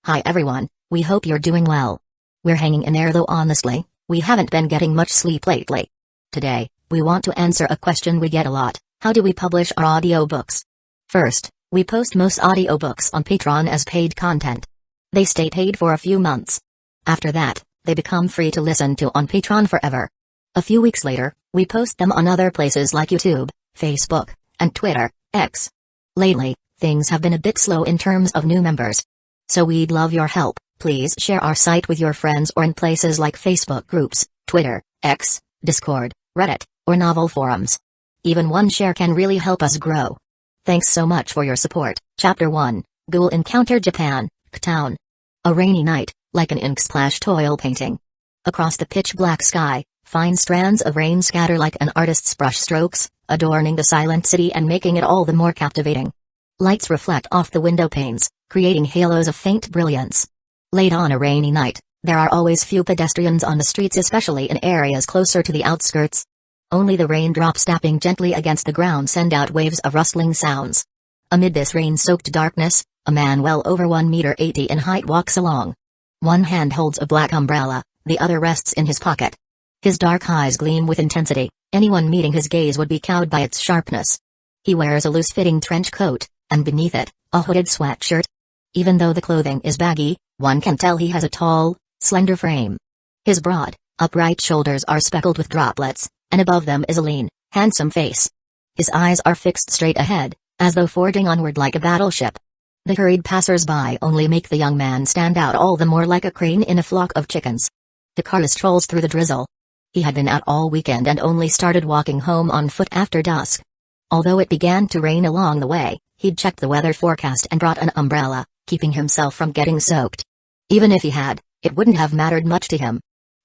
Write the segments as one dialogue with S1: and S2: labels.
S1: Hi everyone, we hope you're doing well. We're hanging in there though honestly, we haven't been getting much sleep lately. Today, we want to answer a question we get a lot: how do we publish our audiobooks? First, we post most audiobooks on Patreon as paid content. They stay paid for a few months. After that, they become free to listen to on Patreon forever. A few weeks later, we post them on other places like YouTube, Facebook, and Twitter, X. Lately, things have been a bit slow in terms of new members. So we'd love your help. Please share our site with your friends or in places like Facebook groups, Twitter, X, Discord, Reddit, or novel forums. Even one share can really help us grow. Thanks so much for your support. Chapter 1, Ghoul Encounter Japan, Town. A rainy night, like an ink-splashed oil painting. Across the pitch-black sky, fine strands of rain scatter like an artist's brushstrokes, adorning the silent city and making it all the more captivating. Lights reflect off the window panes, creating halos of faint brilliance. Late on a rainy night, there are always few pedestrians on the streets, especially in areas closer to the outskirts. Only the raindrops tapping gently against the ground send out waves of rustling sounds. Amid this rain-soaked darkness, a man well over 1.80 meters in height walks along. One hand holds a black umbrella, the other rests in his pocket. His dark eyes gleam with intensity. Anyone meeting his gaze would be cowed by its sharpness. He wears a loose-fitting trench coat, and beneath it, a hooded sweatshirt. Even though the clothing is baggy, one can tell he has a tall, slender frame. His broad, upright shoulders are speckled with droplets, and above them is a lean, handsome face. His eyes are fixed straight ahead, as though forging onward like a battleship. The hurried passers-by only make the young man stand out all the more like a crane in a flock of chickens. Hikaru strolls through the drizzle. He had been out all weekend and only started walking home on foot after dusk. Although it began to rain along the way, he'd checked the weather forecast and brought an umbrella, keeping himself from getting soaked. Even if he had, it wouldn't have mattered much to him.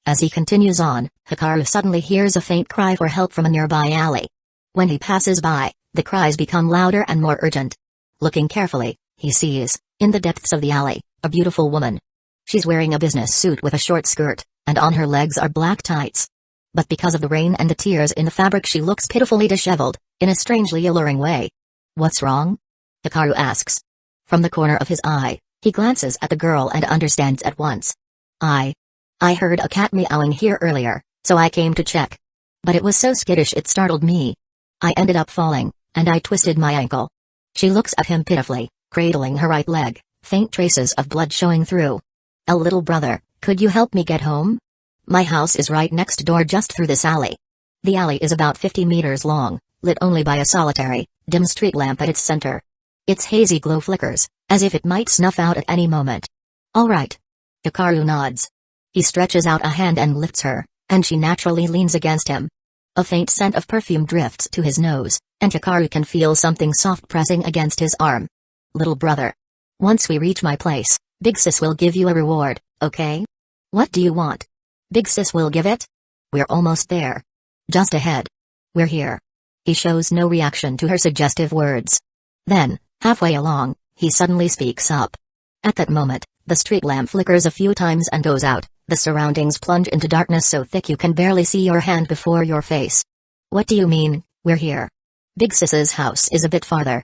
S1: As he continues on, Hikaru suddenly hears a faint cry for help from a nearby alley. When he passes by, the cries become louder and more urgent. Looking carefully, he sees, in the depths of the alley, a beautiful woman. She's wearing a business suit with a short skirt, and on her legs are black tights. But because of the rain and the tears in the fabric, she looks pitifully disheveled, in a strangely alluring way. "What's wrong?" Hikaru asks. From the corner of his eye, he glances at the girl and understands at once. I heard a cat meowing here earlier, so I came to check. But it was so skittish it startled me. I ended up falling, and I twisted my ankle." She looks at him pitifully, cradling her right leg, faint traces of blood showing through. Little brother, could you help me get home? My house is right next door, just through this alley." The alley is about 50 meters long, lit only by a solitary, dim street lamp at its center. Its hazy glow flickers, as if it might snuff out at any moment. "All right." Hikaru nods. He stretches out a hand and lifts her, and she naturally leans against him. A faint scent of perfume drifts to his nose, and Hikaru can feel something soft pressing against his arm. "Little brother. Once we reach my place, Big Sis will give you a reward, okay? What do you want?" "Big Sis will give it? We're almost there. Just ahead. We're here." He shows no reaction to her suggestive words. Then, halfway along, he suddenly speaks up. At that moment, the street lamp flickers a few times and goes out. The surroundings plunge into darkness so thick you can barely see your hand before your face. "What do you mean, we're here? Big Sis's house is a bit farther."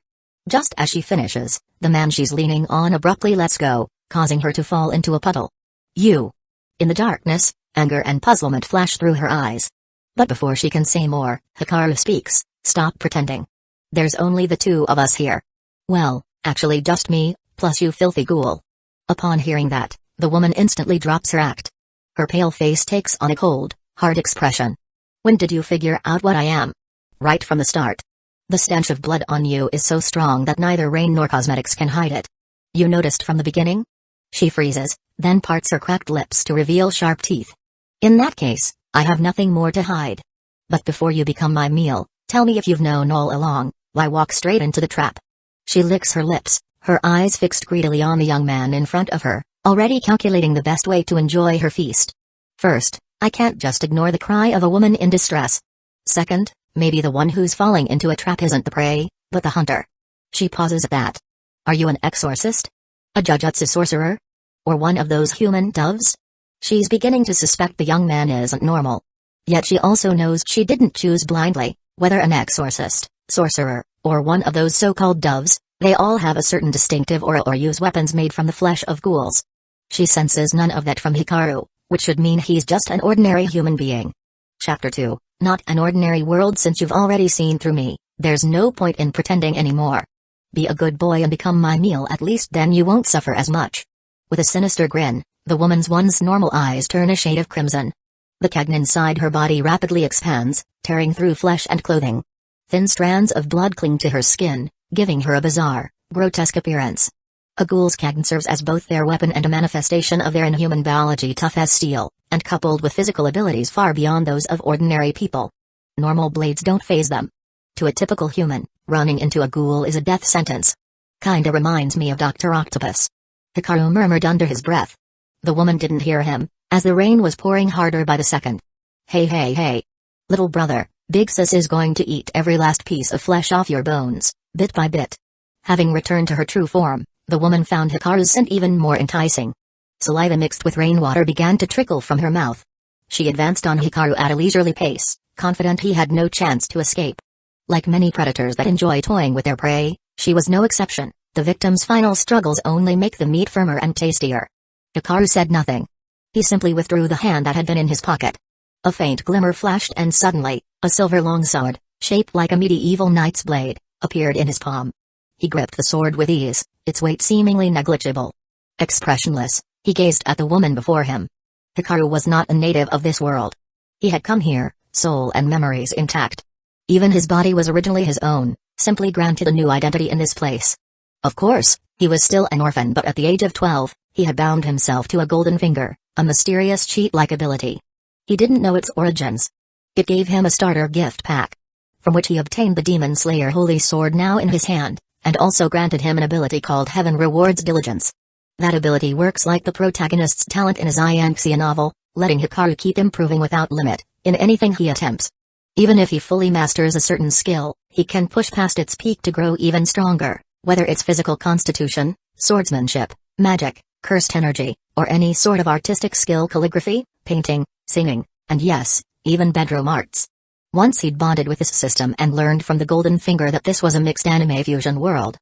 S1: Just as she finishes, the man she's leaning on abruptly lets go, causing her to fall into a puddle. "You!" In the darkness, anger and puzzlement flash through her eyes. But before she can say more, Hikaru speaks. "Stop pretending. There's only the two of us here." "Well, actually just me, plus you filthy ghoul." Upon hearing that, the woman instantly drops her act. Her pale face takes on a cold, hard expression. "When did you figure out what I am?" "Right from the start. The stench of blood on you is so strong that neither rain nor cosmetics can hide it." "You noticed from the beginning?" She freezes, then parts her cracked lips to reveal sharp teeth. "In that case, I have nothing more to hide. But before you become my meal, tell me if you've known all along, why walk straight into the trap?" She licks her lips, her eyes fixed greedily on the young man in front of her, already calculating the best way to enjoy her feast. "First, I can't just ignore the cry of a woman in distress. Second, maybe the one who's falling into a trap isn't the prey, but the hunter." She pauses at that. "Are you an exorcist? A jujutsu sorcerer? Or one of those human doves?" She's beginning to suspect the young man isn't normal. Yet she also knows she didn't choose blindly, whether an exorcist, sorcerer, or one of those so-called doves. They all have a certain distinctive aura or use weapons made from the flesh of ghouls. She senses none of that from Hikaru, which should mean he's just an ordinary human being. Chapter 2, Not an ordinary world. Since you've already seen through me, there's no point in pretending anymore. Be a good boy and become my meal, at least then you won't suffer as much. With a sinister grin, the woman's once normal eyes turn a shade of crimson. The kegn inside her body rapidly expands, tearing through flesh and clothing. Thin strands of blood cling to her skin, giving her a bizarre, grotesque appearance. A ghoul's kegn serves as both their weapon and a manifestation of their inhuman biology, tough as steel, and coupled with physical abilities far beyond those of ordinary people. Normal blades don't faze them. To a typical human, running into a ghoul is a death sentence. Kinda reminds me of Dr. Octopus. Hikaru murmured under his breath. The woman didn't hear him, as the rain was pouring harder by the second. Hey. Little brother, Big Sis is going to eat every last piece of flesh off your bones, bit by bit. Having returned to her true form, the woman found Hikaru's scent even more enticing. Saliva mixed with rainwater began to trickle from her mouth. She advanced on Hikaru at a leisurely pace, confident he had no chance to escape. Like many predators that enjoy toying with their prey, she was no exception. The victim's final struggles only make the meat firmer and tastier. Hikaru said nothing. He simply withdrew the hand that had been in his pocket. A faint glimmer flashed and suddenly, a silver longsword, shaped like a medieval knight's blade, appeared in his palm. He gripped the sword with ease, its weight seemingly negligible. Expressionless, he gazed at the woman before him. Hikaru was not a native of this world. He had come here, soul and memories intact. Even his body was originally his own, simply granted a new identity in this place. Of course, he was still an orphan, but at the age of 12, he had bound himself to a golden finger, a mysterious cheat-like ability. He didn't know its origins. It gave him a starter gift pack, from which he obtained the Demon Slayer Holy Sword now in his hand, and also granted him an ability called Heaven Rewards Diligence. That ability works like the protagonist's talent in a Xianxia novel, letting Hikaru keep improving without limit, in anything he attempts. Even if he fully masters a certain skill, he can push past its peak to grow even stronger, whether it's physical constitution, swordsmanship, magic, cursed energy, or any sort of artistic skill, calligraphy, painting, singing, and yes, even bedroom arts. Once he'd bonded with this system and learned from the Golden Finger that this was a mixed anime fusion world,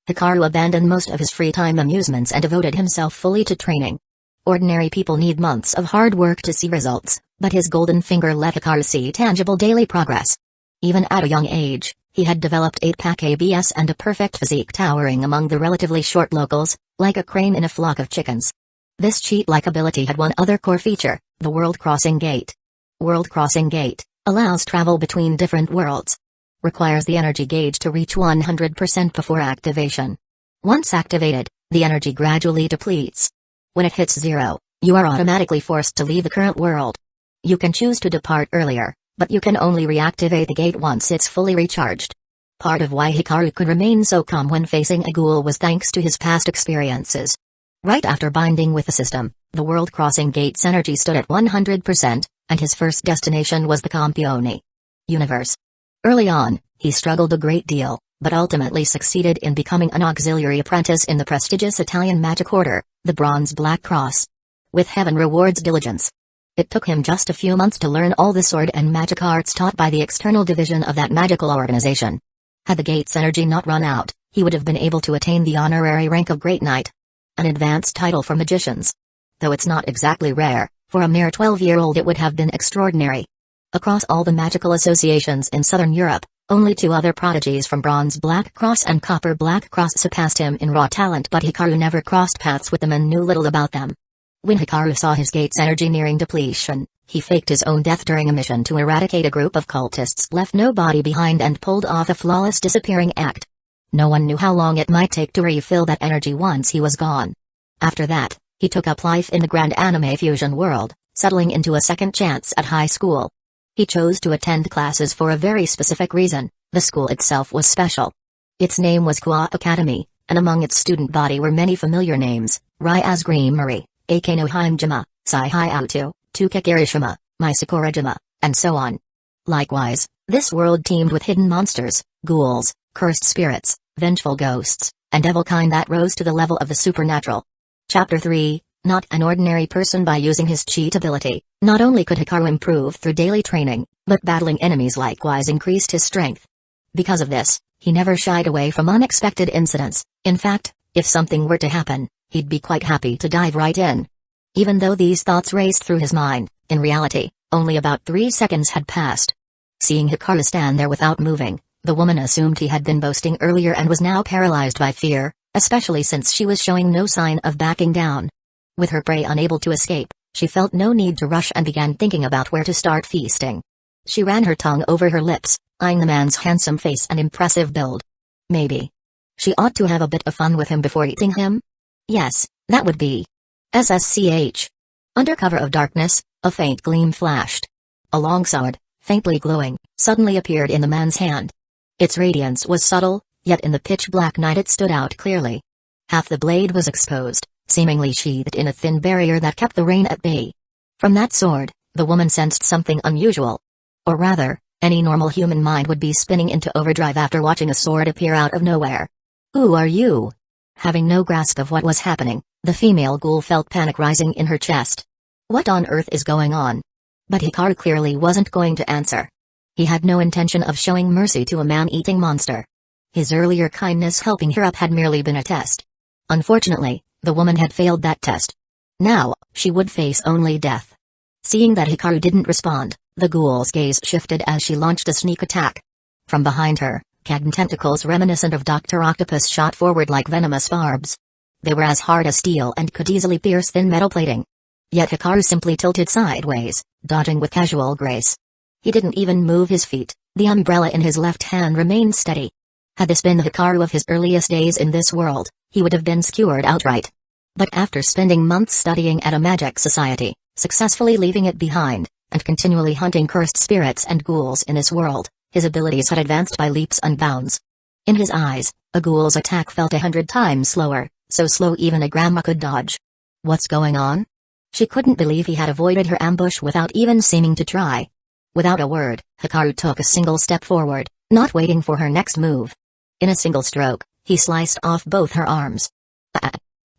S1: Hikaru abandoned most of his free time amusements and devoted himself fully to training. Ordinary people need months of hard work to see results, but his Golden Finger let Hikaru see tangible daily progress. Even at a young age, he had developed 8-pack ABS and a perfect physique towering among the relatively short locals, like a crane in a flock of chickens. This cheat-like ability had one other core feature, the World Crossing Gate. World Crossing Gate allows travel between different worlds. Requires the energy gauge to reach 100% before activation. Once activated, the energy gradually depletes. When it hits 0, you are automatically forced to leave the current world. You can choose to depart earlier, but you can only reactivate the gate once it's fully recharged. Part of why Hikaru could remain so calm when facing a ghoul was thanks to his past experiences. Right after binding with the system, the World Crossing Gate's energy stood at 100%, and his first destination was the Campione universe. Early on, he struggled a great deal, but ultimately succeeded in becoming an auxiliary apprentice in the prestigious Italian magic order, the Bronze Black Cross. With Heaven Rewards Diligence. It took him just a few months to learn all the sword and magic arts taught by the external division of that magical organization. Had the gate's energy not run out, he would have been able to attain the honorary rank of Great Knight. An advanced title for magicians. Though it's not exactly rare, for a mere 12-year-old it would have been extraordinary. Across all the magical associations in southern Europe, only 2 other prodigies from Bronze Black Cross and Copper Black Cross surpassed him in raw talent, but Hikaru never crossed paths with them and knew little about them. When Hikaru saw his gate's energy nearing depletion, he faked his own death during a mission to eradicate a group of cultists, left no body behind, and pulled off a flawless disappearing act. No one knew how long it might take to refill that energy once he was gone. After that, he took up life in the grand anime fusion world, settling into a second chance at high school. He chose to attend classes for a very specific reason. The school itself was special. Its name was Kwa Academy, and among its student body were many familiar names: Ryaz Greenmari, Akeno Himejima, Sai Hyautu, Tukakirishima, Misakorajima, and so on. Likewise, this world teemed with hidden monsters, ghouls, cursed spirits, vengeful ghosts, and evil kind that rose to the level of the supernatural. Chapter 3, Not an Ordinary Person. By using his cheat ability, not only could Hikaru improve through daily training, but battling enemies likewise increased his strength. Because of this, he never shied away from unexpected incidents. In fact, if something were to happen, he'd be quite happy to dive right in. Even though these thoughts raced through his mind, in reality, only about 3 seconds had passed. Seeing Hikaru stand there without moving, the woman assumed he had been boasting earlier and was now paralyzed by fear, especially since she was showing no sign of backing down. With her prey unable to escape, she felt no need to rush and began thinking about where to start feasting. She ran her tongue over her lips, eyeing the man's handsome face and impressive build. Maybe she ought to have a bit of fun with him before eating him? Yes, that would be SSCH. Under cover of darkness, a faint gleam flashed. A long sword, faintly glowing, suddenly appeared in the man's hand. Its radiance was subtle, yet in the pitch-black night it stood out clearly. Half the blade was exposed, seemingly sheathed in a thin barrier that kept the rain at bay. From that sword, the woman sensed something unusual. Or rather, any normal human mind would be spinning into overdrive after watching a sword appear out of nowhere. Who are you? Having no grasp of what was happening, the female ghoul felt panic rising in her chest. What on earth is going on? But Hikaru clearly wasn't going to answer. He had no intention of showing mercy to a man-eating monster. His earlier kindness helping her up had merely been a test. Unfortunately, the woman had failed that test. Now, she would face only death. Seeing that Hikaru didn't respond, the ghoul's gaze shifted as she launched a sneak attack. From behind her, Kagan tentacles reminiscent of Dr. Octopus shot forward like venomous barbs. They were as hard as steel and could easily pierce thin metal plating. Yet Hikaru simply tilted sideways, dodging with casual grace. He didn't even move his feet, the umbrella in his left hand remained steady. Had this been the Hikaru of his earliest days in this world, he would have been skewered outright. But after spending months studying at a magic society, successfully leaving it behind, and continually hunting cursed spirits and ghouls in this world, his abilities had advanced by leaps and bounds. In his eyes, a ghoul's attack felt 100 times slower, so slow even a grandma could dodge. What's going on? She couldn't believe he had avoided her ambush without even seeming to try. Without a word, Hikaru took a single step forward, not waiting for her next move. In a single stroke, he sliced off both her arms.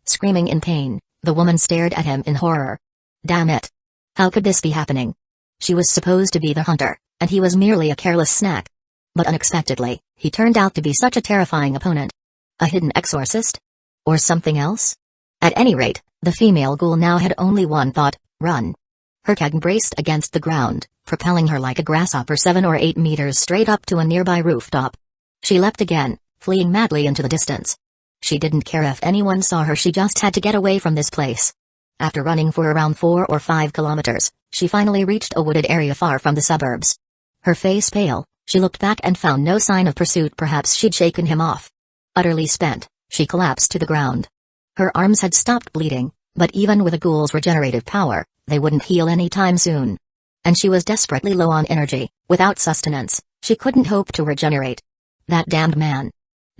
S1: Screaming in pain, the woman stared at him in horror. Damn it! How could this be happening? She was supposed to be the hunter, and he was merely a careless snack. But unexpectedly, he turned out to be such a terrifying opponent. A hidden exorcist? Or something else? At any rate, the female ghoul now had only one thought: run. Her Kagan braced against the ground, propelling her like a grasshopper 7 or 8 meters straight up to a nearby rooftop. She leapt again, fleeing madly into the distance. She didn't care if anyone saw her, she just had to get away from this place. After running for around 4 or 5 kilometers, she finally reached a wooded area far from the suburbs. Her face pale, she looked back and found no sign of pursuit. Perhaps she'd shaken him off. Utterly spent, she collapsed to the ground. Her arms had stopped bleeding, but even with a ghoul's regenerative power, they wouldn't heal any time soon. And she was desperately low on energy. Without sustenance, she couldn't hope to regenerate. That damned man.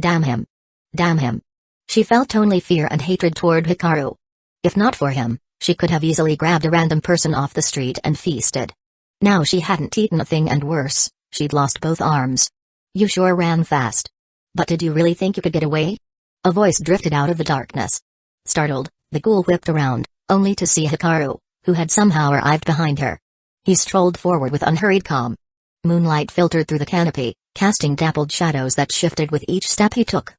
S1: Damn him. Damn him. She felt only fear and hatred toward Hikaru. If not for him, she could have easily grabbed a random person off the street and feasted. Now she hadn't eaten a thing, and worse, she'd lost both arms. You sure ran fast. But did you really think you could get away? A voice drifted out of the darkness. Startled, the ghoul whipped around, only to see Hikaru, who had somehow arrived behind her. He strolled forward with unhurried calm. Moonlight filtered through the canopy, casting dappled shadows that shifted with each step he took.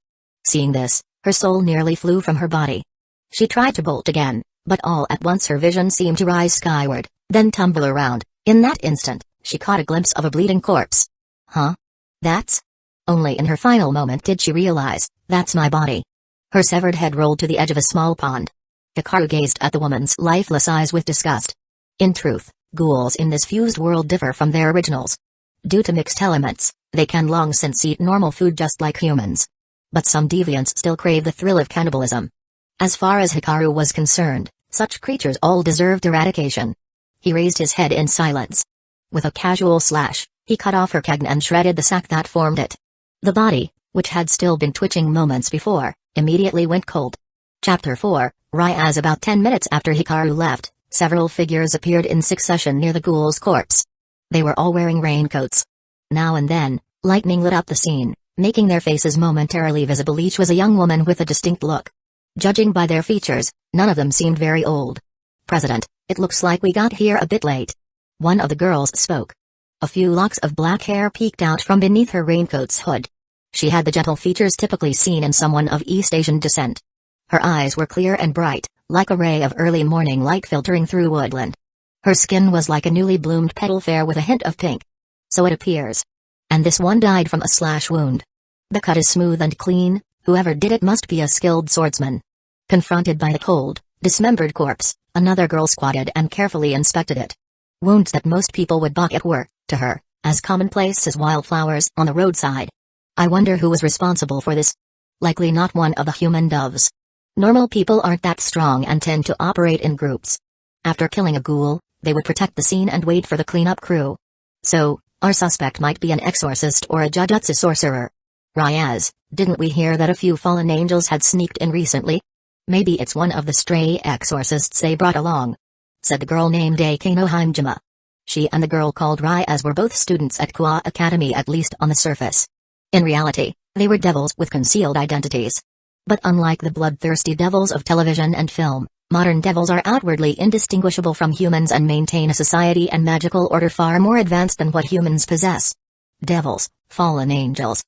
S1: Seeing this, her soul nearly flew from her body. She tried to bolt again, but all at once her vision seemed to rise skyward, then tumble around. In that instant, she caught a glimpse of a bleeding corpse. Huh? That's? Only in her final moment did she realize, that's my body. Her severed head rolled to the edge of a small pond. Hikaru gazed at the woman's lifeless eyes with disgust. In truth, ghouls in this fused world differ from their originals. Due to mixed elements, they can long since eat normal food just like humans. But some deviants still crave the thrill of cannibalism. As far as Hikaru was concerned, such creatures all deserved eradication. He raised his head in silence. With a casual slash, he cut off her Kagan and shredded the sack that formed it. The body, which had still been twitching moments before, immediately went cold. Chapter 4, As about 10 minutes after Hikaru left, several figures appeared in succession near the ghoul's corpse. They were all wearing raincoats. Now and then, lightning lit up the scene, making their faces momentarily visible. Each was a young woman with a distinct look. Judging by their features, none of them seemed very old. "President, it looks like we got here a bit late." One of the girls spoke. A few locks of black hair peeked out from beneath her raincoat's hood. She had the gentle features typically seen in someone of East Asian descent. Her eyes were clear and bright, like a ray of early morning light filtering through woodland. Her skin was like a newly bloomed petal fair with a hint of pink. So it appears. And this one died from a slash wound. The cut is smooth and clean, whoever did it must be a skilled swordsman. Confronted by the cold, dismembered corpse, another girl squatted and carefully inspected it. Wounds that most people would balk at were, to her, as commonplace as wildflowers on the roadside. I wonder who was responsible for this. Likely not one of the human doves. Normal people aren't that strong and tend to operate in groups. After killing a ghoul, they would protect the scene and wait for the cleanup crew. So, our suspect might be an exorcist or a jujutsu sorcerer. Ryaz, didn't we hear that a few fallen angels had sneaked in recently? Maybe it's one of the stray exorcists they brought along, said the girl named Akano Himejima. She and the girl called Ryaz were both students at Kwa Academy, at least on the surface. In reality, they were devils with concealed identities. But unlike the bloodthirsty devils of television and film, modern devils are outwardly indistinguishable from humans and maintain a society and magical order far more advanced than what humans possess. Devils, fallen angels,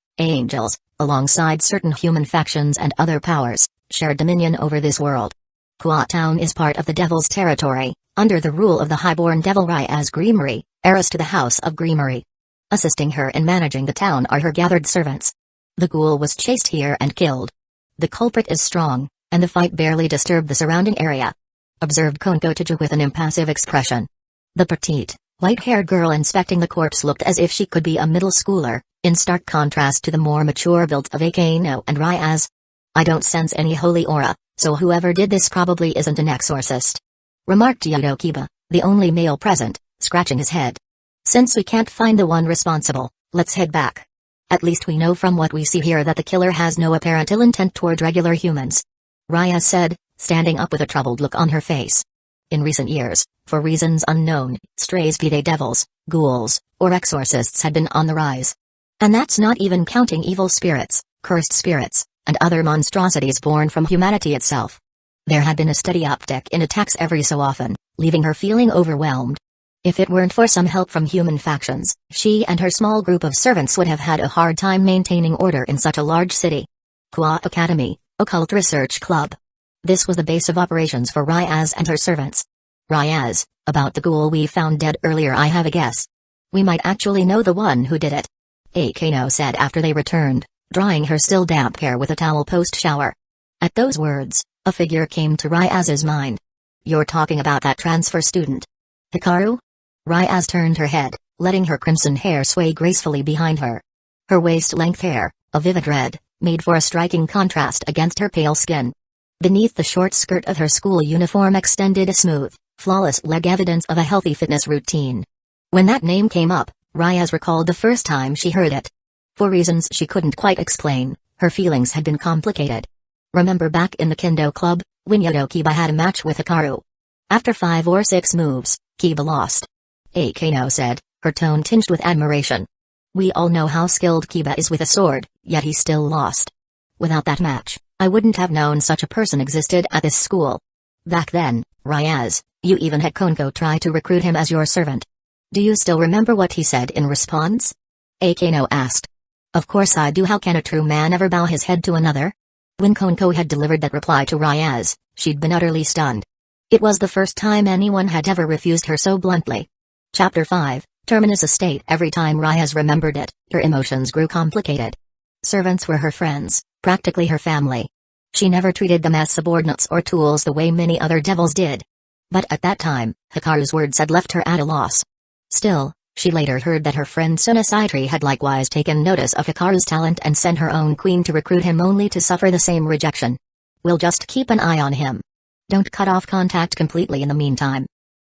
S1: alongside certain human factions and other powers, share dominion over this world. Kwa Town is part of the Devil's territory, under the rule of the highborn devil Ryaz Griemery, heiress to the House of Griemery. Assisting her in managing the town are her gathered servants. The ghoul was chased here and killed. The culprit is strong, and the fight barely disturbed the surrounding area, observed Konko Tiju with an impassive expression. The petite, white-haired girl inspecting the corpse looked as if she could be a middle schooler, in stark contrast to the more mature builds of Akano and Ryaz. I don't sense any holy aura, so whoever did this probably isn't an exorcist, remarked Yodo Kiba, the only male present, scratching his head. Since we can't find the one responsible, let's head back. At least we know from what we see here that the killer has no apparent ill intent toward regular humans, Ryaz said, standing up with a troubled look on her face. In recent years, for reasons unknown, strays, be they devils, ghouls, or exorcists, had been on the rise. And that's not even counting evil spirits, cursed spirits, and other monstrosities born from humanity itself. There had been a steady uptick in attacks every so often, leaving her feeling overwhelmed. If it weren't for some help from human factions, she and her small group of servants would have had a hard time maintaining order in such a large city. Kwa Academy, Occult Research Club. This was the base of operations for Ryaz and her servants. Ryaz, about the ghoul we found dead earlier, I have a guess. We might actually know the one who did it, Akano said after they returned, drying her still damp hair with a towel post-shower. At those words, a figure came to Ryaz's mind. You're talking about that transfer student, Hikaru? Ryaz turned her head, letting her crimson hair sway gracefully behind her. Her waist-length hair, a vivid red, made for a striking contrast against her pale skin. Beneath the short skirt of her school uniform extended a smooth, flawless leg, evidence of a healthy fitness routine. When that name came up, Ryaz recalled the first time she heard it. For reasons she couldn't quite explain, her feelings had been complicated. Remember back in the Kendo Club, when Yodo Kiba had a match with Hikaru? After 5 or 6 moves, Kiba lost, Akano said, her tone tinged with admiration. We all know how skilled Kiba is with a sword, yet he still lost. Without that match, I wouldn't have known such a person existed at this school. Back then, Ryaz, you even had Konko try to recruit him as your servant. Do you still remember what he said in response? Akano asked. Of course I do. How can a true man ever bow his head to another? When Konko had delivered that reply to Ryaz, she'd been utterly stunned. It was the first time anyone had ever refused her so bluntly. Chapter 5, Terminus Estate. Every time Ryaz remembered it, her emotions grew complicated. Servants were her friends, practically her family. She never treated them as subordinates or tools the way many other devils did. But at that time, Hikaru's words had left her at a loss. Still, she later heard that her friend Suna Saitri had likewise taken notice of Hikaru's talent and sent her own queen to recruit him only to suffer the same rejection. We'll just keep an eye on him. Don't cut off contact completely in the meantime.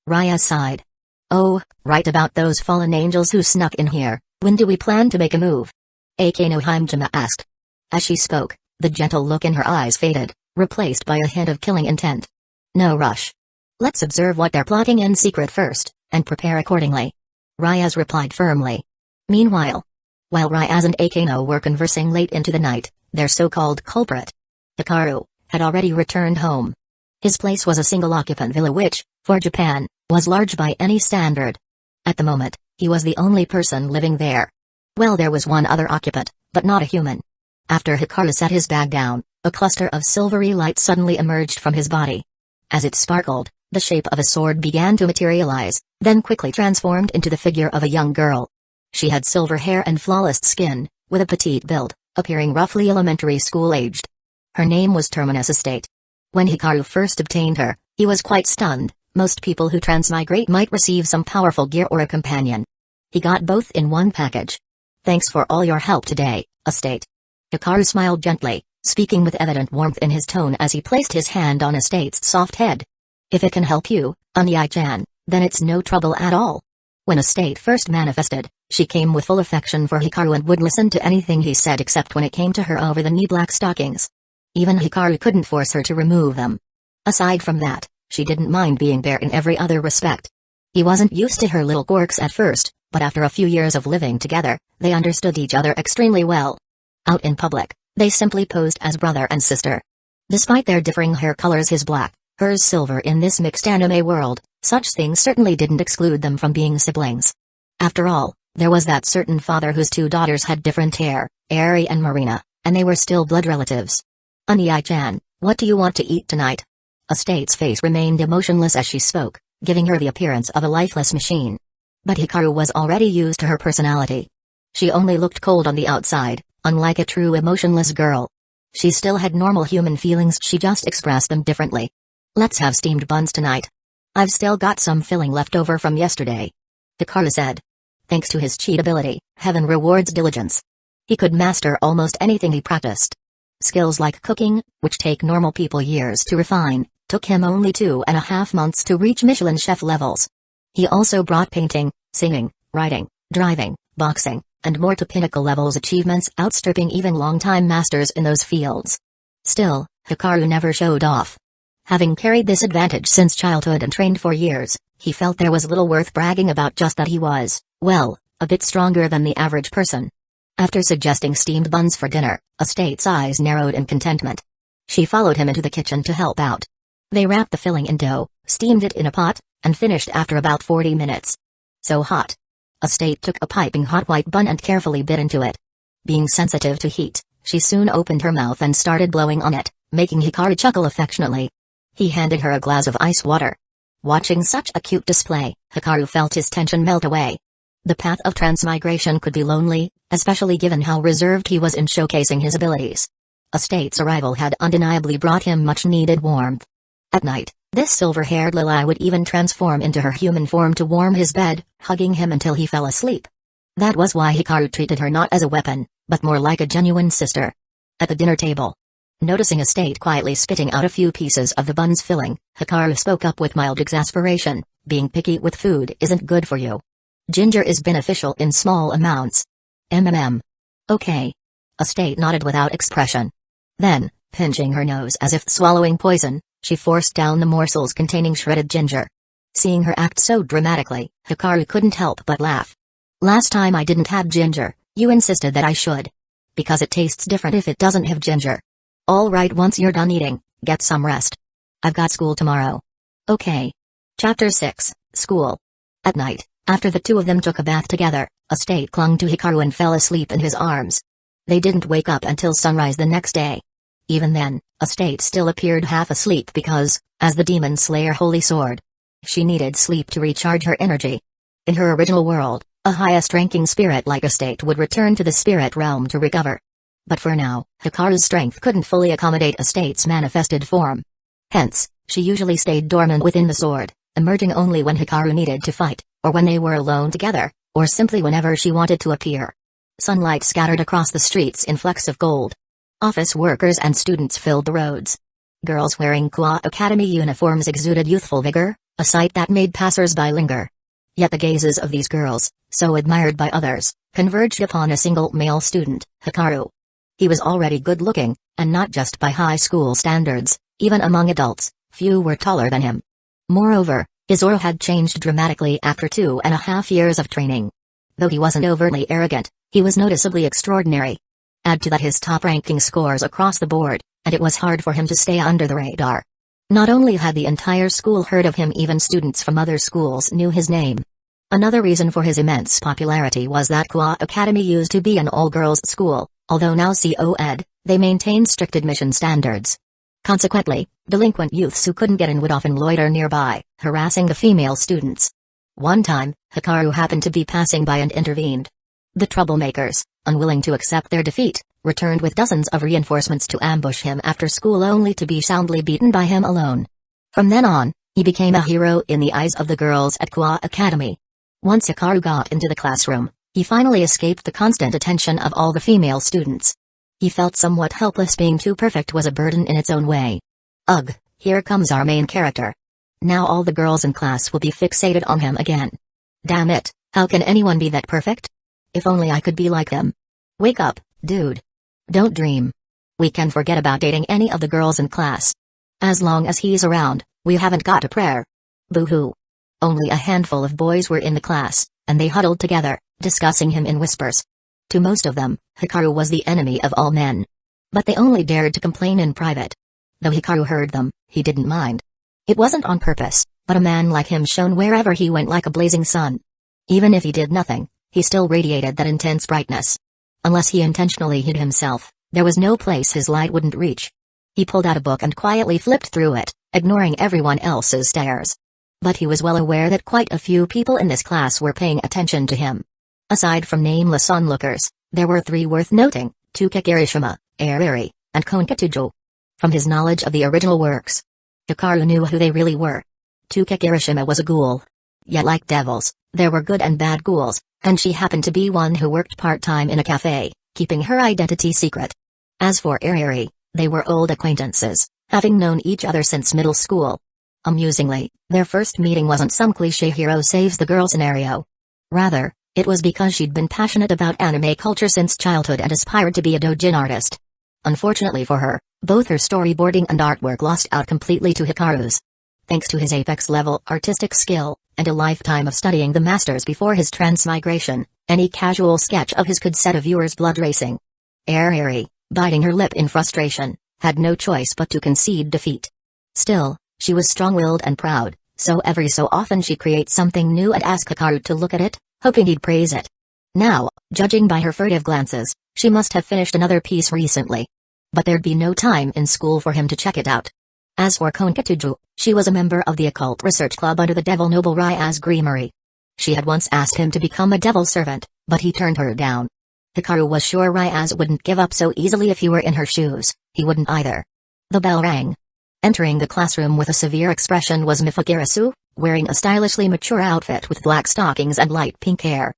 S1: Ryaz sighed. Oh, right, about those fallen angels who snuck in here. When do we plan to make a move? Akano Himejima asked. As she spoke, the gentle look in her eyes faded, replaced by a hint of killing intent. No rush. Let's observe what they're plotting in secret first, and prepare accordingly. Ryaz replied firmly. Meanwhile, while Ryaz and Akano were conversing late into the night, their so-called culprit, Hikaru, had already returned home. His place was a single-occupant villa which, for Japan, was large by any standard. At the moment, He was the only person living there. Well, there was one other occupant, but not a human. After Hikaru set his bag down, a cluster of silvery light suddenly emerged from his body. As it sparkled, the shape of a sword began to materialize, then quickly transformed into the figure of a young girl. She had silver hair and flawless skin, with a petite build, appearing roughly elementary school-aged. Her name was Terminus Estate. When Hikaru first obtained her, he was quite stunned. Most people who transmigrate might receive some powerful gear or a companion. He got both in one package. Thanks for all your help today, Estate. Hikaru smiled gently, speaking with evident warmth in his tone as he placed his hand on Estate's soft head. If it can help you, Onyai-chan, then it's no trouble at all. When Estate first manifested, she came with full affection for Hikaru and would listen to anything he said except when it came to her over-the-knee black stockings. Even Hikaru couldn't force her to remove them. Aside from that, she didn't mind being there in every other respect. He wasn't used to her little quirks at first, but after a few years of living together, they understood each other extremely well. Out in public, they simply posed as brother and sister. Despite their differing hair colors, his black, hers silver, in this mixed anime world, such things certainly didn't exclude them from being siblings. After all, there was that certain father whose two daughters had different hair, Eri and Marina, and they were still blood relatives. Onyai-chan, what do you want to eat tonight? Estate's face remained emotionless as she spoke, giving her the appearance of a lifeless machine. But Hikaru was already used to her personality. She only looked cold on the outside, unlike a true emotionless girl. She still had normal human feelings, she just expressed them differently. Let's have steamed buns tonight. I've still got some filling left over from yesterday. Hikaru said. Thanks to his cheat ability, heaven rewards diligence. He could master almost anything he practiced. Skills like cooking, which take normal people years to refine, took him only 2.5 months to reach Michelin chef levels. He also brought painting, singing, writing, driving, boxing, and more to pinnacle levels, achievements outstripping even longtime masters in those fields. Still, Hikaru never showed off. Having carried this advantage since childhood and trained for years, he felt there was little worth bragging about, just that he was, well, a bit stronger than the average person. After suggesting steamed buns for dinner, Estate's eyes narrowed in contentment. She followed him into the kitchen to help out. They wrapped the filling in dough, steamed it in a pot, and finished after about 40 minutes. So hot. Estate took a piping hot white bun and carefully bit into it. Being sensitive to heat, she soon opened her mouth and started blowing on it, making Hikaru chuckle affectionately. He handed her a glass of ice water. Watching such a cute display, Hikaru felt his tension melt away. The path of transmigration could be lonely, especially given how reserved he was in showcasing his abilities. Estate's arrival had undeniably brought him much-needed warmth. At night, this silver-haired Lily would even transform into her human form to warm his bed, hugging him until he fell asleep. That was why Hikaru treated her not as a weapon, but more like a genuine sister. At the dinner table, noticing Estate quietly spitting out a few pieces of the bun's filling, Hikaru spoke up with mild exasperation, being picky with food isn't good for you. Ginger is beneficial in small amounts. Okay. Estate nodded without expression. Then, pinching her nose as if swallowing poison, she forced down the morsels containing shredded ginger. Seeing her act so dramatically, Hikaru couldn't help but laugh. Last time I didn't have ginger, you insisted that I should. Because it tastes different if it doesn't have ginger. All right, once you're done eating, get some rest. I've got school tomorrow. Okay. Chapter 6, School. At night, after the two of them took a bath together, Estate clung to Hikaru and fell asleep in his arms. They didn't wake up until sunrise the next day. Even then, Estate still appeared half asleep because, as the Demon Slayer Holy Sword, she needed sleep to recharge her energy. In her original world, a highest-ranking spirit like Estate would return to the spirit realm to recover. But for now, Hikaru's strength couldn't fully accommodate Estate's manifested form. Hence, she usually stayed dormant within the sword, emerging only when Hikaru needed to fight, or when they were alone together, or simply whenever she wanted to appear. Sunlight scattered across the streets in flecks of gold. Office workers and students filled the roads. Girls wearing Kwa Academy uniforms exuded youthful vigor, a sight that made passers-by linger. Yet the gazes of these girls, so admired by others, converged upon a single male student, Hikaru. He was already good-looking, and not just by high school standards, even among adults, few were taller than him. Moreover, his aura had changed dramatically after 2.5 years of training. Though he wasn't overtly arrogant, he was noticeably extraordinary. Add to that his top-ranking scores across the board, and it was hard for him to stay under the radar. Not only had the entire school heard of him, even students from other schools knew his name. Another reason for his immense popularity was that Qua Academy used to be an all-girls school, although now co-ed, they maintained strict admission standards. Consequently, delinquent youths who couldn't get in would often loiter nearby, harassing the female students. One time, Hikaru happened to be passing by and intervened. The troublemakers, unwilling to accept their defeat, returned with dozens of reinforcements to ambush him after school only to be soundly beaten by him alone. From then on, he became a hero in the eyes of the girls at Qua Academy. Once Hikaru got into the classroom, he finally escaped the constant attention of all the female students. He felt somewhat helpless. Being too perfect was a burden in its own way. Ugh, here comes our main character. Now all the girls in class will be fixated on him again. Damn it, how can anyone be that perfect? If only I could be like him. Wake up, dude. Don't dream. We can forget about dating any of the girls in class. As long as he's around, we haven't got a prayer. Boo-hoo. Only a handful of boys were in the class, and they huddled together, discussing him in whispers. To most of them, Hikaru was the enemy of all men. But they only dared to complain in private. Though Hikaru heard them, he didn't mind. It wasn't on purpose, but a man like him shone wherever he went like a blazing sun. Even if he did nothing, he still radiated that intense brightness. Unless he intentionally hid himself, there was no place his light wouldn't reach. He pulled out a book and quietly flipped through it, ignoring everyone else's stares. But he was well aware that quite a few people in this class were paying attention to him. Aside from nameless onlookers, there were three worth noting: Tuke Kirishima, Ariri, and Konketsujo. From his knowledge of the original works, Hikaru knew who they really were. Tuke Kirishima was a ghoul. Yet like devils, there were good and bad ghouls, and she happened to be one who worked part-time in a cafe, keeping her identity secret. As for Ariri, they were old acquaintances, having known each other since middle school. Amusingly, their first meeting wasn't some cliché hero saves the girl scenario. Rather, it was because she'd been passionate about anime culture since childhood and aspired to be a doujin artist. Unfortunately for her, both her storyboarding and artwork lost out completely to Hikaru's. Thanks to his apex-level artistic skill, and a lifetime of studying the masters before his transmigration, any casual sketch of his could set a viewer's blood racing. Ariri, biting her lip in frustration, had no choice but to concede defeat. Still, she was strong-willed and proud, so every so often she'd create something new and ask Hikaru to look at it, hoping he'd praise it. Now, judging by her furtive glances, she must have finished another piece recently. But there'd be no time in school for him to check it out. As for Konketsujo, she was a member of the occult research club under the Devil Noble Rya's Greenery. She had once asked him to become a devil servant, but he turned her down. Hikaru was sure Ryaz wouldn't give up so easily. If he were in her shoes, he wouldn't either. The bell rang. Entering the classroom with a severe expression was Mifukirasu, wearing a stylishly mature outfit with black stockings and light pink hair.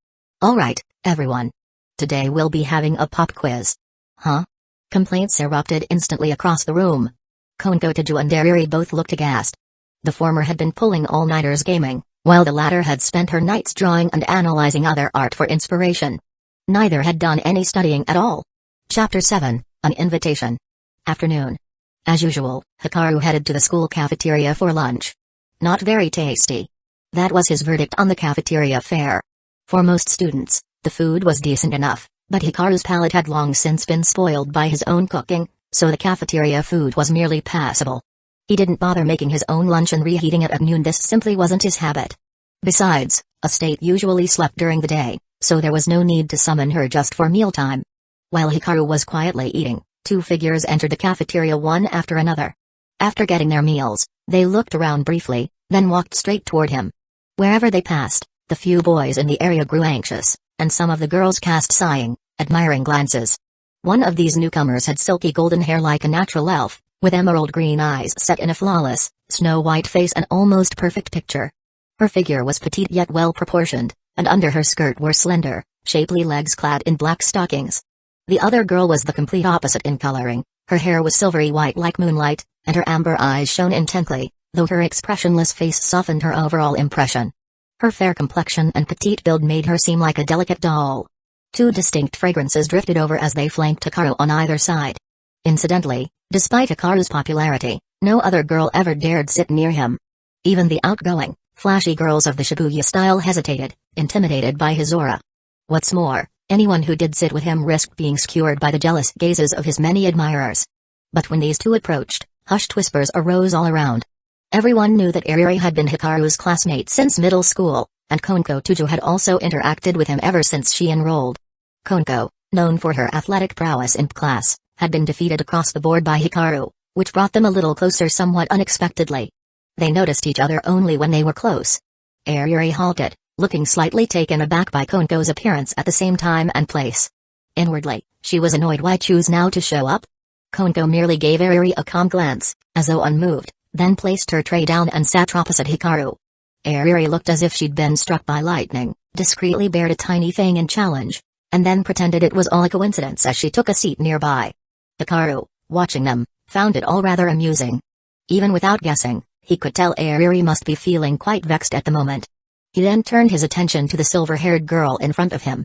S1: Alright, everyone. Today we'll be having a pop quiz. Huh? Complaints erupted instantly across the room. Konketsujo and Ariri both looked aghast. The former had been pulling all-nighters gaming, while the latter had spent her nights drawing and analyzing other art for inspiration. Neither had done any studying at all. Chapter 7, An Invitation. Afternoon. As usual, Hikaru headed to the school cafeteria for lunch. Not very tasty. That was his verdict on the cafeteria fare. For most students, the food was decent enough, but Hikaru's palate had long since been spoiled by his own cooking, so the cafeteria food was merely passable. He didn't bother making his own lunch and reheating it at noon. This simply wasn't his habit. Besides, a state usually slept during the day, so there was no need to summon her just for mealtime. While Hikaru was quietly eating, two figures entered the cafeteria one after another. After getting their meals, they looked around briefly, then walked straight toward him. Wherever they passed, the few boys in the area grew anxious, and some of the girls cast sighing, admiring glances. One of these newcomers had silky golden hair like a natural elf, with emerald green eyes set in a flawless, snow-white face, an almost perfect picture. Her figure was petite yet well-proportioned, and under her skirt were slender, shapely legs clad in black stockings. The other girl was the complete opposite in coloring. Her hair was silvery white like moonlight, and her amber eyes shone intently, though her expressionless face softened her overall impression. Her fair complexion and petite build made her seem like a delicate doll. Two distinct fragrances drifted over as they flanked Hikaru on either side. Incidentally, despite Hikaru's popularity, no other girl ever dared sit near him. Even the outgoing, flashy girls of the Shibuya style hesitated, intimidated by his aura. What's more, anyone who did sit with him risked being skewered by the jealous gazes of his many admirers. But when these two approached, hushed whispers arose all around. Everyone knew that Ariri had been Hikaru's classmate since middle school, and Konko Tujo had also interacted with him ever since she enrolled. Konko, known for her athletic prowess in class, had been defeated across the board by Hikaru, which brought them a little closer somewhat unexpectedly. They noticed each other only when they were close. Yuri halted, looking slightly taken aback by Konko's appearance at the same time and place. Inwardly, she was annoyed why choose now to show up. Konko merely gave Yuri a calm glance, as though unmoved, then placed her tray down and sat opposite Hikaru. Yuri looked as if she'd been struck by lightning, discreetly bared a tiny fang in challenge, and then pretended it was all a coincidence as she took a seat nearby. Hikaru, watching them, found it all rather amusing. Even without guessing, he could tell Yuri must be feeling quite vexed at the moment. He then turned his attention to the silver-haired girl in front of him.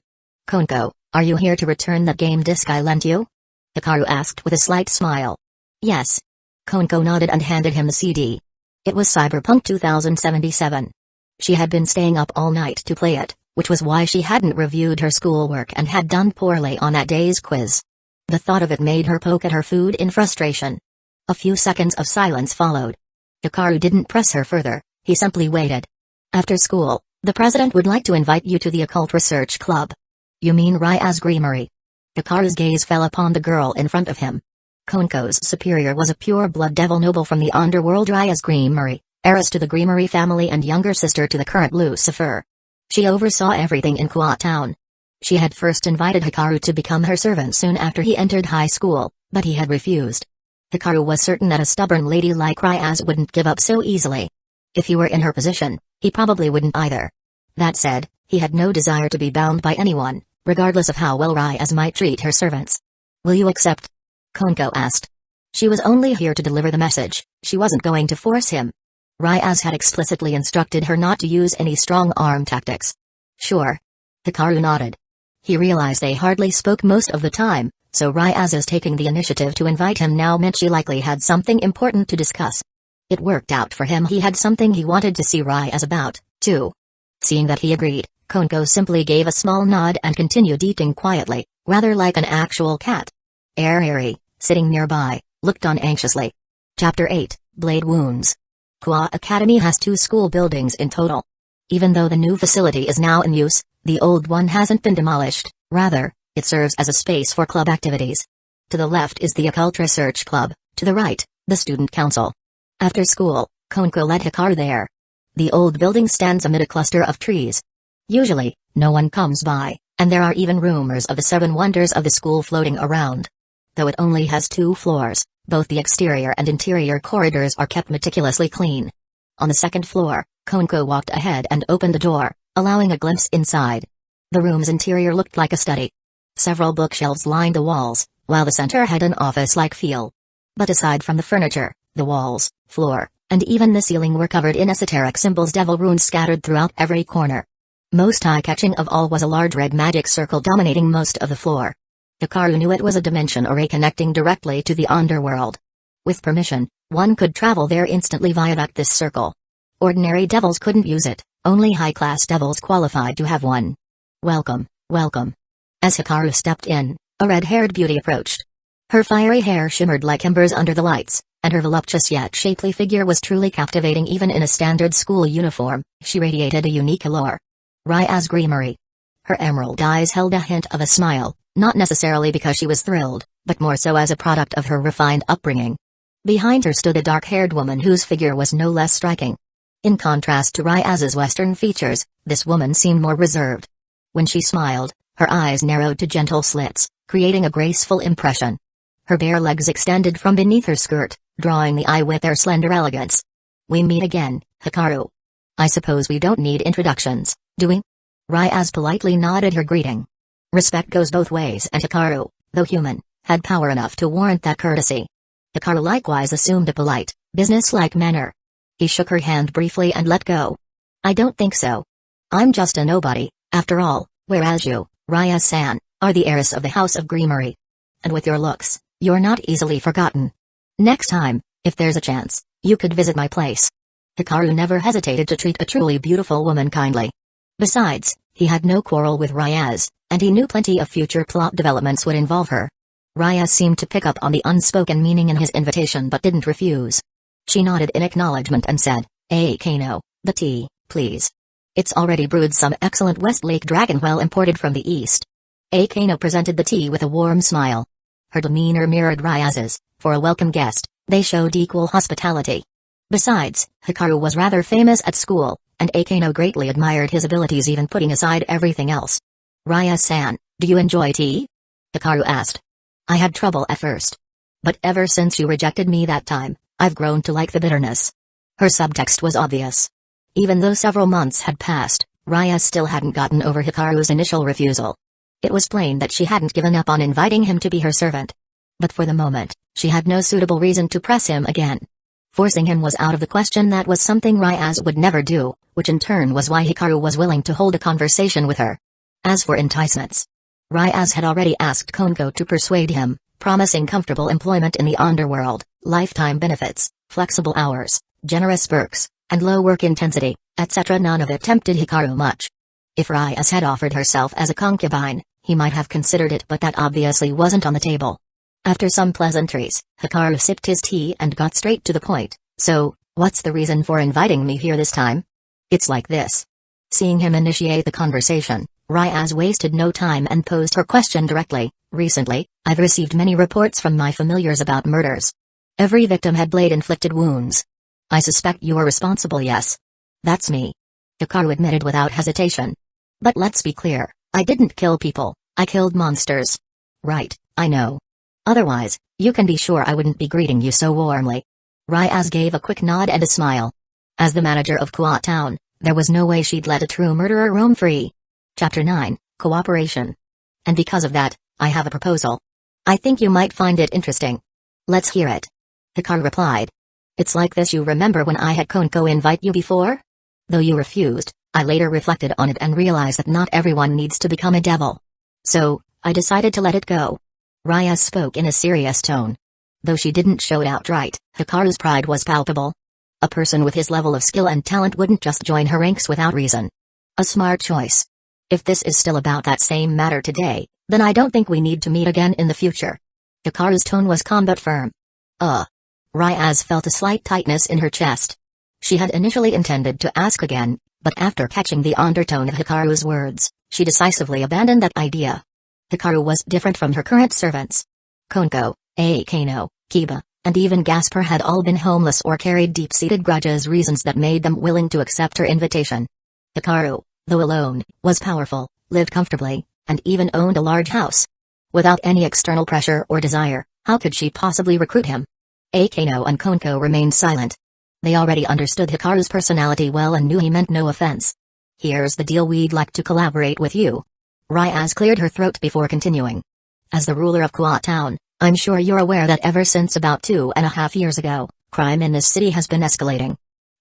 S1: "Konko, are you here to return that game disc I lent you?" Hikaru asked with a slight smile. "Yes." Konko nodded and handed him the CD. It was Cyberpunk 2077. She had been staying up all night to play it, which was why she hadn't reviewed her schoolwork and had done poorly on that day's quiz. The thought of it made her poke at her food in frustration. A few seconds of silence followed. Hikaru didn't press her further, he simply waited. "After school, the president would like to invite you to the Occult Research Club." "You mean Rya's Greenery?" Hikaru's gaze fell upon the girl in front of him. Konko's superior was a pure-blood devil noble from the underworld, Rya's Greenery, heiress to the Greenery family and younger sister to the current Lucifer. She oversaw everything in Kwa Town. She had first invited Hikaru to become her servant soon after he entered high school, but he had refused. Hikaru was certain that a stubborn lady like Ryaz wouldn't give up so easily. If he were in her position, he probably wouldn't either. That said, he had no desire to be bound by anyone, regardless of how well Ryaz might treat her servants. "Will you accept?" Konko asked. She was only here to deliver the message, she wasn't going to force him. Ryaz had explicitly instructed her not to use any strong-arm tactics. "Sure." Hikaru nodded. He realized they hardly spoke most of the time, so Ryaz's taking the initiative to invite him now meant she likely had something important to discuss. It worked out for him. He had something he wanted to see Ryaz about, too. Seeing that he agreed, Konko simply gave a small nod and continued eating quietly, rather like an actual cat. Yuri, sitting nearby, looked on anxiously. Chapter 8, Blade Wounds. Kwa Academy has 2 school buildings in total. Even though the new facility is now in use, the old one hasn't been demolished, rather, it serves as a space for club activities. To the left is the Occult Research Club, to the right, the Student Council. After school, Konko led Hikaru there. The old building stands amid a cluster of trees. Usually, no one comes by, and there are even rumors of the 7 wonders of the school floating around. Though it only has 2 floors, both the exterior and interior corridors are kept meticulously clean. On the second floor, Konko walked ahead and opened a door, allowing a glimpse inside. The room's interior looked like a study. Several bookshelves lined the walls, while the center had an office-like feel. But aside from the furniture, the walls, floor, and even the ceiling were covered in esoteric symbols, devil runes scattered throughout every corner. Most eye-catching of all was a large red magic circle dominating most of the floor. Hikaru knew it was a dimension array connecting directly to the underworld. With permission, one could travel there instantly via this circle. Ordinary devils couldn't use it, only high-class devils qualified to have one. "Welcome, welcome." As Hikaru stepped in, a red-haired beauty approached. Her fiery hair shimmered like embers under the lights, and her voluptuous yet shapely figure was truly captivating even in a standard school uniform. She radiated a unique allure. Rya's Greenery. Her emerald eyes held a hint of a smile, not necessarily because she was thrilled, but more so as a product of her refined upbringing. Behind her stood a dark-haired woman whose figure was no less striking. In contrast to Ryaz's Western features, this woman seemed more reserved. When she smiled, her eyes narrowed to gentle slits, creating a graceful impression. Her bare legs extended from beneath her skirt, drawing the eye with their slender elegance. "We meet again, Hikaru. I suppose we don't need introductions, do we?" Ryaz politely nodded her greeting. Respect goes both ways, and Hikaru, though human, had power enough to warrant that courtesy. Hikaru likewise assumed a polite, business-like manner. He shook her hand briefly and let go. "I don't think so. I'm just a nobody, after all, whereas you, Ryaz-san, are the heiress of the House of Greenery. And with your looks, you're not easily forgotten. Next time, if there's a chance, you could visit my place." Hikaru never hesitated to treat a truly beautiful woman kindly. Besides, he had no quarrel with Ryaz, and he knew plenty of future plot developments would involve her. Ryaz seemed to pick up on the unspoken meaning in his invitation but didn't refuse. She nodded in acknowledgement and said, "Kano, the tea, please." It's already brewed some excellent Westlake Dragon well imported from the east. Akano presented the tea with a warm smile. Her demeanor mirrored Ryaz's. For a welcome guest, they showed equal hospitality. Besides, Hikaru was rather famous at school, and Akano greatly admired his abilities, even putting aside everything else. "Ryaz-san, do you enjoy tea?" Hikaru asked. "I had trouble at first. But ever since you rejected me that time, I've grown to like the bitterness." Her subtext was obvious. Even though several months had passed, Ryaz still hadn't gotten over Hikaru's initial refusal. It was plain that she hadn't given up on inviting him to be her servant. But for the moment, she had no suitable reason to press him again. Forcing him was out of the question. That was something Ryaz would never do, which in turn was why Hikaru was willing to hold a conversation with her. As for enticements, Ryaz had already asked Konko to persuade him, promising comfortable employment in the underworld, lifetime benefits, flexible hours, generous perks, and low work intensity, etc. None of it tempted Hikaru much. If Ryaz had offered herself as a concubine, he might have considered it, but that obviously wasn't on the table. After some pleasantries, Hikaru sipped his tea and got straight to the point. "So, what's the reason for inviting me here this time?" "It's like this." Seeing him initiate the conversation, Ryaz wasted no time and posed her question directly. "Recently, I've received many reports from my familiars about murders. Every victim had blade-inflicted wounds. I suspect you are responsible." "Yes. That's me," Hikaru admitted without hesitation. "But let's be clear, I didn't kill people, I killed monsters." "Right, I know. Otherwise, you can be sure I wouldn't be greeting you so warmly." Ryaz gave a quick nod and a smile. As the manager of Kuat Town, there was no way she'd let a true murderer roam free. Chapter 9, Cooperation. "And because of that, I have a proposal. I think you might find it interesting." "Let's hear it," Hikaru replied. "It's like this. You remember when I had Konko invite you before? Though you refused, I later reflected on it and realized that not everyone needs to become a devil. So, I decided to let it go." Ryaz spoke in a serious tone. Though she didn't show it outright, Hikaru's pride was palpable. A person with his level of skill and talent wouldn't just join her ranks without reason. A smart choice. "If this is still about that same matter today, then I don't think we need to meet again in the future." Hikaru's tone was calm but firm. Ryaz felt a slight tightness in her chest. She had initially intended to ask again, but after catching the undertone of Hikaru's words, she decisively abandoned that idea. Hikaru was different from her current servants. Konko, Akano, Kiba, and even Gasper had all been homeless or carried deep-seated grudges, reasons that made them willing to accept her invitation. Hikaru, though alone, was powerful, lived comfortably, and even owned a large house. Without any external pressure or desire, how could she possibly recruit him? Akano and Konko remained silent. They already understood Hikaru's personality well and knew he meant no offense. "Here's the deal, we'd like to collaborate with you." Ryaz cleared her throat before continuing. "As the ruler of Kuat Town, I'm sure you're aware that ever since about 2.5 years ago, crime in this city has been escalating.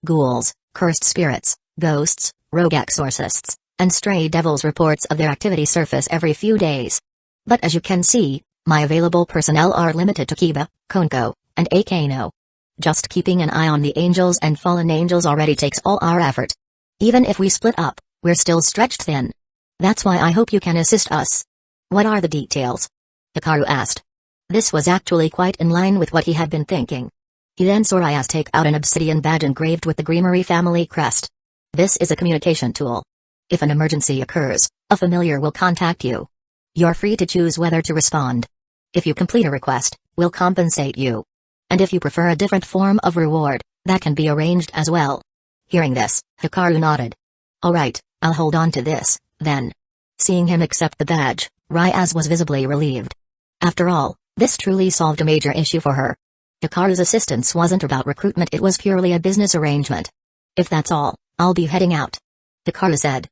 S1: Ghouls, cursed spirits, ghosts, rogue exorcists, and stray devils. Reports of their activity surface every few days. But as you can see, my available personnel are limited to Kiba, Konko, and Akano. Just keeping an eye on the angels and fallen angels already takes all our effort. Even if we split up, we're still stretched thin. That's why I hope you can assist us." "What are the details?" Hikaru asked. This was actually quite in line with what he had been thinking. He then saw Ryaz take out an obsidian badge engraved with the Greenery family crest. "This is a communication tool. If an emergency occurs, a familiar will contact you. You're free to choose whether to respond. If you complete a request, we'll compensate you. And if you prefer a different form of reward, that can be arranged as well." Hearing this, Hikaru nodded. "All right, I'll hold on to this, then." Seeing him accept the badge, Ryaz was visibly relieved. After all, this truly solved a major issue for her. Hikaru's assistance wasn't about recruitment, it was purely a business arrangement. "If that's all, I'll be heading out," Hikaru said.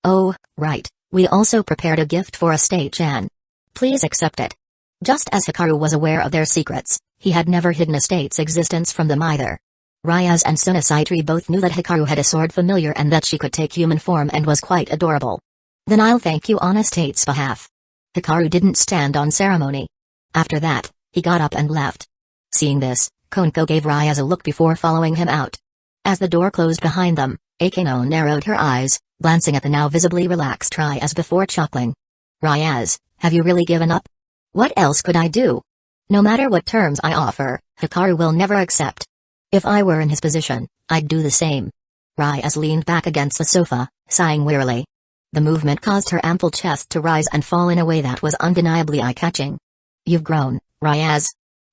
S1: "Oh, right, we also prepared a gift for Estate-chan. Please accept it." Just as Hikaru was aware of their secrets, he had never hidden Estate's existence from them either. Ryaz and Sunasaitri both knew that Hikaru had a sword familiar and that she could take human form and was quite adorable. "Then I'll thank you on Estate's behalf." Hikaru didn't stand on ceremony. After that, he got up and left. Seeing this, Konko gave Ryaz a look before following him out. As the door closed behind them, Akano narrowed her eyes, glancing at the now visibly relaxed Ryaz before chuckling. "Ryaz, have you really given up? What else could I do? No matter what terms I offer, Hikaru will never accept. If I were in his position, I'd do the same." Ryaz leaned back against the sofa, sighing wearily. The movement caused her ample chest to rise and fall in a way that was undeniably eye-catching. "You've grown, Ryaz.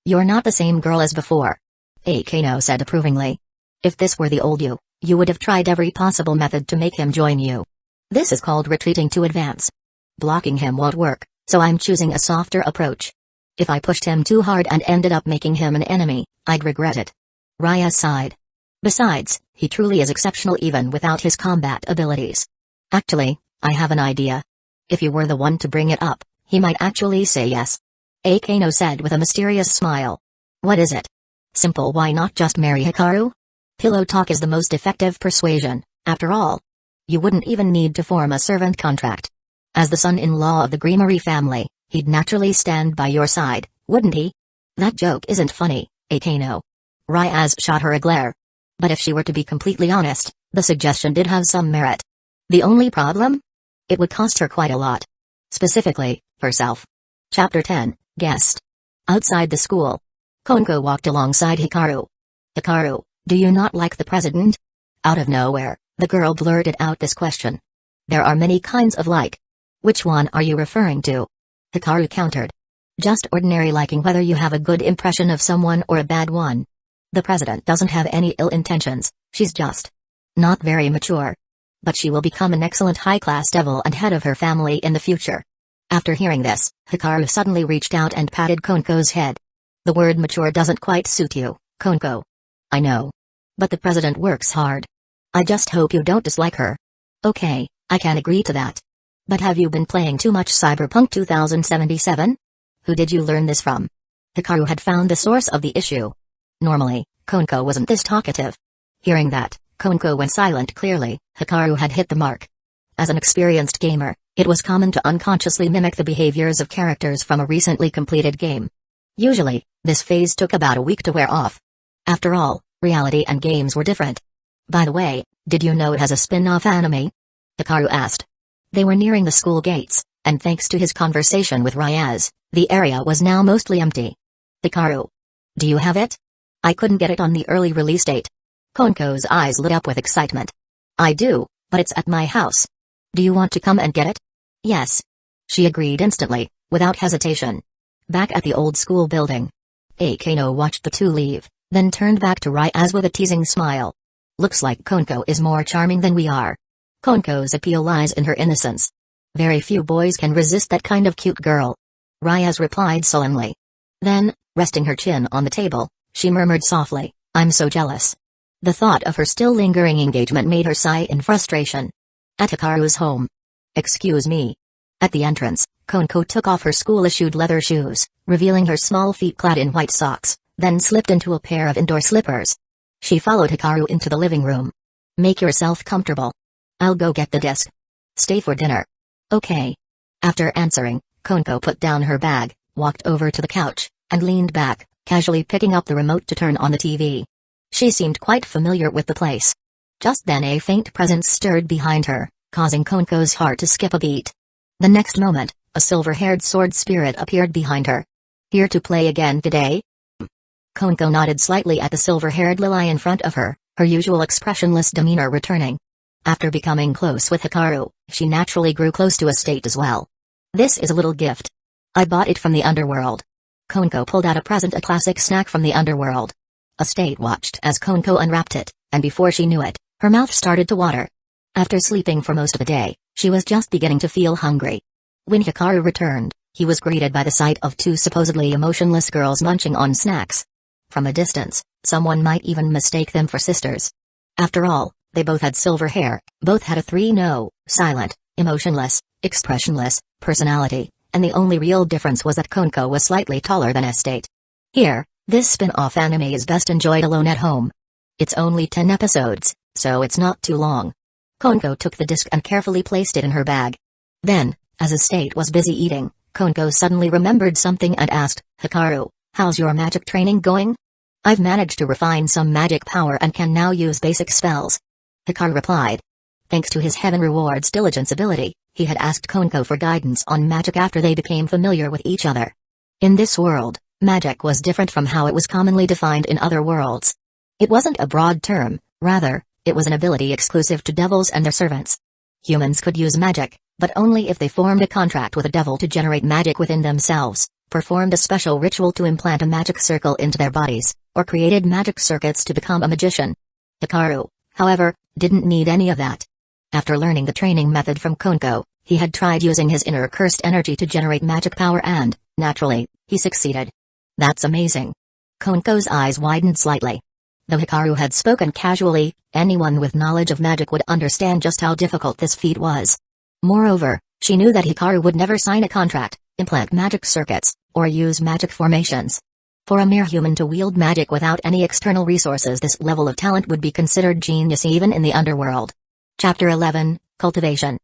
S1: You're not the same girl as before," Akano said approvingly. "If this were the old you, you would have tried every possible method to make him join you. This is called retreating to advance. Blocking him won't work, so I'm choosing a softer approach. If I pushed him too hard and ended up making him an enemy, I'd regret it." Ryaz sighed. "Besides, he truly is exceptional even without his combat abilities. Actually, I have an idea. If you were the one to bring it up, he might actually say yes," Akano said with a mysterious smile. "What is it?" "Simple. Why not just marry Hikaru? Pillow talk is the most effective persuasion, after all. You wouldn't even need to form a servant contract. As the son-in-law of the Greenery family, he'd naturally stand by your side, wouldn't he?" "That joke isn't funny, Akano." Ryaz shot her a glare. But if she were to be completely honest, the suggestion did have some merit. The only problem? It would cost her quite a lot. Specifically, herself. Chapter 10, Guest. Outside the school, Konko walked alongside Hikaru. "Hikaru, do you not like the president?" Out of nowhere, the girl blurted out this question. "There are many kinds of like. Which one are you referring to?" Hikaru countered. "Just ordinary liking, whether you have a good impression of someone or a bad one. The president doesn't have any ill intentions, she's just not very mature. But she will become an excellent high-class devil and head of her family in the future." After hearing this, Hikaru suddenly reached out and patted Konko's head. "The word mature doesn't quite suit you, Konko. I know. But the president works hard. I just hope you don't dislike her." "Okay, I can agree to that. But have you been playing too much Cyberpunk 2077? Who did you learn this from?" Hikaru had found the source of the issue. Normally, Konko wasn't this talkative. Hearing that, Konko went silent. Clearly, Hikaru had hit the mark. As an experienced gamer, it was common to unconsciously mimic the behaviors of characters from a recently completed game. Usually, this phase took about a week to wear off. After all, reality and games were different. "By the way, did you know it has a spin-off anime?" Hikaru asked. They were nearing the school gates, and thanks to his conversation with Ryaz, the area was now mostly empty. "Hikaru, do you have it? I couldn't get it on the early release date." Konko's eyes lit up with excitement. "I do, but it's at my house. Do you want to come and get it?" "Yes." She agreed instantly, without hesitation. Back at the old school building, Akano watched the two leave, then turned back to Ryaz with a teasing smile. "Looks like Konko is more charming than we are." Konko's appeal lies in her innocence. Very few boys can resist that kind of cute girl. Ryaz replied sullenly. Then, resting her chin on the table, she murmured softly, "I'm so jealous." The thought of her still lingering engagement made her sigh in frustration. At Hikaru's home. "Excuse me." At the entrance, Konko took off her school-issued leather shoes, revealing her small feet clad in white socks, then slipped into a pair of indoor slippers. She followed Hikaru into the living room. "Make yourself comfortable. I'll go get the disc. Stay for dinner." "Okay." After answering, Konko put down her bag, walked over to the couch, and leaned back, casually picking up the remote to turn on the TV. She seemed quite familiar with the place. Just then a faint presence stirred behind her, causing Konko's heart to skip a beat. The next moment, a silver-haired sword spirit appeared behind her. "Here to play again today?" Konko nodded slightly at the silver-haired Lily in front of her, her usual expressionless demeanor returning. After becoming close with Hikaru, she naturally grew close to Estate as well. "This is a little gift. I bought it from the underworld." Konko pulled out a present, a classic snack from the underworld. Estate watched as Konko unwrapped it, and before she knew it, her mouth started to water. After sleeping for most of the day, she was just beginning to feel hungry. When Hikaru returned, he was greeted by the sight of two supposedly emotionless girls munching on snacks. From a distance, someone might even mistake them for sisters. After all, they both had silver hair, both had a silent, emotionless, expressionless personality, and the only real difference was that Konko was slightly taller than Estate. Here, this spin-off anime is best enjoyed alone at home. It's only 10 episodes, so it's not too long. Konko took the disc and carefully placed it in her bag. Then, as Estate was busy eating, Konko suddenly remembered something and asked, "Hikaru, how's your magic training going?" "I've managed to refine some magic power and can now use basic spells," Hikaru replied. Thanks to his Heaven Rewards diligence ability, he had asked Konko for guidance on magic after they became familiar with each other. In this world, magic was different from how it was commonly defined in other worlds. It wasn't a broad term, rather, It was an ability exclusive to devils and their servants. Humans could use magic, but only if they formed a contract with a devil to generate magic within themselves, performed a special ritual to implant a magic circle into their bodies, or created magic circuits to become a magician. Hikaru, however, didn't need any of that. After learning the training method from Konko, he had tried using his inner cursed energy to generate magic power and, naturally, he succeeded. That's amazing. Konko's eyes widened slightly. Though Hikaru had spoken casually, anyone with knowledge of magic would understand just how difficult this feat was. Moreover, she knew that Hikaru would never sign a contract, implant magic circuits, or use magic formations. For a mere human to wield magic without any external resources, this level of talent would be considered genius even in the underworld. Chapter 11, Cultivation.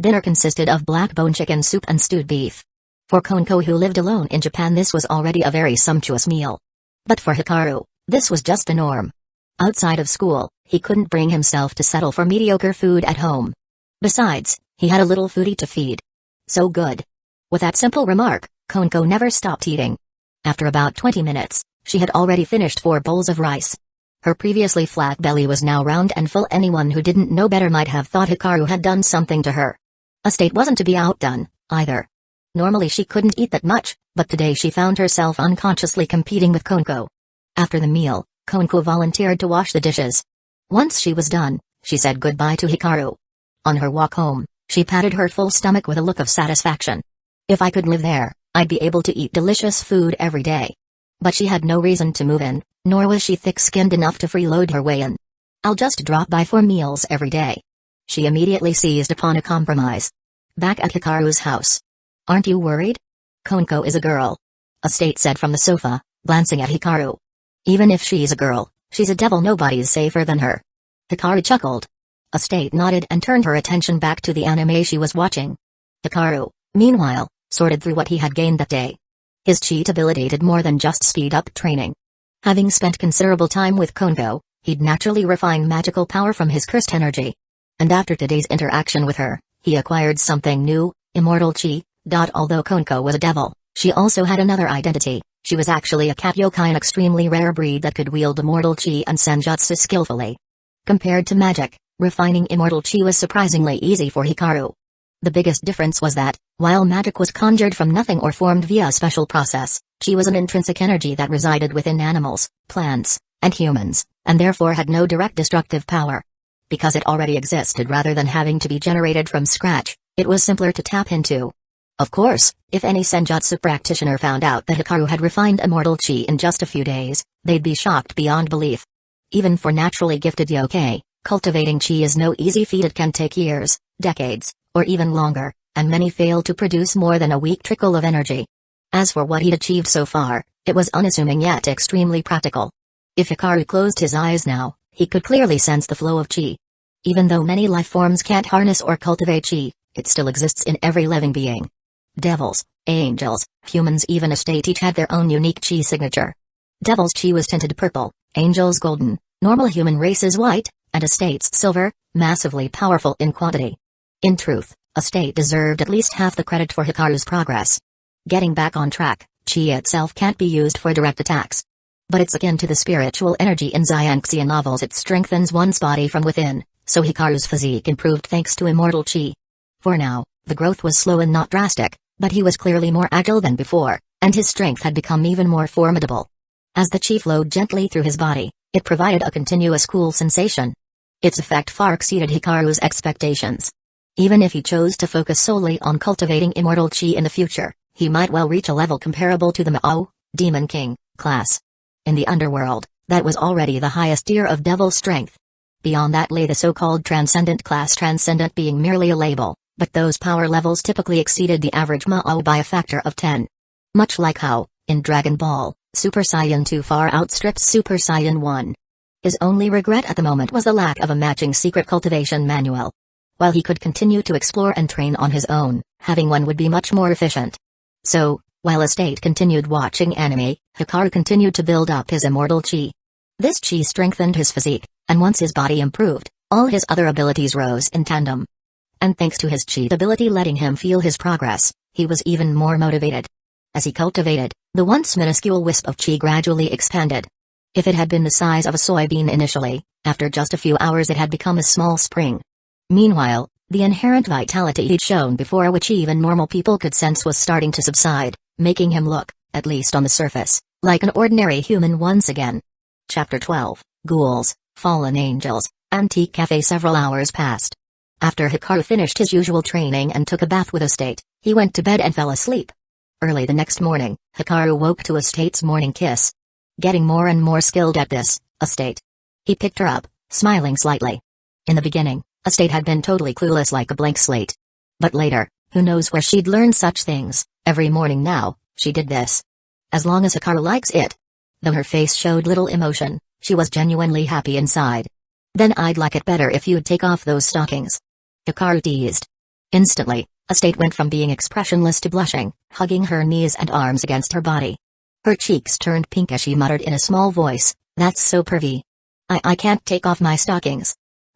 S1: Dinner consisted of black bone chicken soup and stewed beef. For Konko, who lived alone in Japan, this was already a very sumptuous meal. But for Hikaru, this was just the norm. Outside of school, he couldn't bring himself to settle for mediocre food at home. Besides, he had a little foodie to feed. So good. With that simple remark, Konko never stopped eating. After about 20 minutes, she had already finished 4 bowls of rice. Her previously flat belly was now round and full. Anyone who didn't know better might have thought Hikaru had done something to her. A state wasn't to be outdone, either. Normally she couldn't eat that much, but today she found herself unconsciously competing with Konko. After the meal, Konko volunteered to wash the dishes. Once she was done, she said goodbye to Hikaru. On her walk home, she patted her full stomach with a look of satisfaction. If I could live there, I'd be able to eat delicious food every day. But she had no reason to move in, nor was she thick-skinned enough to freeload her way in. I'll just drop by for meals every day. She immediately seized upon a compromise. Back at Hikaru's house. Aren't you worried? Konko is a girl. A state said from the sofa, glancing at Hikaru. Even if she's a girl, she's a devil. Nobody's safer than her. Hikaru chuckled. A state nodded and turned her attention back to the anime she was watching. Hikaru, meanwhile, sorted through what he had gained that day. His cheat ability did more than just speed up training. Having spent considerable time with Konko, he'd naturally refined magical power from his cursed energy. And after today's interaction with her, he acquired something new, immortal chi. Although Konko was a devil, she also had another identity. She was actually a cat yokai, an extremely rare breed that could wield immortal chi and senjutsu skillfully. Compared to magic, refining immortal chi was surprisingly easy for Hikaru. The biggest difference was that, while magic was conjured from nothing or formed via a special process, chi was an intrinsic energy that resided within animals, plants, and humans, and therefore had no direct destructive power. Because it already existed rather than having to be generated from scratch, it was simpler to tap into. Of course, if any senjutsu practitioner found out that Hikaru had refined immortal chi in just a few days, they'd be shocked beyond belief. Even for naturally gifted yokai, cultivating chi is no easy feat. It can take years, decades, or even longer, and many fail to produce more than a weak trickle of energy. As for what he'd achieved so far, it was unassuming yet extremely practical. If Hikaru closed his eyes now, he could clearly sense the flow of chi. Even though many life forms can't harness or cultivate chi, it still exists in every living being. Devils, angels, humans, even a state each had their own unique chi signature. Devils' chi was tinted purple, angels golden, normal human races white, and a state's silver, massively powerful in quantity. In truth, a state deserved at least half the credit for Hikaru's progress. Getting back on track, chi itself can't be used for direct attacks. But it's akin to the spiritual energy in Xianxia novels. It strengthens one's body from within, so Hikaru's physique improved thanks to immortal chi. For now, the growth was slow and not drastic, but he was clearly more agile than before, and his strength had become even more formidable. As the chi flowed gently through his body, it provided a continuous cool sensation. Its effect far exceeded Hikaru's expectations. Even if he chose to focus solely on cultivating immortal chi in the future, he might well reach a level comparable to the Mao, Demon King, class. In the underworld, that was already the highest tier of devil strength. Beyond that lay the so-called transcendent class, transcendent being merely a label, but those power levels typically exceeded the average Mao by a factor of 10. Much like how, in Dragon Ball, Super Saiyan 2 far outstrips Super Saiyan 1. His only regret at the moment was the lack of a matching secret cultivation manual. While he could continue to explore and train on his own, having one would be much more efficient. So, while a state continued watching anime, Hikaru continued to build up his immortal chi. This chi strengthened his physique, and once his body improved, all his other abilities rose in tandem. And thanks to his chi ability letting him feel his progress, he was even more motivated. As he cultivated, the once minuscule wisp of chi gradually expanded. If it had been the size of a soybean initially, after just a few hours it had become a small spring. Meanwhile, the inherent vitality he'd shown before, which even normal people could sense, was starting to subside, making him look, at least on the surface, like an ordinary human once again. Chapter 12, Ghouls, Fallen Angels, Antique Cafe. Several hours passed. After Hikaru finished his usual training and took a bath with Estate, he went to bed and fell asleep. Early the next morning, Hikaru woke to Estate's morning kiss. Getting more and more skilled at this, Estate. He picked her up, smiling slightly. In the beginning, Estate had been totally clueless, like a blank slate. But later, who knows where she'd learned such things. Every morning now, she did this. As long as Hikaru likes it. Though her face showed little emotion, she was genuinely happy inside. Then I'd like it better if you'd take off those stockings. Hikaru teased. Instantly, Estate went from being expressionless to blushing, hugging her knees and arms against her body. Her cheeks turned pink as she muttered in a small voice, "That's so pervy. I can't take off my stockings."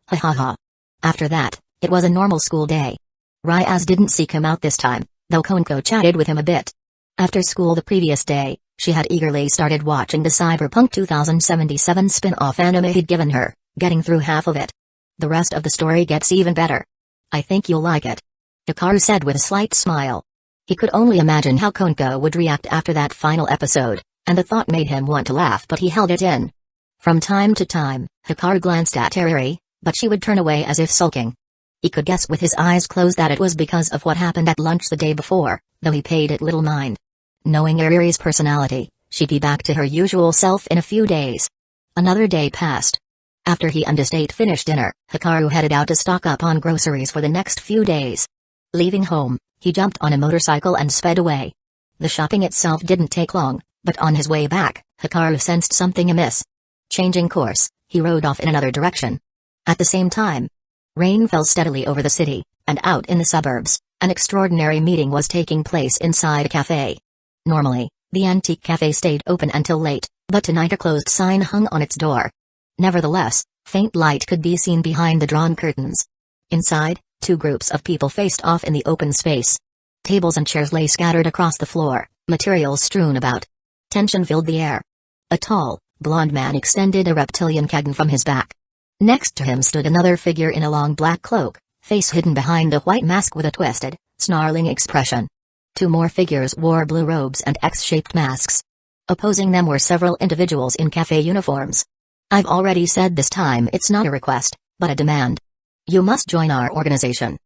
S1: Ha ha ha. After that, it was a normal school day. Ryaz didn't seek him out this time, though Konko chatted with him a bit. After school the previous day, she had eagerly started watching the Cyberpunk 2077 spin-off anime he'd given her, getting through half of it. The rest of the story gets even better. "I think you'll like it," Hikaru said with a slight smile. He could only imagine how Konko would react after that final episode, and the thought made him want to laugh, but he held it in. From time to time, Hikaru glanced at Ariri, but she would turn away as if sulking. He could guess with his eyes closed that it was because of what happened at lunch the day before, though he paid it little mind. Knowing Ariri's personality, she'd be back to her usual self in a few days. Another day passed. After he and Estate finished dinner, Hikaru headed out to stock up on groceries for the next few days. Leaving home, he jumped on a motorcycle and sped away. The shopping itself didn't take long, but on his way back, Hikaru sensed something amiss. Changing course, he rode off in another direction. At the same time, rain fell steadily over the city, and out in the suburbs, an extraordinary meeting was taking place inside a cafe. Normally, the antique cafe stayed open until late, but tonight a closed sign hung on its door. Nevertheless, faint light could be seen behind the drawn curtains. Inside, two groups of people faced off in the open space. Tables and chairs lay scattered across the floor, materials strewn about. Tension filled the air. A tall, blond man extended a reptilian kaghan from his back. Next to him stood another figure in a long black cloak, face hidden behind a white mask with a twisted, snarling expression. Two more figures wore blue robes and X-shaped masks. Opposing them were several individuals in cafe uniforms. "I've already said this time it's not a request, but a demand. You must join our organization."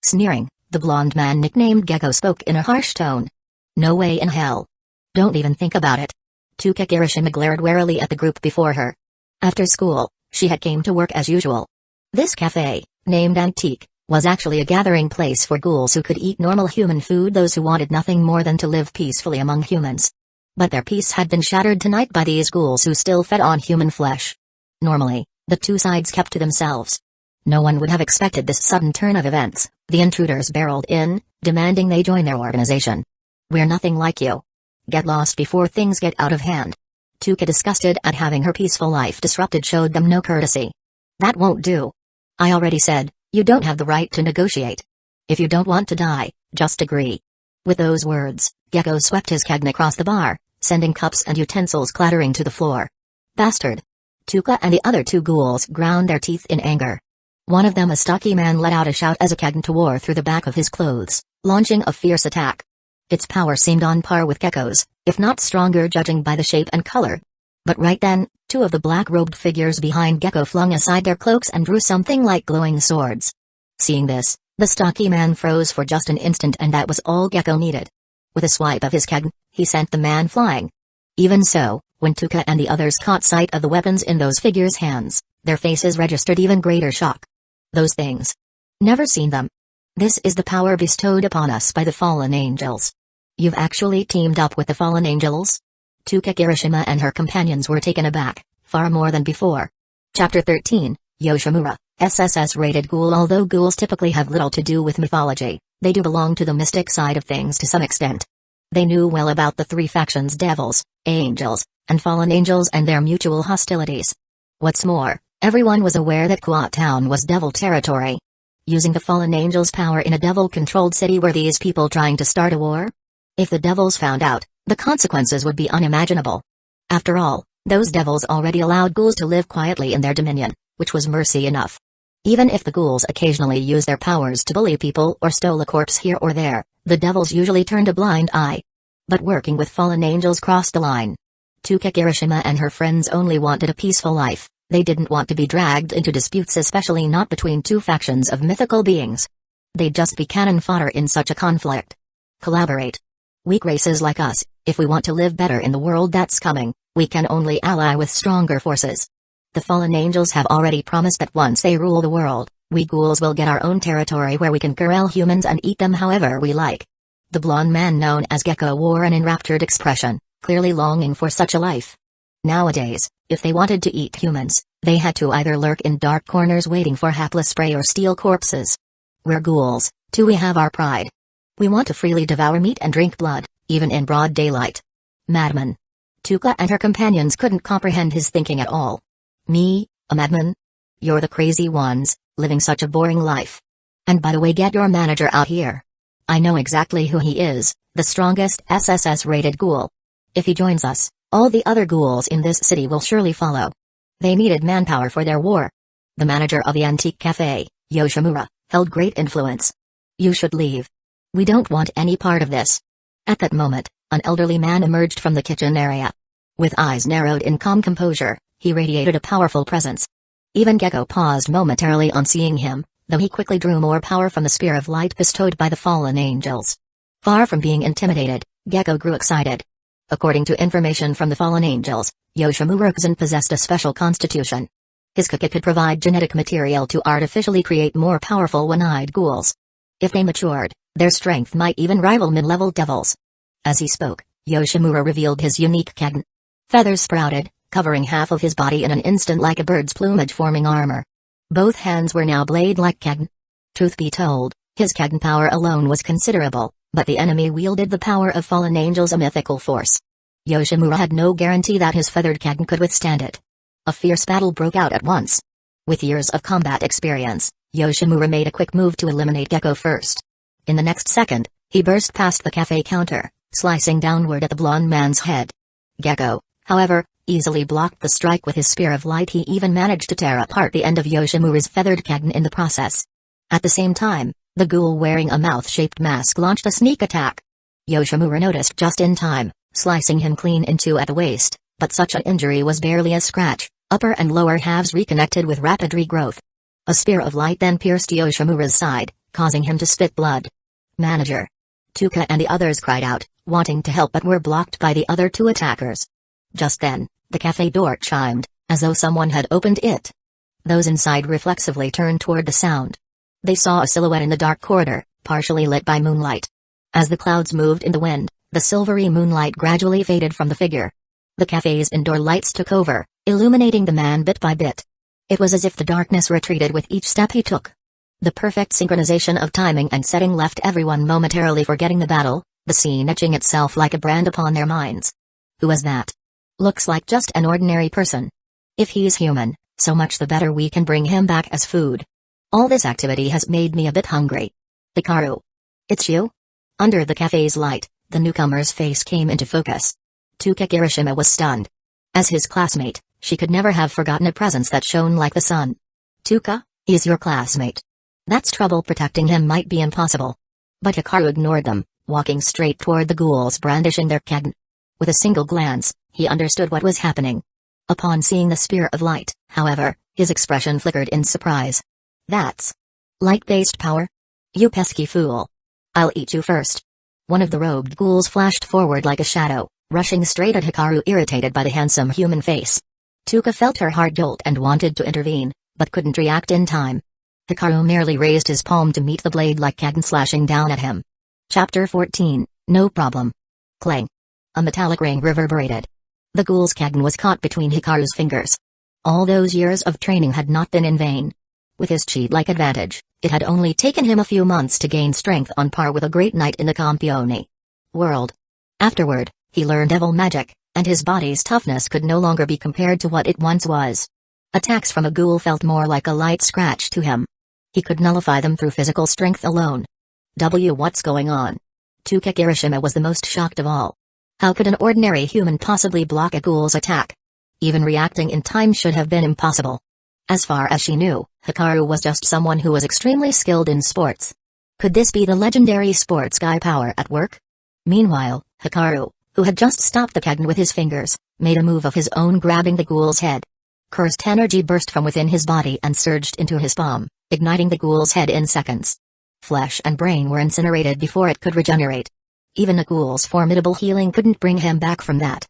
S1: Sneering, the blonde man nicknamed Gecko spoke in a harsh tone. "No way in hell. Don't even think about it." Tuka Kirishima glared warily at the group before her. After school, she had came to work as usual. This cafe, named Antique, was actually a gathering place for ghouls who could eat normal human food, those who wanted nothing more than to live peacefully among humans. But their peace had been shattered tonight by these ghouls who still fed on human flesh. Normally, the two sides kept to themselves. No one would have expected this sudden turn of events. The intruders barreled in, demanding they join their organization. "We're nothing like you. Get lost before things get out of hand." Tuka, disgusted at having her peaceful life disrupted, showed them no courtesy. "That won't do. I already said, you don't have the right to negotiate. If you don't want to die, just agree." With those words, Gecko swept his kaghan across the bar, sending cups and utensils clattering to the floor. "Bastard!" Tuka and the other two ghouls ground their teeth in anger. One of them, a stocky man, let out a shout as a kaghan tore through the back of his clothes, launching a fierce attack. Its power seemed on par with Gecko's, if not stronger judging by the shape and color. But right then, two of the black-robed figures behind Gecko flung aside their cloaks and drew something like glowing swords. Seeing this, the stocky man froze for just an instant, and that was all Gecko needed. With a swipe of his kaghan, he sent the man flying. Even so, when Tuka and the others caught sight of the weapons in those figures' hands, their faces registered even greater shock. Those things. Never seen them. This is the power bestowed upon us by the fallen angels. You've actually teamed up with the fallen angels? Tuka Kirishima and her companions were taken aback, far more than before. Chapter 13, Yoshimura, SSS-rated ghoul. Although ghouls typically have little to do with mythology, they do belong to the mystic side of things to some extent. They knew well about the three factions: devils, angels, and fallen angels, and their mutual hostilities. What's more, everyone was aware that Kwa Town was devil territory. Using the fallen angels' power in a devil-controlled city, were these people trying to start a war? If the devils found out, the consequences would be unimaginable. After all, Those devils already allowed ghouls to live quietly in their dominion, which was mercy enough. Even if the ghouls occasionally used their powers to bully people or stole a corpse here or there, the devils usually turned a blind eye. But working with fallen angels crossed the line. Tuka Kirishima and her friends only wanted a peaceful life. They didn't want to be dragged into disputes, especially not between two factions of mythical beings. They'd just be cannon fodder in such a conflict. Collaborate. Weak races like us, if we want to live better in the world that's coming, we can only ally with stronger forces. The fallen angels have already promised that once they rule the world, we ghouls will get our own territory where we can corral humans and eat them however we like. The blonde man known as Gecko wore an enraptured expression, clearly longing for such a life. Nowadays, if they wanted to eat humans, they had to either lurk in dark corners waiting for hapless prey or steal corpses. We're ghouls, too. We have our pride. We want to freely devour meat and drink blood, even in broad daylight. Madman. Tuka and her companions couldn't comprehend his thinking at all. Me, a madman? You're the crazy ones, living such a boring life. And by the way, get your manager out here. I know exactly who he is, the strongest SSS-rated ghoul. If he joins us, all the other ghouls in this city will surely follow. They needed manpower for their war. The manager of the antique cafe, Yoshimura, held great influence. You should leave. We don't want any part of this. At that moment, an elderly man emerged from the kitchen area. With eyes narrowed in calm composure, he radiated a powerful presence. Even Gecko paused momentarily on seeing him, though he quickly drew more power from the spear of light bestowed by the fallen angels. Far from being intimidated, Gecko grew excited. According to information from the fallen angels, Yoshimura possessed a special constitution. His kaka could provide genetic material to artificially create more powerful one-eyed ghouls. If they matured, their strength might even rival mid-level devils. As he spoke, Yoshimura revealed his unique Kagen. Feathers sprouted, covering half of his body in an instant like a bird's plumage forming armor. Both hands were now blade-like Kagen. Truth be told, his Kagen power alone was considerable, but the enemy wielded the power of fallen angels, a mythical force. Yoshimura had no guarantee that his feathered Kagen could withstand it. A fierce battle broke out at once. With years of combat experience, Yoshimura made a quick move to eliminate Gecko first. In the next second, he burst past the cafe counter, slicing downward at the blonde man's head. Gecko, however, easily blocked the strike with his spear of light. He even managed to tear apart the end of Yoshimura's feathered Kagen in the process. At the same time, the ghoul wearing a mouth-shaped mask launched a sneak attack. Yoshimura noticed just in time, slicing him clean in two at the waist, but such an injury was barely a scratch. Upper and lower halves reconnected with rapid regrowth. A spear of light then pierced Yoshimura's side, causing him to spit blood. Manager. Tuka and the others cried out, wanting to help but were blocked by the other two attackers. Just then, the cafe door chimed, as though someone had opened it. Those inside reflexively turned toward the sound. They saw a silhouette in the dark corridor, partially lit by moonlight. As the clouds moved in the wind, the silvery moonlight gradually faded from the figure. The cafe's indoor lights took over, illuminating the man bit by bit. It was as if the darkness retreated with each step he took. The perfect synchronization of timing and setting left everyone momentarily forgetting the battle, the scene etching itself like a brand upon their minds. Who was that? Looks like just an ordinary person. If he's human, so much the better. We can bring him back as food. All this activity has made me a bit hungry. Hikaru. It's you? Under the cafe's light, the newcomer's face came into focus. Tuka Kirishima was stunned. As his classmate, she could never have forgotten a presence that shone like the sun. Tuka, he's your classmate. That's trouble. Protecting him might be impossible. But Hikaru ignored them, walking straight toward the ghouls brandishing their Kagen. With a single glance, he understood what was happening. Upon seeing the spear of light, however, his expression flickered in surprise. That's light-based power? You pesky fool. I'll eat you first. One of the robed ghouls flashed forward like a shadow, rushing straight at Hikaru, irritated by the handsome human face. Tuka felt her heart jolt and wanted to intervene, but couldn't react in time. Hikaru merely raised his palm to meet the blade-like Kagen slashing down at him. Chapter 14, No Problem. Clang. A metallic ring reverberated. The ghoul's Kagen was caught between Hikaru's fingers. All those years of training had not been in vain. With his cheat-like advantage, it had only taken him a few months to gain strength on par with a great knight in the Campione world. Afterward, he learned devil magic, and his body's toughness could no longer be compared to what it once was. Attacks from a ghoul felt more like a light scratch to him. He could nullify them through physical strength alone. What's going on? Tuka Kirishima was the most shocked of all. How could an ordinary human possibly block a ghoul's attack? Even reacting in time should have been impossible. As far as she knew, Hikaru was just someone who was extremely skilled in sports. Could this be the legendary sports guy power at work? Meanwhile, Hikaru, who had just stopped the Kagan with his fingers, made a move of his own, grabbing the ghoul's head. Cursed energy burst from within his body and surged into his palm, igniting the ghoul's head in seconds. Flesh and brain were incinerated before it could regenerate. Even a ghoul's formidable healing couldn't bring him back from that.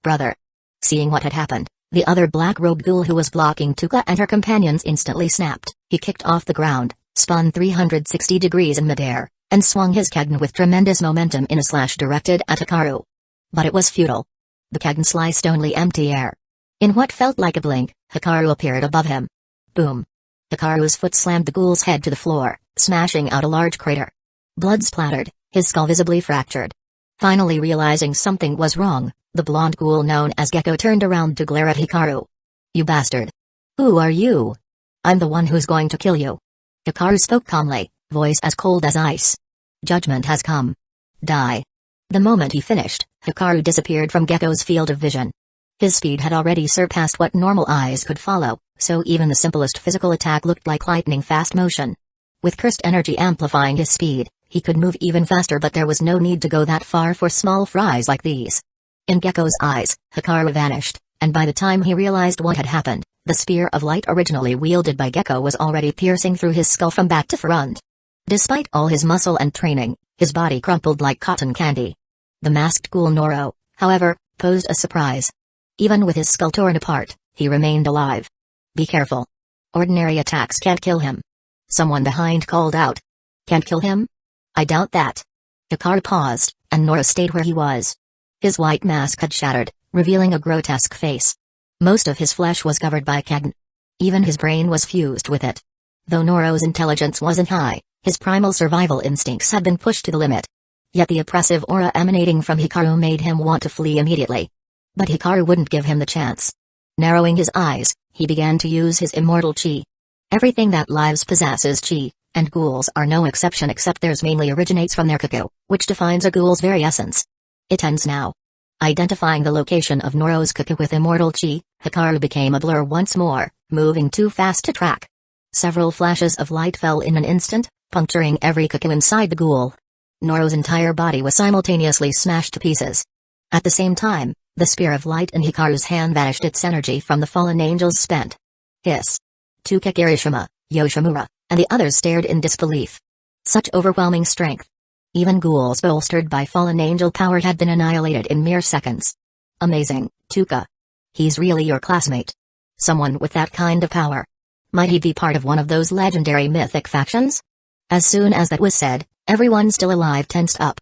S1: Brother. Seeing what had happened, the other black-robed ghoul who was blocking Tuka and her companions instantly snapped. He kicked off the ground, spun 360 degrees in midair, and swung his Kagan with tremendous momentum in a slash directed at Hikaru. But it was futile. The Kagan sliced only empty air. In what felt like a blink, Hikaru appeared above him. Boom. Hikaru's foot slammed the ghoul's head to the floor, smashing out a large crater. Blood splattered, his skull visibly fractured. Finally realizing something was wrong, the blonde ghoul known as Gecko turned around to glare at Hikaru. You bastard. Who are you? I'm the one who's going to kill you. Hikaru spoke calmly, voice as cold as ice. Judgment has come. Die. The moment he finished, Hikaru disappeared from Gecko's field of vision. His speed had already surpassed what normal eyes could follow, so even the simplest physical attack looked like lightning-fast motion. With cursed energy amplifying his speed, he could move even faster, but there was no need to go that far for small fries like these. In Gecko's eyes, Hikaru vanished, and by the time he realized what had happened, the spear of light originally wielded by Gecko was already piercing through his skull from back to front. Despite all his muscle and training, his body crumpled like cotton candy. The masked ghoul Noro, however, posed a surprise. Even with his skull torn apart, he remained alive. Be careful. Ordinary attacks can't kill him. Someone behind called out. Can't kill him? I doubt that. Hikaru paused, and Noro stayed where he was. His white mask had shattered, revealing a grotesque face. Most of his flesh was covered by Kagan. Even his brain was fused with it. Though Noro's intelligence wasn't high, his primal survival instincts had been pushed to the limit. Yet the oppressive aura emanating from Hikaru made him want to flee immediately. But Hikaru wouldn't give him the chance. Narrowing his eyes, he began to use his immortal chi. Everything that lives possesses chi, and ghouls are no exception, except theirs mainly originates from their cuckoo, which defines a ghoul's very essence. It ends now. Identifying the location of Noro's cuckoo with immortal chi, Hikaru became a blur once more, moving too fast to track. Several flashes of light fell in an instant, puncturing every cuckoo inside the ghoul. Noro's entire body was simultaneously smashed to pieces. At the same time, the spear of light in Hikaru's hand vanished, its energy from the fallen angels spent. Hiss. Tuka Kirishima, Yoshimura, and the others stared in disbelief. Such overwhelming strength. Even ghouls bolstered by fallen angel power had been annihilated in mere seconds. Amazing, Tuka. He's really your classmate. Someone with that kind of power. Might he be part of one of those legendary mythic factions? As soon as that was said, everyone still alive tensed up.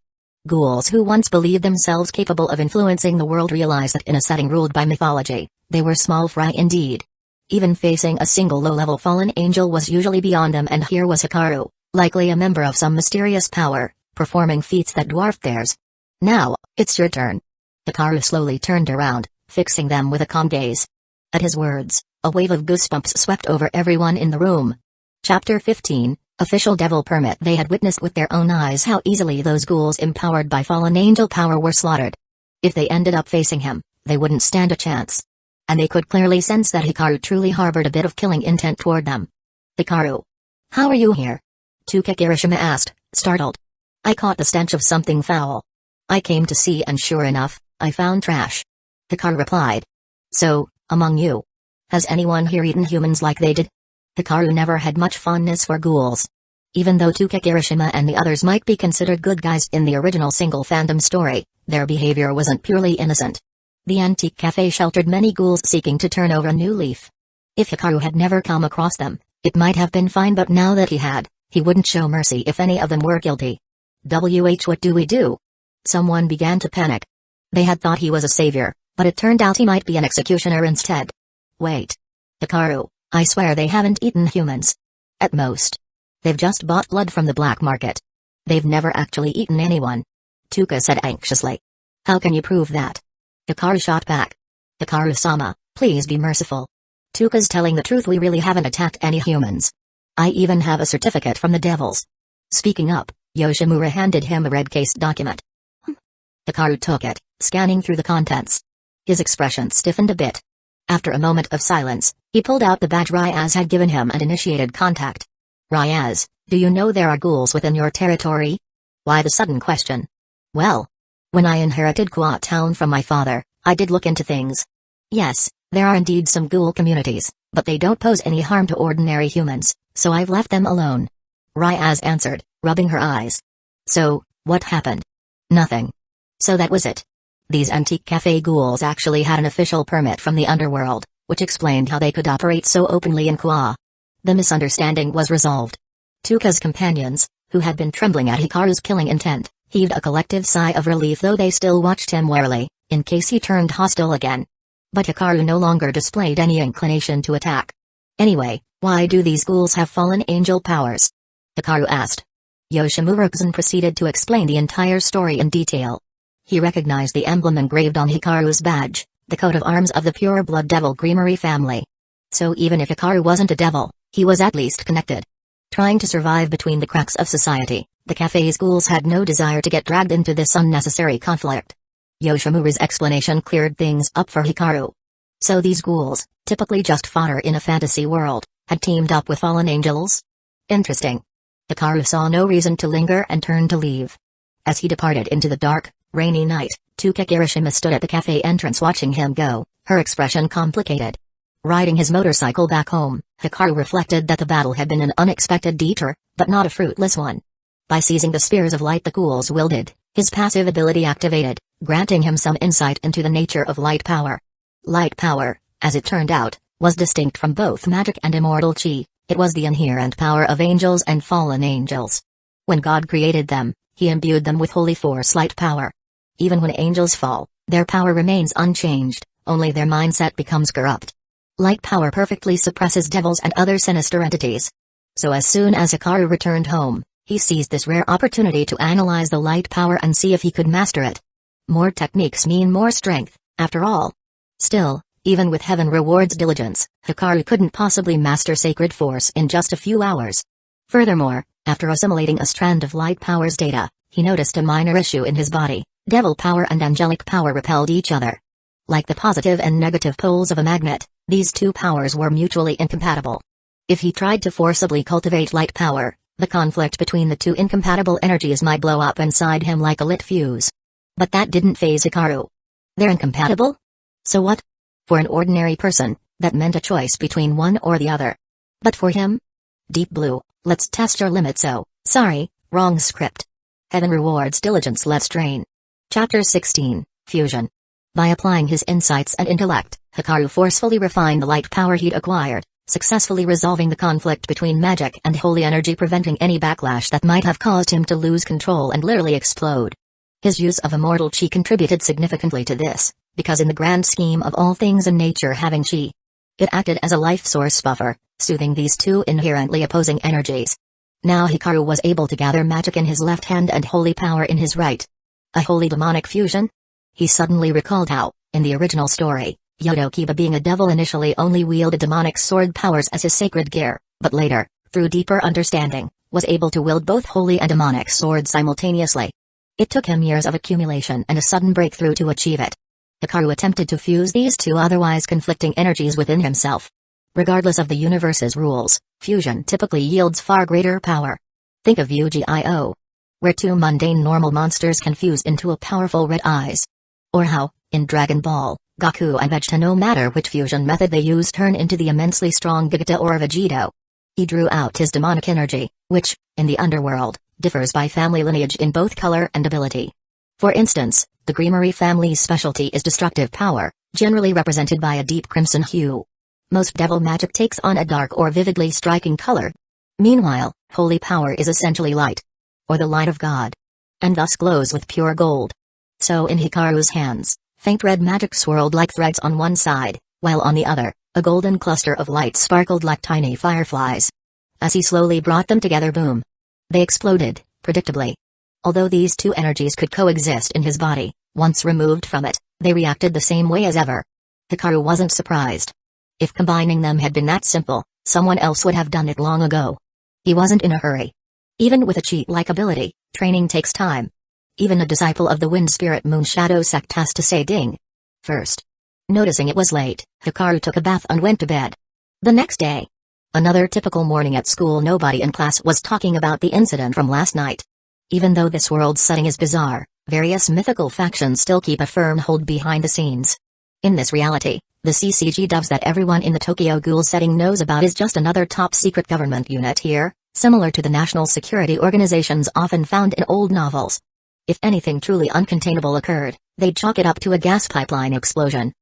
S1: Ghouls who once believed themselves capable of influencing the world realized that in a setting ruled by mythology, they were small fry indeed. Even facing a single low-level fallen angel was usually beyond them, and here was Hikaru, likely a member of some mysterious power, performing feats that dwarfed theirs. Now, it's your turn. Hikaru slowly turned around, fixing them with a calm gaze. At his words, a wave of goosebumps swept over everyone in the room. Chapter 15, Official Devil Permit. They had witnessed with their own eyes how easily those ghouls empowered by fallen angel power were slaughtered. If they ended up facing him, they wouldn't stand a chance. And they could clearly sense that Hikaru truly harbored a bit of killing intent toward them. Hikaru. How are you here? Tuka Kirishima asked, startled. I caught the stench of something foul. I came to see, and sure enough, I found trash. Hikaru replied. So, among you, has anyone here eaten humans like they did? Hikaru never had much fondness for ghouls. Even though Tuka Kirishima and the others might be considered good guys in the original single fandom story, their behavior wasn't purely innocent. The antique cafe sheltered many ghouls seeking to turn over a new leaf. If Hikaru had never come across them, it might have been fine, but now that he had, he wouldn't show mercy if any of them were guilty. What do we do? Someone began to panic. They had thought he was a savior, but it turned out he might be an executioner instead. Wait. Hikaru, I swear they haven't eaten humans. At most. They've just bought blood from the black market. They've never actually eaten anyone. Tuka said anxiously. How can you prove that? Hikaru shot back. Hikaru-sama, please be merciful. Tuka's telling the truth, we really haven't attacked any humans. I even have a certificate from the devils. Speaking up, Yoshimura handed him a red case document. Hikaru took it, scanning through the contents. His expression stiffened a bit. After a moment of silence, he pulled out the badge Ryaz had given him and initiated contact. Ryaz, do you know there are ghouls within your territory? Why the sudden question? Well, when I inherited Kwa Town from my father, I did look into things. Yes, there are indeed some ghoul communities, but they don't pose any harm to ordinary humans, so I've left them alone. Ryaz answered, rubbing her eyes. So, what happened? Nothing. So that was it. These antique cafe ghouls actually had an official permit from the underworld, which explained how they could operate so openly in Kwa. The misunderstanding was resolved. Tuka's companions, who had been trembling at Hikaru's killing intent, heaved a collective sigh of relief, though they still watched him warily, in case he turned hostile again. But Hikaru no longer displayed any inclination to attack. Anyway, why do these ghouls have fallen angel powers? Hikaru asked. Yoshimura-kun proceeded to explain the entire story in detail. He recognized the emblem engraved on Hikaru's badge, the coat of arms of the pure-blood devil Grimory family. So even if Hikaru wasn't a devil, he was at least connected. Trying to survive between the cracks of society, the cafe's ghouls had no desire to get dragged into this unnecessary conflict. Yoshimura's explanation cleared things up for Hikaru. So these ghouls, typically just fodder in a fantasy world, had teamed up with fallen angels? Interesting. Hikaru saw no reason to linger and turned to leave. As he departed into the dark, rainy night, Tuka Kirishima stood at the cafe entrance watching him go, her expression complicated. Riding his motorcycle back home, Hikaru reflected that the battle had been an unexpected detour, but not a fruitless one. By seizing the spears of light the ghouls wielded, his passive ability activated, granting him some insight into the nature of light power. Light power, as it turned out, was distinct from both magic and immortal chi. It was the inherent power of angels and fallen angels. When God created them, he imbued them with holy force light power. Even when angels fall, their power remains unchanged, only their mindset becomes corrupt. Light power perfectly suppresses devils and other sinister entities. So as soon as Hikaru returned home, he seized this rare opportunity to analyze the light power and see if he could master it. More techniques mean more strength, after all. Still, even with heaven rewards diligence, Hikaru couldn't possibly master sacred force in just a few hours. Furthermore, after assimilating a strand of light power's data, he noticed a minor issue in his body. Devil power and angelic power repelled each other. Like the positive and negative poles of a magnet, these two powers were mutually incompatible. If he tried to forcibly cultivate light power, the conflict between the two incompatible energies might blow up inside him like a lit fuse. But that didn't faze Hikaru. They're incompatible? So what? For an ordinary person, that meant a choice between one or the other. But for him? Deep Blue, let's test your limits. Oh, sorry, wrong script. Heaven rewards diligence, let's train. Chapter 16, Fusion. By applying his insights and intellect, Hikaru forcefully refined the light power he'd acquired, successfully resolving the conflict between magic and holy energy, preventing any backlash that might have caused him to lose control and literally explode. His use of immortal chi contributed significantly to this, because in the grand scheme of all things in nature having chi, it acted as a life source buffer, soothing these two inherently opposing energies. Now Hikaru was able to gather magic in his left hand and holy power in his right. A holy demonic fusion? He suddenly recalled how, in the original story, Yodokiba, being a devil, initially only wielded demonic sword powers as his sacred gear, but later, through deeper understanding, was able to wield both holy and demonic swords simultaneously. It took him years of accumulation and a sudden breakthrough to achieve it. Hikaru attempted to fuse these two otherwise conflicting energies within himself. Regardless of the universe's rules, fusion typically yields far greater power. Think of Yu-Gi-Oh! Where two mundane normal monsters can fuse into a powerful red eyes. Or how, in Dragon Ball, Goku and Vegeta, no matter which fusion method they use, turn into the immensely strong Gogeta or Vegeto. He drew out his demonic energy, which, in the underworld, differs by family lineage in both color and ability. For instance, the Grimory family's specialty is destructive power, generally represented by a deep crimson hue. Most devil magic takes on a dark or vividly striking color. Meanwhile, holy power is essentially light, or the light of God, and thus glows with pure gold. So in Hikaru's hands, faint red magic swirled like threads on one side, while on the other, a golden cluster of light sparkled like tiny fireflies. As he slowly brought them together, boom! They exploded, predictably. Although these two energies could coexist in his body, once removed from it, they reacted the same way as ever. Hikaru wasn't surprised. If combining them had been that simple, someone else would have done it long ago. He wasn't in a hurry. Even with a cheat-like ability, training takes time. Even a disciple of the Wind Spirit Moon Shadow sect has to say ding first. Noticing it was late, Hikaru took a bath and went to bed. The next day, another typical morning at school. Nobody in class was talking about the incident from last night. Even though this world's setting is bizarre, various mythical factions still keep a firm hold behind the scenes. In this reality, the CCG doves that everyone in the Tokyo Ghoul setting knows about is just another top-secret government unit here, similar to the national security organizations often found in old novels. If anything truly uncontainable occurred, they'd chalk it up to a gas pipeline explosion,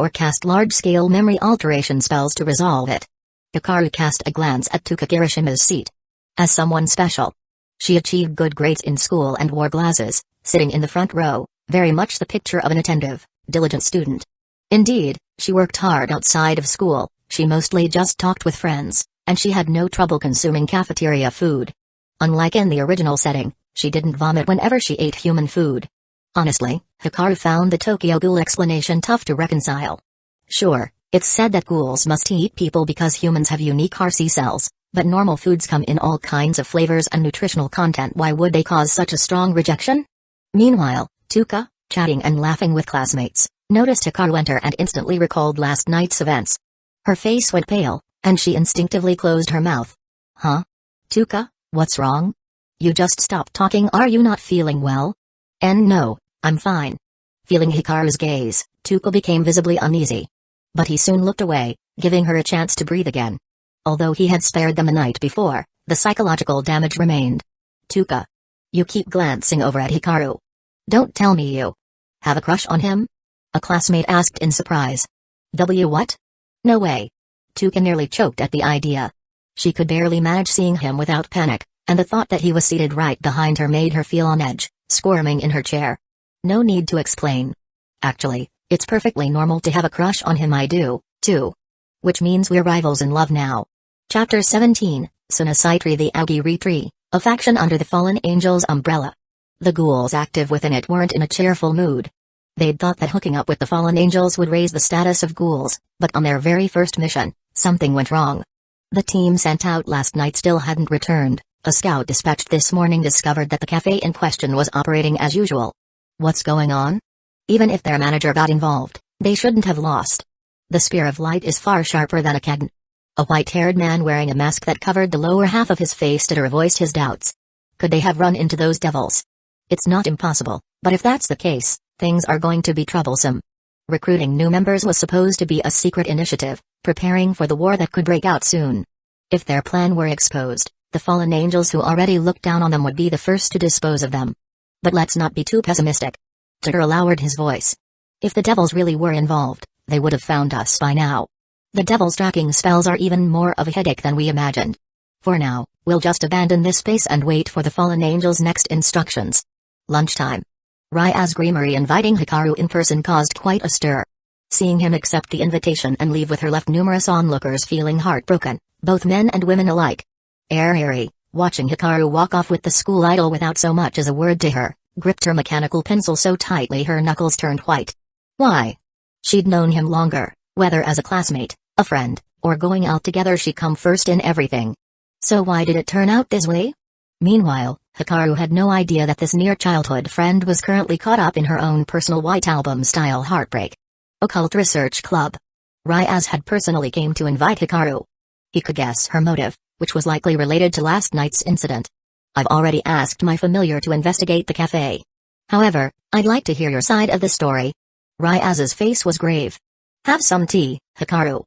S1: or cast large-scale memory alteration spells to resolve it. Hikaru cast a glance at Tuka Kirishima's seat. As someone special, she achieved good grades in school and wore glasses, sitting in the front row, very much the picture of an attentive, diligent student. Indeed, she worked hard outside of school, she mostly just talked with friends, and she had no trouble consuming cafeteria food. Unlike in the original setting, she didn't vomit whenever she ate human food. Honestly, Hikaru found the Tokyo Ghoul explanation tough to reconcile. Sure, it's said that ghouls must eat people because humans have unique RC cells, but normal foods come in all kinds of flavors and nutritional content. Why would they cause such a strong rejection? Meanwhile, Tuka, chatting and laughing with classmates, noticed Hikaru enter and instantly recalled last night's events. Her face went pale, and she instinctively closed her mouth. Huh? Tuka, what's wrong? You just stopped talking. Are you not feeling well? No, I'm fine. Feeling Hikaru's gaze, Tuka became visibly uneasy. But he soon looked away, giving her a chance to breathe again. Although he had spared them the night before, the psychological damage remained. Tuka. You keep glancing over at Hikaru. Don't tell me you have a crush on him? A classmate asked in surprise. What? No way. Tuka nearly choked at the idea. She could barely manage seeing him without panic, and the thought that he was seated right behind her made her feel on edge, squirming in her chair. No need to explain. Actually, it's perfectly normal to have a crush on him. I do, too. Which means we're rivals in love now. Chapter 17, Sunasaitri the Aogiri Tree, a faction under the Fallen Angels umbrella. The ghouls active within it weren't in a cheerful mood. They'd thought that hooking up with the Fallen Angels would raise the status of ghouls, but on their very first mission, something went wrong. The team sent out last night still hadn't returned. A scout dispatched this morning discovered that the cafe in question was operating as usual. What's going on? Even if their manager got involved, they shouldn't have lost. The spear of light is far sharper than a cannon. A white-haired man wearing a mask that covered the lower half of his face voiced his doubts. Could they have run into those devils? It's not impossible, but if that's the case, things are going to be troublesome. Recruiting new members was supposed to be a secret initiative, preparing for the war that could break out soon. If their plan were exposed, the fallen angels who already looked down on them would be the first to dispose of them. But let's not be too pessimistic. Tagore lowered his voice. If the devils really were involved, they would have found us by now. The devil's tracking spells are even more of a headache than we imagined. For now, we'll just abandon this space and wait for the fallen angels' next instructions. Lunchtime. Rya's Greemery inviting Hikaru in person caused quite a stir. Seeing him accept the invitation and leave with her left numerous onlookers feeling heartbroken, both men and women alike. Eerie, watching Hikaru walk off with the school idol without so much as a word to her, gripped her mechanical pencil so tightly her knuckles turned white. Why? She'd known him longer, whether as a classmate, a friend, or going out together. She'd come first in everything. So why did it turn out this way? Meanwhile, Hikaru had no idea that this near-childhood friend was currently caught up in her own personal White Album-style heartbreak. Occult Research Club. Ryaz had personally came to invite Hikaru. He could guess her motive, which was likely related to last night's incident. I've already asked my familiar to investigate the cafe. However, I'd like to hear your side of the story. Ryaz's face was grave. Have some tea, Hikaru.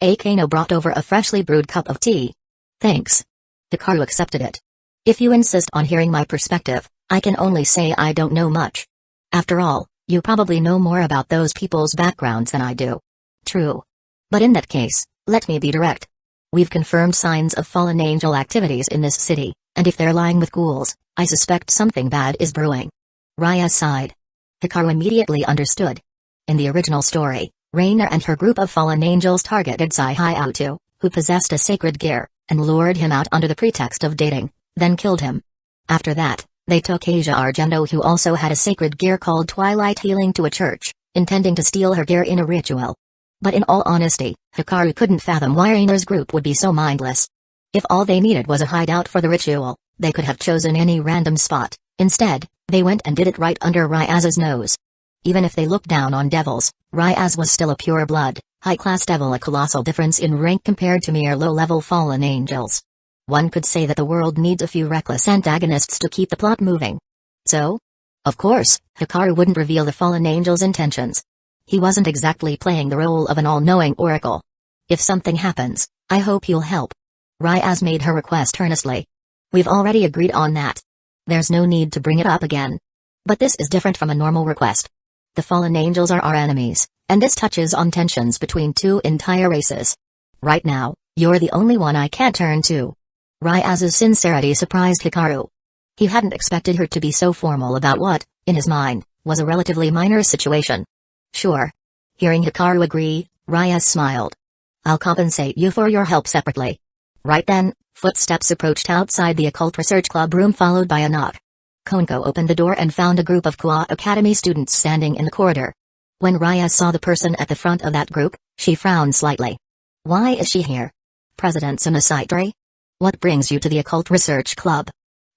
S1: Akano brought over a freshly brewed cup of tea. Thanks. Hikaru accepted it. If you insist on hearing my perspective, I can only say I don't know much. After all, you probably know more about those people's backgrounds than I do. True. But in that case, let me be direct. We've confirmed signs of fallen angel activities in this city, and if they're lying with ghouls, I suspect something bad is brewing. Raya sighed. Hikaru immediately understood. In the original story, Rainer and her group of fallen angels targeted Saihayutu, who possessed a sacred gear, and lured him out under the pretext of dating, then killed him. After that, they took Asia Argento, who also had a sacred gear called Twilight Healing, to a church, intending to steal her gear in a ritual. But in all honesty, Hikaru couldn't fathom why Rainer's group would be so mindless. If all they needed was a hideout for the ritual, they could have chosen any random spot. Instead, they went and did it right under Ryaz's nose. Even if they looked down on devils, Ryaz was still a pure-blood, high-class devil, a colossal difference in rank compared to mere low-level fallen angels. One could say that the world needs a few reckless antagonists to keep the plot moving. So? Of course, Hikaru wouldn't reveal the fallen angel's intentions. He wasn't exactly playing the role of an all-knowing oracle. If something happens, I hope you'll help. Ryaz made her request earnestly. We've already agreed on that. There's no need to bring it up again. But this is different from a normal request. The fallen angels are our enemies, and this touches on tensions between two entire races. Right now, you're the only one I can't turn to. Ryaz's sincerity surprised Hikaru. He hadn't expected her to be so formal about what, in his mind, was a relatively minor situation. Sure. Hearing Hikaru agree, Ryaz smiled. I'll compensate you for your help separately. Right then, footsteps approached outside the Occult Research Club room, followed by a knock. Konko opened the door and found a group of Kua Academy students standing in the corridor. When Ryaz saw the person at the front of that group, she frowned slightly. Why is she here? President Sunasaitri? What brings you to the Occult Research Club?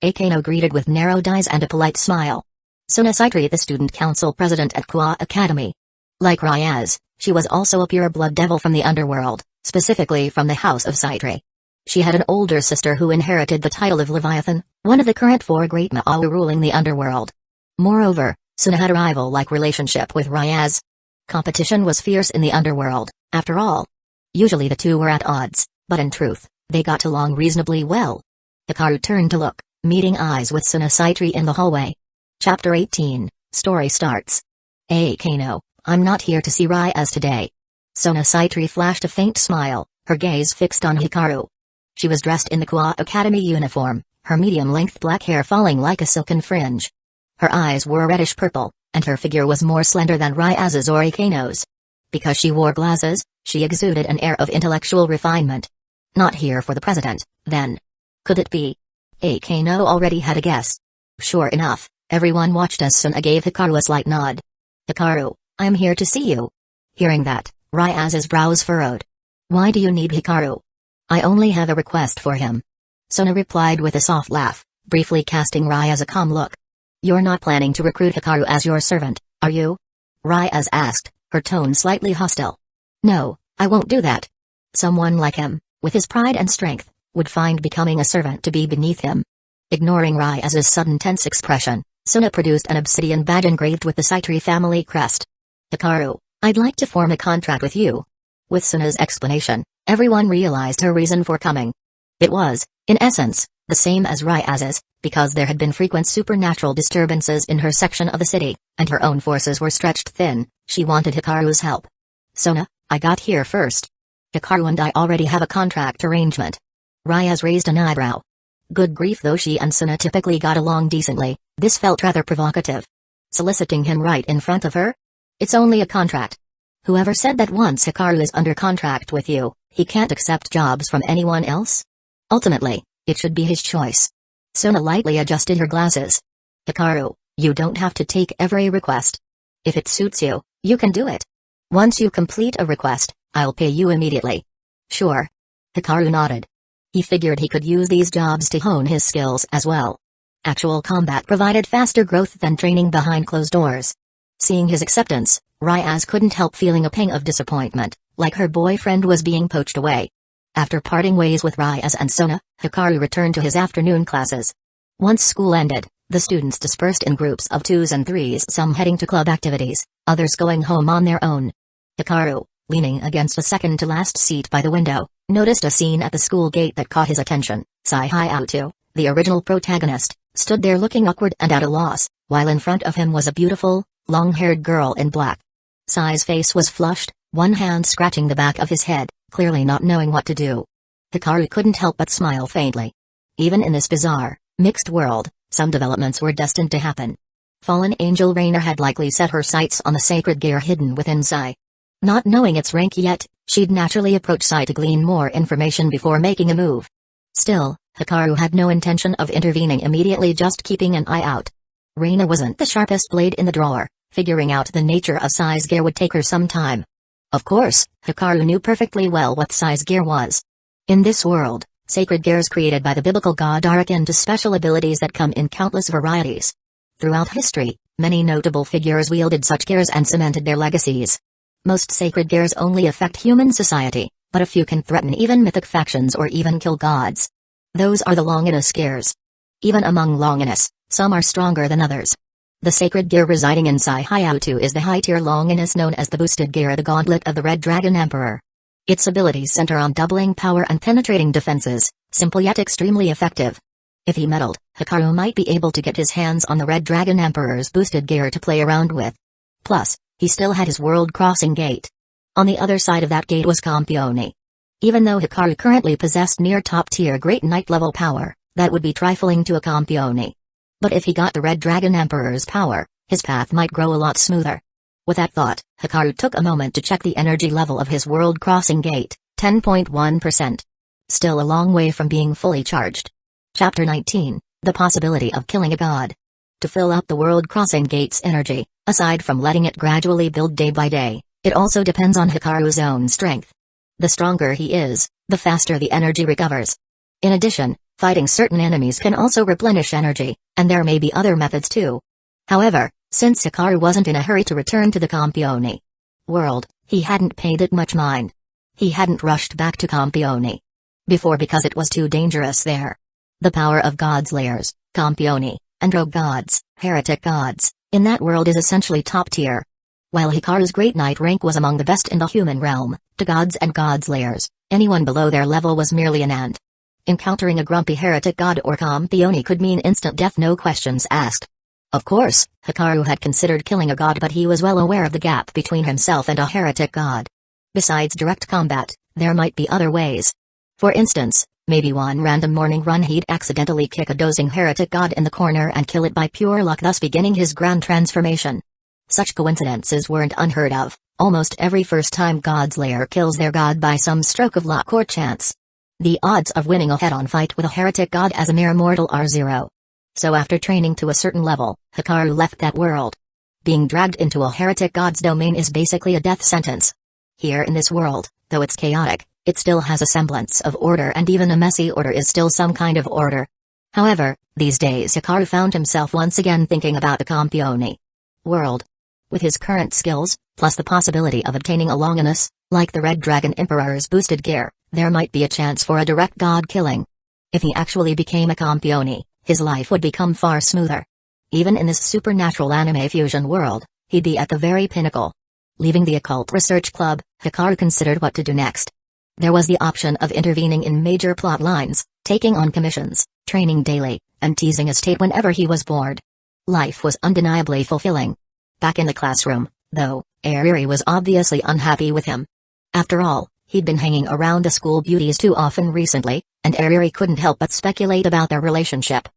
S1: Akano greeted with narrowed eyes and a polite smile. Sunasaitri, the student council president at Kua Academy. Like Ryaz, she was also a pure-blood devil from the underworld, specifically from the House of Saitri. She had an older sister who inherited the title of Leviathan, one of the current four great Ma'au ruling the underworld. Moreover, Suna had a rival-like relationship with Ryaz. Competition was fierce in the underworld, after all. Usually the two were at odds, but in truth, they got along reasonably well. Hikaru turned to look, meeting eyes with Sunasaitri in the hallway. Chapter 18, Story starts. Kano, I'm not here to see Ryaz today. Sunasaitri flashed a faint smile, her gaze fixed on Hikaru. She was dressed in the Kua Academy uniform, her medium-length black hair falling like a silken fringe. Her eyes were reddish-purple, and her figure was more slender than Ryaz's or Akano's. Because she wore glasses, she exuded an air of intellectual refinement. Not here for the president, then. Could it be? Akano already had a guess. Sure enough, everyone watched as Suna gave Hikaru a slight nod. Hikaru, I'm here to see you. Hearing that, Ryaz's brows furrowed. Why do you need Hikaru? I only have a request for him. Suna replied with a soft laugh, briefly casting Ryaz a calm look. You're not planning to recruit Hikaru as your servant, are you? Ryaz asked, her tone slightly hostile. No, I won't do that. Someone like him, with his pride and strength, would find becoming a servant to be beneath him. Ignoring Ryaz's sudden tense expression, Suna produced an obsidian badge engraved with the Saitri family crest. Hikaru, I'd like to form a contract with you. With Suna's explanation, everyone realized her reason for coming. It was, in essence, the same as Ryaz's, because there had been frequent supernatural disturbances in her section of the city, and her own forces were stretched thin. She wanted Hikaru's help. Suna, I got here first. Hikaru and I already have a contract arrangement. Ryaz raised an eyebrow. Good grief, though she and Suna typically got along decently, this felt rather provocative. Soliciting him right in front of her? It's only a contract. Whoever said that once Hikaru is under contract with you, he can't accept jobs from anyone else? Ultimately, it should be his choice. Suna lightly adjusted her glasses. Hikaru, you don't have to take every request. If it suits you, you can do it. Once you complete a request, I'll pay you immediately. Sure. Hikaru nodded. He figured he could use these jobs to hone his skills as well. Actual combat provided faster growth than training behind closed doors. Seeing his acceptance, Ryaz couldn't help feeling a pang of disappointment, like her boyfriend was being poached away. After parting ways with Ryaz and Suna, Hikaru returned to his afternoon classes. Once school ended, the students dispersed in groups of 2s and 3s, some heading to club activities, others going home on their own. Hikaru, leaning against the second-to-last seat by the window, noticed a scene at the school gate that caught his attention. Sai Hayautu, the original protagonist, stood there looking awkward and at a loss, while in front of him was a beautiful, long-haired girl in black. Sai's face was flushed, one hand scratching the back of his head, clearly not knowing what to do. Hikaru couldn't help but smile faintly. Even in this bizarre, mixed world, some developments were destined to happen. Fallen Angel Rainer had likely set her sights on the sacred gear hidden within Sai. Not knowing its rank yet, she'd naturally approach Sai to glean more information before making a move. Still, Hikaru had no intention of intervening immediately, just keeping an eye out. Reina wasn't the sharpest blade in the drawer. Figuring out the nature of Sai's gear would take her some time. Of course, Hikaru knew perfectly well what Sai's gear was. In this world, sacred gears created by the biblical god are akin to special abilities that come in countless varieties. Throughout history, Many notable figures wielded such gears and cemented their legacies. Most sacred gears only affect human society, but a few can threaten even mythic factions or even kill gods. Those are the Longinus gears. Even among Longinus, some are stronger than others. The sacred gear residing in Saihyautu is the high-tier Longinus known as the boosted gear, the Gauntlet of the Red Dragon Emperor. Its abilities center on doubling power and penetrating defenses, simple yet extremely effective. If he meddled, Hikaru might be able to get his hands on the Red Dragon Emperor's boosted gear to play around with. Plus, he still had his world-crossing gate. On the other side of that gate was Campione. Even though Hikaru currently possessed near top-tier Great Knight level power, that would be trifling to a Campione. But if he got the Red Dragon Emperor's power, his path might grow a lot smoother. With that thought, Hikaru took a moment to check the energy level of his world-crossing gate, 10.1%. Still a long way from being fully charged. Chapter 19, The Possibility of Killing a God. To fill up the world-crossing gate's energy, aside from letting it gradually build day by day, it also depends on Hikaru's own strength. The stronger he is, the faster the energy recovers. In addition, fighting certain enemies can also replenish energy, and there may be other methods too. However, since Hikaru wasn't in a hurry to return to the Campione world, he hadn't paid it much mind. He hadn't rushed back to Campione before because it was too dangerous there. The power of gods layers, Campione, and rogue gods, heretic gods, in that world is essentially top tier. While Hikaru's Great Knight rank was among the best in the human realm, to gods and gods layers, anyone below their level was merely an ant. Encountering a grumpy heretic god or Campione could mean instant death, no questions asked. Of course, Hikaru had considered killing a god, but he was well aware of the gap between himself and a heretic god. Besides direct combat, there might be other ways. For instance, maybe one random morning run he'd accidentally kick a dozing heretic god in the corner and kill it by pure luck, thus beginning his grand transformation. Such coincidences weren't unheard of. Almost every first-time God's Lair kills their god by some stroke of luck or chance. The odds of winning a head-on fight with a heretic god as a mere mortal are zero. So after training to a certain level, Hikaru left that world. Being dragged into a heretic god's domain is basically a death sentence. Here in this world, though it's chaotic, it still has a semblance of order, and even a messy order is still some kind of order. However, these days Hikaru found himself once again thinking about the Campione world. With his current skills, plus the possibility of obtaining a Longinus, like the Red Dragon Emperor's boosted gear, there might be a chance for a direct god killing. If he actually became a Campione, his life would become far smoother. Even in this supernatural anime fusion world, he'd be at the very pinnacle. Leaving the occult research club, Hikaru considered what to do next. There was the option of intervening in major plot lines, taking on commissions, training daily, and teasing Estate whenever he was bored. Life was undeniably fulfilling. Back in the classroom, though, Ariri was obviously unhappy with him. After all, he'd been hanging around the school beauties too often recently, and Ariri couldn't help but speculate about their relationship.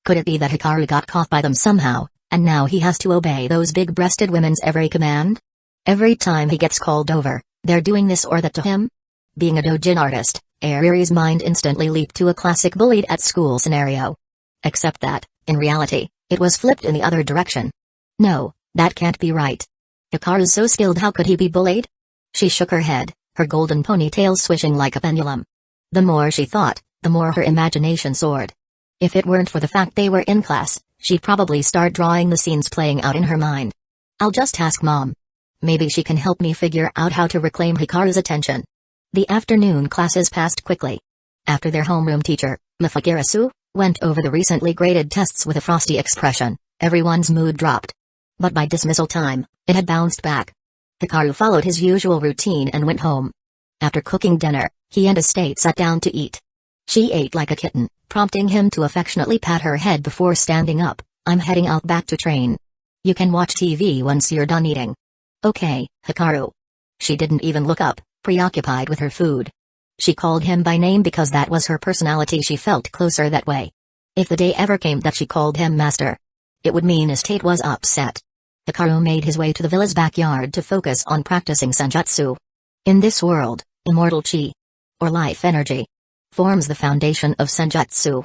S1: Could it be that Hikaru got caught by them somehow, and now he has to obey those big-breasted women's every command? Every time he gets called over, they're doing this or that to him? Being a doujin artist, Ariri's mind instantly leaped to a classic bullied at school scenario. Except that, in reality, it was flipped in the other direction. No, that can't be right. Hikaru's so skilled, how could he be bullied? She shook her head, her golden ponytail swishing like a pendulum. The more she thought, the more her imagination soared. If it weren't for the fact they were in class, she'd probably start drawing the scenes playing out in her mind. I'll just ask Mom. Maybe she can help me figure out how to reclaim Hikaru's attention. The afternoon classes passed quickly. After their homeroom teacher, Mifagirasu, went over the recently graded tests with a frosty expression, everyone's mood dropped. But by dismissal time, it had bounced back. Hikaru followed his usual routine and went home. After cooking dinner, he and Estate sat down to eat. She ate like a kitten, prompting him to affectionately pat her head before standing up. I'm heading out back to train. You can watch TV once you're done eating. Okay, Hikaru. She didn't even look up, preoccupied with her food. She called him by name because that was her personality. She felt closer that way. If the day ever came that she called him master, it would mean Estate was upset. Hikaru made his way to the villa's backyard to focus on practicing senjutsu. In this world, immortal chi, or life energy, forms the foundation of senjutsu.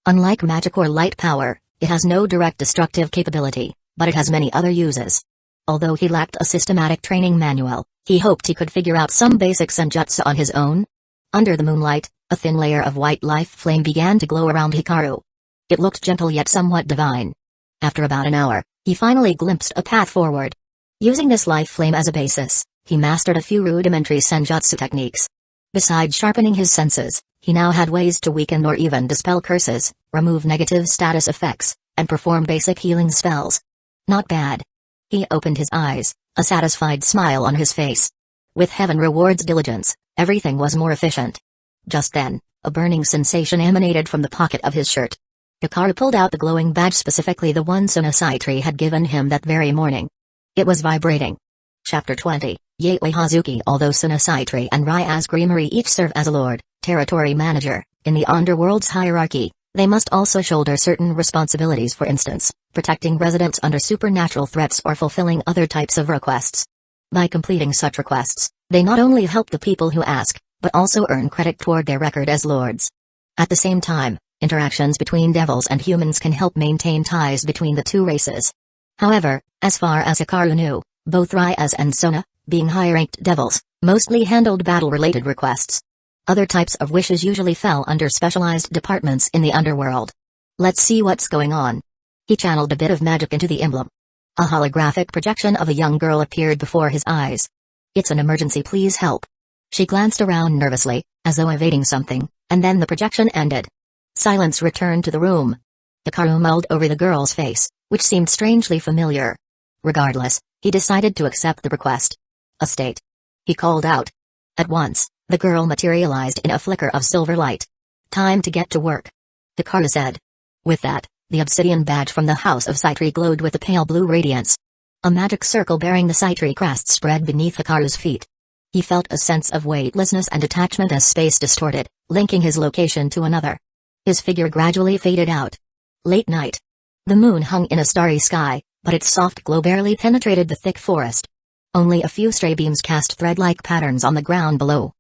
S1: Unlike magic or light power, it has no direct destructive capability, but it has many other uses. Although he lacked a systematic training manual, he hoped he could figure out some basic senjutsu on his own. Under the moonlight, a thin layer of white life flame began to glow around Hikaru. It looked gentle yet somewhat divine. After about an hour, He finally glimpsed a path forward. Using this life flame as a basis, he mastered a few rudimentary senjutsu techniques. Besides sharpening his senses, he now had ways to weaken or even dispel curses, remove negative status effects, and perform basic healing spells. Not bad. He opened his eyes, a satisfied smile on his face. With heaven rewards diligence, everything was more efficient. Just then, a burning sensation emanated from the pocket of his shirt. Hikaru pulled out the glowing badge, specifically the one Sunasaitri had given him that very morning. It was vibrating. Chapter 20, Yatewei Hazuki. Although Sunasaitri and Ryaz Creamery each serve as a lord, territory manager, in the underworld's hierarchy, they must also shoulder certain responsibilities, for instance, protecting residents under supernatural threats or fulfilling other types of requests. By completing such requests, they not only help the people who ask, but also earn credit toward their record as lords. At the same time, interactions between devils and humans can help maintain ties between the two races. However, as far as Hikaru knew, both Ryaz and Sona, being high-ranked devils, mostly handled battle-related requests. Other types of wishes usually fell under specialized departments in the underworld. Let's see what's going on. He channeled a bit of magic into the emblem. A holographic projection of a young girl appeared before his eyes. It's an emergency, please help. She glanced around nervously, as though evading something, and then the projection ended. Silence returned to the room. Hikaru mulled over the girl's face, which seemed strangely familiar. Regardless, he decided to accept the request. A state. He called out. At once, the girl materialized in a flicker of silver light. Time to get to work, Hikaru said. With that, the obsidian badge from the House of Saitri glowed with a pale blue radiance. A magic circle bearing the Saitri crest spread beneath Hikaru's feet. He felt a sense of weightlessness and detachment as space distorted, linking his location to another. His figure gradually faded out. Late night. The moon hung in a starry sky, but its soft glow barely penetrated the thick forest. Only a few stray beams cast thread-like patterns on the ground below.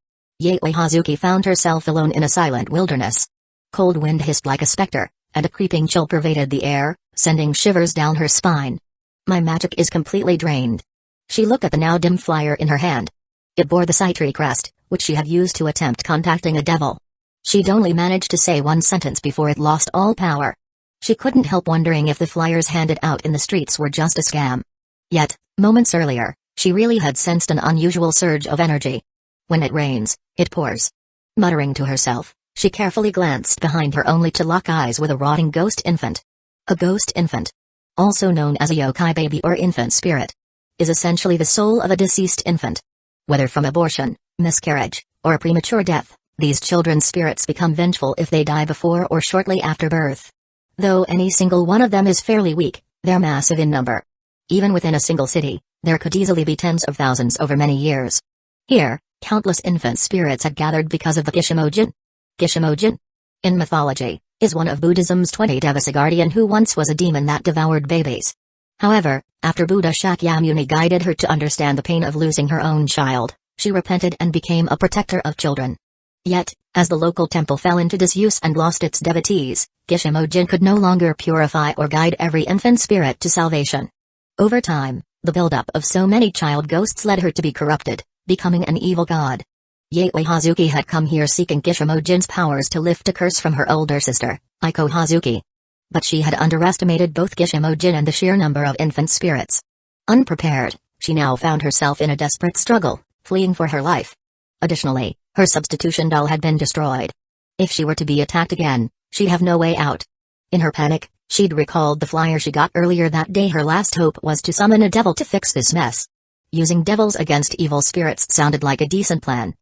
S1: Yatewei Hazuki found herself alone in a silent wilderness. Cold wind hissed like a specter, and a creeping chill pervaded the air, sending shivers down her spine. My magic is completely drained. She looked at the now dim flyer in her hand. It bore the Saitri crest, which she had used to attempt contacting a devil. She'd only managed to say one sentence before it lost all power. She couldn't help wondering if the flyers handed out in the streets were just a scam. Yet, moments earlier, she really had sensed an unusual surge of energy. When it rains, it pours. Muttering to herself, she carefully glanced behind her only to lock eyes with a rotting ghost infant. A ghost infant, also known as a yokai baby or infant spirit, is essentially the soul of a deceased infant. Whether from abortion, miscarriage, or a premature death, these children's spirits become vengeful if they die before or shortly after birth. Though any single one of them is fairly weak, they're massive in number. Even within a single city, there could easily be tens of thousands over many years. Here, countless infant spirits had gathered because of the Kishimojin. Kishimojin, in mythology, is one of Buddhism's 20 devas, a guardian who once was a demon that devoured babies. However, after Buddha Shakyamuni guided her to understand the pain of losing her own child, she repented and became a protector of children. Yet, as the local temple fell into disuse and lost its devotees, Kishimojin could no longer purify or guide every infant spirit to salvation. Over time, the buildup of so many child ghosts led her to be corrupted, becoming an evil god. Yatewei Hazuki had come here seeking Kishimojin's powers to lift a curse from her older sister, Aiko Hazuki. But she had underestimated both Kishimojin and the sheer number of infant spirits. Unprepared, she now found herself in a desperate struggle, fleeing for her life. Additionally, her substitution doll had been destroyed. If she were to be attacked again, she'd have no way out. In her panic, she'd recalled the flyer she got earlier that day. Her last hope was to summon a devil to fix this mess. Using devils against evil spirits sounded like a decent plan.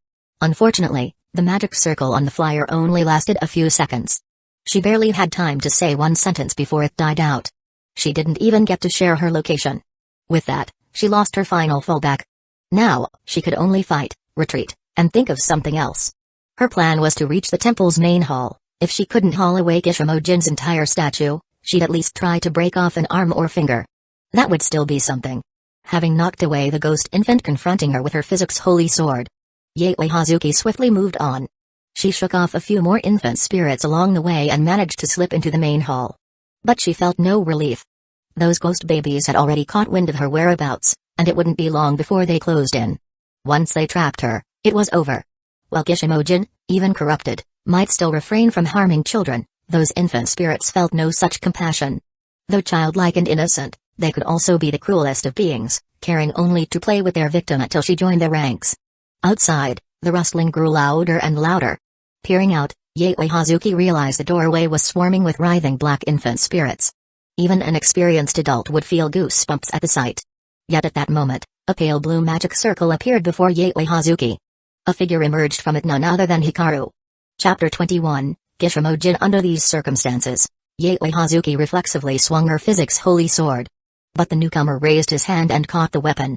S1: Unfortunately, the magic circle on the flyer only lasted a few seconds. She barely had time to say one sentence before it died out. She didn't even get to share her location. With that, she lost her final fallback. Now, she could only fight, retreat, and think of something else. Her plan was to reach the temple's main hall. If she couldn't haul away Kishimojin's entire statue, she'd at least try to break off an arm or finger. That would still be something. Having knocked away the ghost infant confronting her with her physics holy sword, Yatewei Hazuki swiftly moved on. She shook off a few more infant spirits along the way and managed to slip into the main hall. But she felt no relief. Those ghost babies had already caught wind of her whereabouts, and it wouldn't be long before they closed in. Once they trapped her, it was over. While Kishimojin, even corrupted, might still refrain from harming children, those infant spirits felt no such compassion. Though childlike and innocent, They could also be the cruelest of beings, caring only to play with their victim until she joined their ranks. Outside, the rustling grew louder and louder. Peering out, Yaoi Hazuki realized the doorway was swarming with writhing black infant spirits. Even an experienced adult would feel goosebumps at the sight. Yet at that moment, a pale blue magic circle appeared before Yaoi Hazuki. A figure emerged from it, none other than Hikaru. Chapter 21, Gishimojin. Under these circumstances, Yaoi Hazuki reflexively swung her physics holy sword. But the newcomer raised his hand and caught the weapon.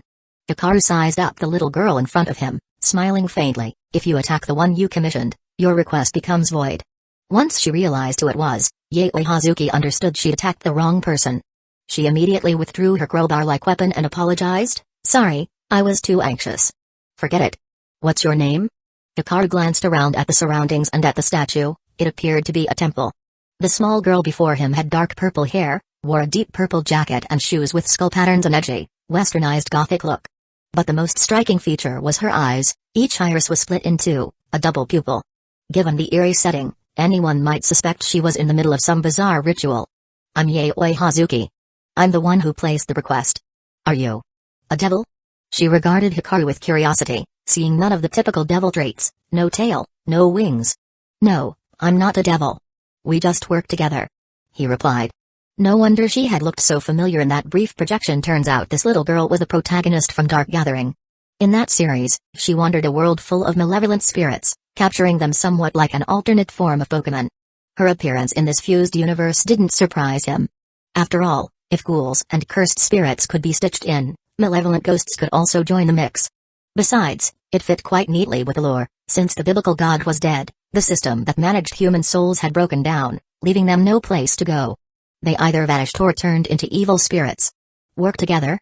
S1: Hikaru sized up the little girl in front of him, smiling faintly. If you attack the one you commissioned, your request becomes void. Once she realized who it was, Yaoi Hazuki understood she'd attacked the wrong person. She immediately withdrew her crowbar-like weapon and apologized. Sorry, I was too anxious. Forget it. What's your name? Hikaru glanced around at the surroundings and at the statue. It appeared to be a temple. The small girl before him had dark purple hair, wore a deep purple jacket and shoes with skull patterns and edgy, westernized gothic look. But the most striking feature was her eyes. Each iris was split in two, a double pupil. Given the eerie setting, anyone might suspect she was in the middle of some bizarre ritual. I'm Yaoi Hazuki. I'm the one who placed the request. Are you a devil? She regarded Hikaru with curiosity, seeing none of the typical devil traits, no tail, no wings. No, I'm not a devil. We just work together, he replied. No wonder she had looked so familiar in that brief projection. Turns out this little girl was a protagonist from Dark Gathering. In that series, she wandered a world full of malevolent spirits, capturing them somewhat like an alternate form of Pokemon. Her appearance in this fused universe didn't surprise him. After all, if ghouls and cursed spirits could be stitched in, malevolent ghosts could also join the mix. Besides, it fit quite neatly with the lore. Since the biblical god was dead, the system that managed human souls had broken down, leaving them no place to go. They either vanished or turned into evil spirits. Work together?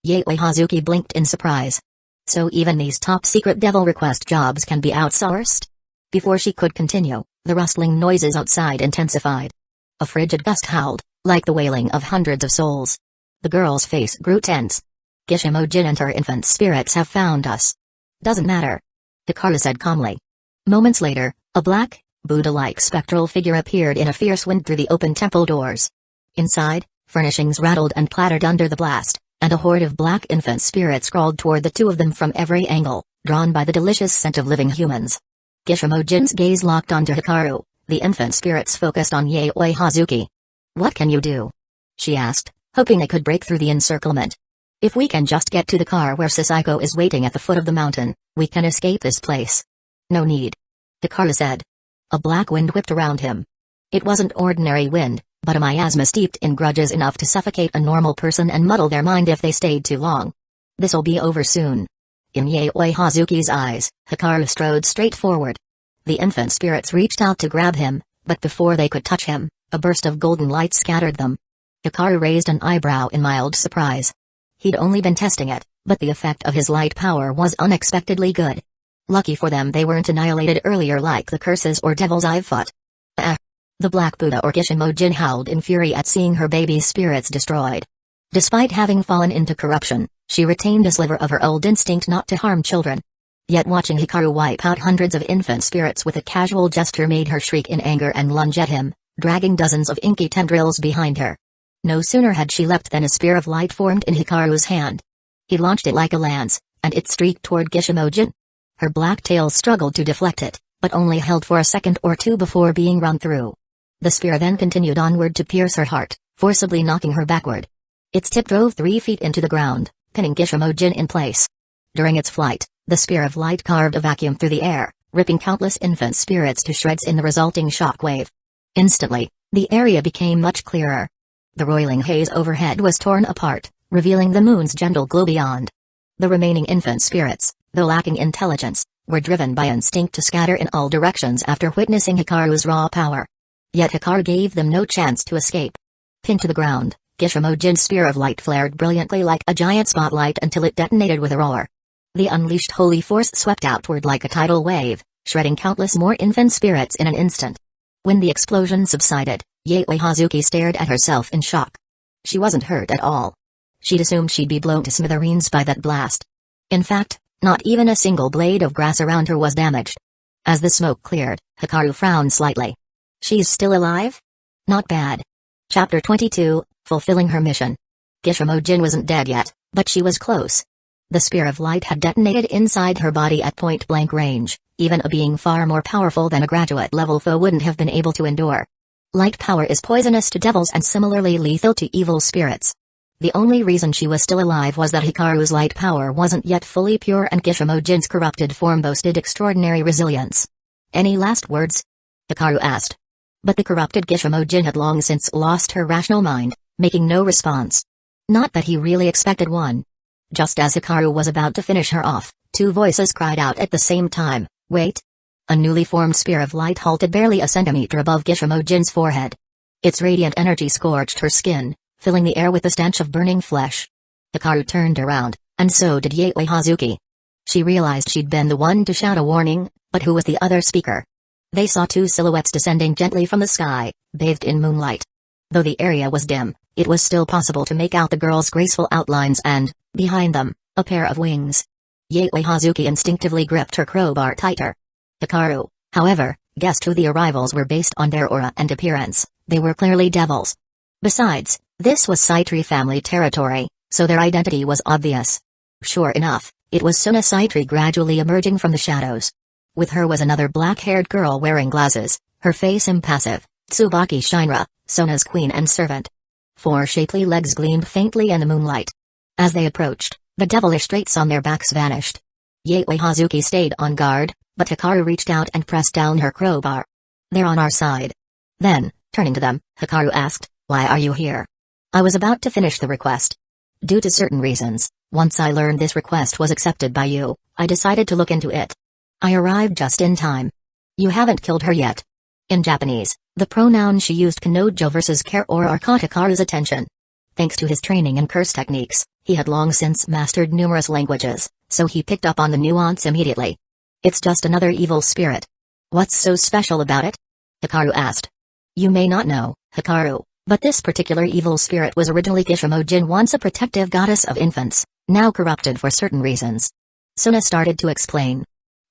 S1: Yaoi Hazuki blinked in surprise. So even these top-secret devil request jobs can be outsourced? Before she could continue, the rustling noises outside intensified. A frigid gust howled, like the wailing of hundreds of souls. The girl's face grew tense. Gishimojin and her infant spirits have found us. Doesn't matter, Hikaru said calmly. Moments later, a black, Buddha-like spectral figure appeared in a fierce wind through the open temple doors. Inside, furnishings rattled and clattered under the blast, and a horde of black infant spirits crawled toward the two of them from every angle, drawn by the delicious scent of living humans. Gishimojin's gaze locked onto Hikaru. The infant spirits focused on Yaoi Hazuki. What can you do? She asked, hoping they could break through the encirclement. If we can just get to the car where Sasako is waiting at the foot of the mountain, we can escape this place. No need, Hikaru said. A black wind whipped around him. It wasn't ordinary wind, but a miasma steeped in grudges enough to suffocate a normal person and muddle their mind if they stayed too long. This'll be over soon. In Yaoi Hazuki's eyes, Hikaru strode straight forward. The infant spirits reached out to grab him, but before they could touch him, a burst of golden light scattered them. Hikaru raised an eyebrow in mild surprise. He'd only been testing it, but the effect of his light power was unexpectedly good. Lucky for them they weren't annihilated earlier like the curses or devils I've fought. The Black Buddha or Gishimojin howled in fury at seeing her baby's spirits destroyed. Despite having fallen into corruption, she retained a sliver of her old instinct not to harm children. Yet watching Hikaru wipe out hundreds of infant spirits with a casual gesture made her shriek in anger and lunge at him, dragging dozens of inky tendrils behind her. No sooner had she leapt than a spear of light formed in Hikaru's hand. He launched it like a lance, and it streaked toward Gishimojin. Her black tail struggled to deflect it, but only held for a second or two before being run through. The spear then continued onward to pierce her heart, forcibly knocking her backward. Its tip drove 3 feet into the ground, pinning Gishimojin in place. During its flight, the spear of light carved a vacuum through the air, ripping countless infant spirits to shreds in the resulting shock wave. Instantly, the area became much clearer. The roiling haze overhead was torn apart, revealing the moon's gentle glow beyond. The remaining infant spirits, though lacking intelligence, were driven by instinct to scatter in all directions after witnessing Hikaru's raw power. Yet Hikaru gave them no chance to escape. Pinned to the ground, Gishimojin's spear of light flared brilliantly like a giant spotlight until it detonated with a roar. The unleashed holy force swept outward like a tidal wave, shredding countless more infant spirits in an instant. When the explosion subsided, Yaoi Hazuki stared at herself in shock. She wasn't hurt at all. She'd assumed she'd be blown to smithereens by that blast. In fact, not even a single blade of grass around her was damaged. As the smoke cleared, Hikaru frowned slightly. She's still alive? Not bad. Chapter 22, Fulfilling Her Mission. Gishimojin wasn't dead yet, but she was close. The spear of light had detonated inside her body at point-blank range. Even a being far more powerful than a graduate-level foe wouldn't have been able to endure. Light power is poisonous to devils and similarly lethal to evil spirits. The only reason she was still alive was that Hikaru's light power wasn't yet fully pure and Gishimojin's corrupted form boasted extraordinary resilience. Any last words? Hikaru asked. But the corrupted Gishimojin had long since lost her rational mind, making no response. Not that he really expected one. Just as Hikaru was about to finish her off, two voices cried out at the same time, "Wait!" A newly formed spear of light halted barely a centimeter above Gishimojin's forehead. Its radiant energy scorched her skin, filling the air with the stench of burning flesh. Hikaru turned around, and so did Yaoi Hazuki. She realized she'd been the one to shout a warning, but who was the other speaker? They saw two silhouettes descending gently from the sky, bathed in moonlight. Though the area was dim, it was still possible to make out the girls' graceful outlines and, behind them, a pair of wings. Yaoi Hazuki instinctively gripped her crowbar tighter. Hikaru, however, guessed who the arrivals were based on their aura and appearance. They were clearly devils. Besides, this was Saitri family territory, so their identity was obvious. Sure enough, it was Suna Saitri gradually emerging from the shadows. With her was another black-haired girl wearing glasses, her face impassive, Tsubaki Shinra, Sona's queen and servant. Four shapely legs gleamed faintly in the moonlight. As they approached, the devilish traits on their backs vanished. Yaoi Hazuki stayed on guard, but Hikaru reached out and pressed down her crowbar. "They're on our side." Then, turning to them, Hikaru asked, "Why are you here?" "I was about to finish the request. Due to certain reasons, once I learned this request was accepted by you, I decided to look into it. I arrived just in time. You haven't killed her yet." In Japanese, the pronoun she used Kanojo versus care or caught Hikaru's attention. Thanks to his training in curse techniques, he had long since mastered numerous languages, so he picked up on the nuance immediately. "It's just another evil spirit. What's so special about it?" Hikaru asked. "You may not know, Hikaru, but this particular evil spirit was originally Gishimojin, once a protective goddess of infants, now corrupted for certain reasons." Suna started to explain.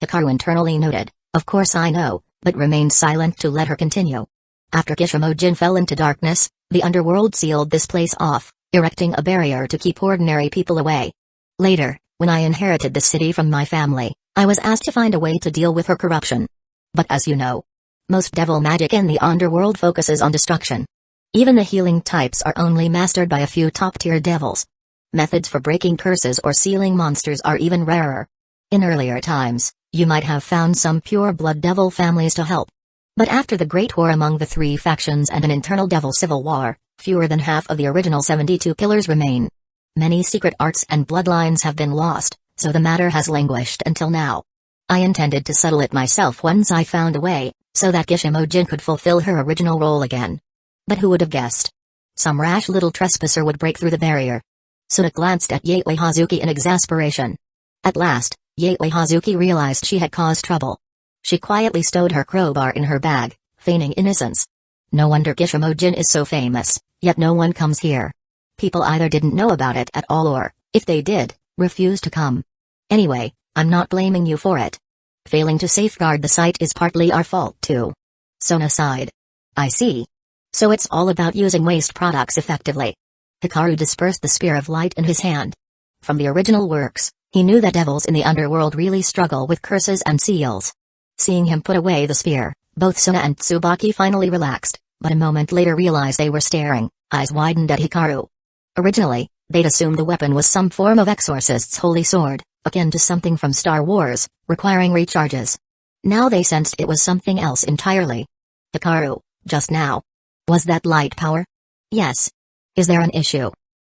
S1: Hikaru internally noted, "Of course I know," but remained silent to let her continue. "After Gishimojin fell into darkness, the underworld sealed this place off, erecting a barrier to keep ordinary people away. Later, when I inherited the city from my family, I was asked to find a way to deal with her corruption. But as you know, most devil magic in the underworld focuses on destruction. Even the healing types are only mastered by a few top-tier devils. Methods for breaking curses or sealing monsters are even rarer. In earlier times, you might have found some pure-blood devil families to help. But after the Great War among the three factions and an internal devil civil war, fewer than half of the original 72 pillars remain. Many secret arts and bloodlines have been lost, so the matter has languished until now. I intended to settle it myself once I found a way, so that Gishimojin could fulfill her original role again. But who would have guessed? Some rash little trespasser would break through the barrier." Suna glanced at Yaoi Hazuki in exasperation. At last, Yaoi Hazuki realized she had caused trouble. She quietly stowed her crowbar in her bag, feigning innocence. "No wonder Gishimojin is so famous, yet no one comes here. People either didn't know about it at all or, if they did, refused to come. Anyway, I'm not blaming you for it. Failing to safeguard the site is partly our fault too." Sona sighed. "I see. So it's all about using waste products effectively." Hikaru dispersed the spear of light in his hand. From the original works, he knew that devils in the underworld really struggle with curses and seals. Seeing him put away the spear, both Suna and Tsubaki finally relaxed, but a moment later realized they were staring, eyes widened at Hikaru. Originally, they'd assumed the weapon was some form of exorcist's holy sword, akin to something from Star Wars, requiring recharges. Now they sensed it was something else entirely. "Hikaru, just now. Was that light power?" "Yes. Is there an issue?"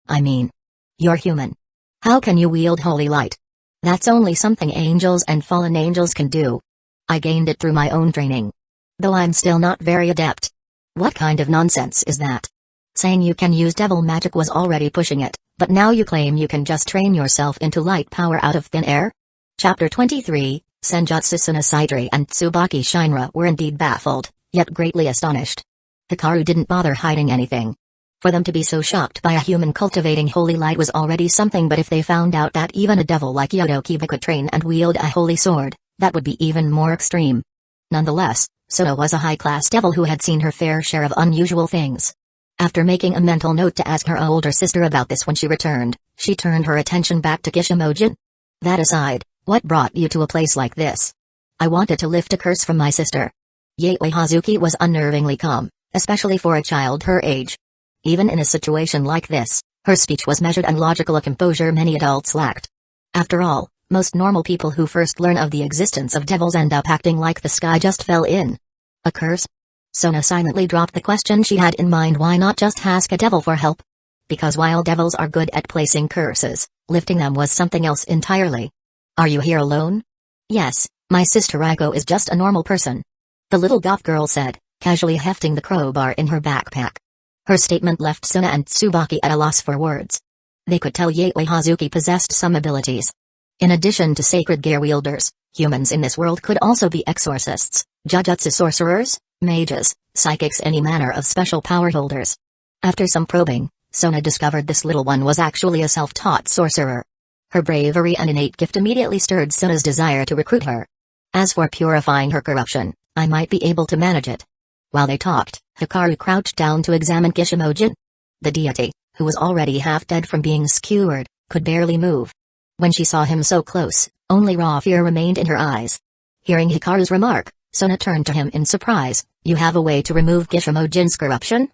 S1: "I mean, you're human. How can you wield holy light?" "That's only something angels and fallen angels can do. I gained it through my own training. Though I'm still not very adept." "What kind of nonsense is that? Saying you can use devil magic was already pushing it, but now you claim you can just train yourself into light power out of thin air?" Chapter 23, Senjutsu. Suna Saitri and Tsubaki Shinra were indeed baffled, yet greatly astonished. Hikaru didn't bother hiding anything. For them to be so shocked by a human cultivating holy light was already something, but if they found out that even a devil like Yodo Kiba could train and wield a holy sword, that would be even more extreme. Nonetheless, Suna was a high-class devil who had seen her fair share of unusual things. After making a mental note to ask her older sister about this when she returned, she turned her attention back to Kishimogen. That aside, what brought you to a place like this? I wanted to lift a curse from my sister. Yaoi Hazuki was unnervingly calm, especially for a child her age. Even in a situation like this, her speech was measured and logical, a composure many adults lacked. After all, most normal people who first learn of the existence of devils end up acting like the sky just fell in. A curse? Sona silently dropped the question she had in mind. Why not just ask a devil for help? Because while devils are good at placing curses, lifting them was something else entirely. Are you here alone? Yes, my sister Aiko is just a normal person. The little goth girl said, casually hefting the crowbar in her backpack. Her statement left Sona and Tsubaki at a loss for words. They could tell Yaoi Hazuki possessed some abilities. In addition to sacred gear wielders, humans in this world could also be exorcists, jujutsu sorcerers, mages, psychics, any manner of special power holders. After some probing, Sona discovered this little one was actually a self-taught sorcerer. Her bravery and innate gift immediately stirred Sona's desire to recruit her. As for purifying her corruption, I might be able to manage it. While they talked, Hikaru crouched down to examine Kishimogen. The deity, who was already half dead from being skewered, could barely move. When she saw him so close, only raw fear remained in her eyes. Hearing Hikaru's remark, Sona turned to him in surprise. You have a way to remove Kishimogen's corruption?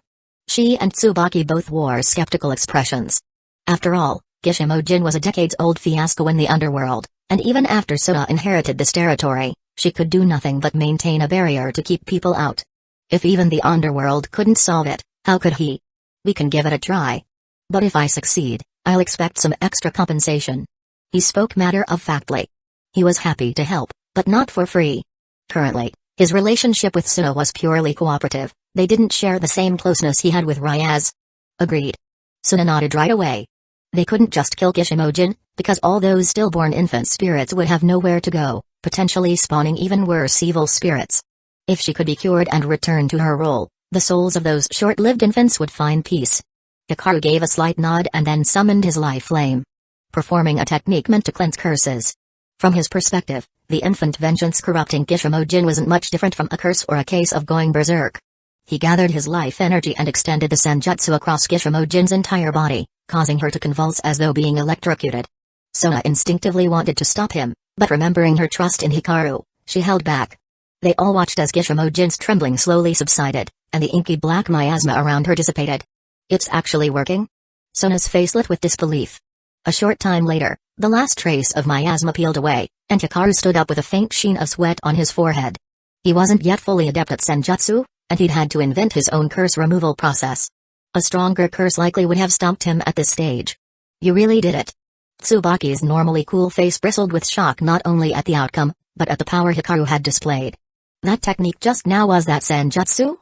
S1: She and Tsubaki both wore skeptical expressions. After all, Kishimogen was a decades-old fiasco in the underworld, and even after Sona inherited this territory, she could do nothing but maintain a barrier to keep people out. If even the underworld couldn't solve it, how could he? We can give it a try. But if I succeed, I'll expect some extra compensation. He spoke matter-of-factly. He was happy to help, but not for free. Currently, his relationship with Sona was purely cooperative. They didn't share the same closeness he had with Ryaz. Agreed. Sona nodded right away. They couldn't just kill Kishimogen, because all those stillborn infant spirits would have nowhere to go, potentially spawning even worse evil spirits. If she could be cured and return to her role, the souls of those short-lived infants would find peace. Hikaru gave a slight nod and then summoned his life flame, performing a technique meant to cleanse curses. From his perspective, the infant vengeance corrupting Kishimogen wasn't much different from a curse or a case of going berserk. He gathered his life energy and extended the senjutsu across Kishimogen's entire body, causing her to convulse as though being electrocuted. Sona instinctively wanted to stop him, but remembering her trust in Hikaru, she held back. They all watched as Kishimogen's trembling slowly subsided, and the inky black miasma around her dissipated. It's actually working? Sona's face lit with disbelief. A short time later, the last trace of miasma peeled away, and Hikaru stood up with a faint sheen of sweat on his forehead. He wasn't yet fully adept at senjutsu, and he'd had to invent his own curse removal process. A stronger curse likely would have stumped him at this stage. You really did it. Tsubaki's normally cool face bristled with shock not only at the outcome, but at the power Hikaru had displayed. That technique just now was that senjutsu?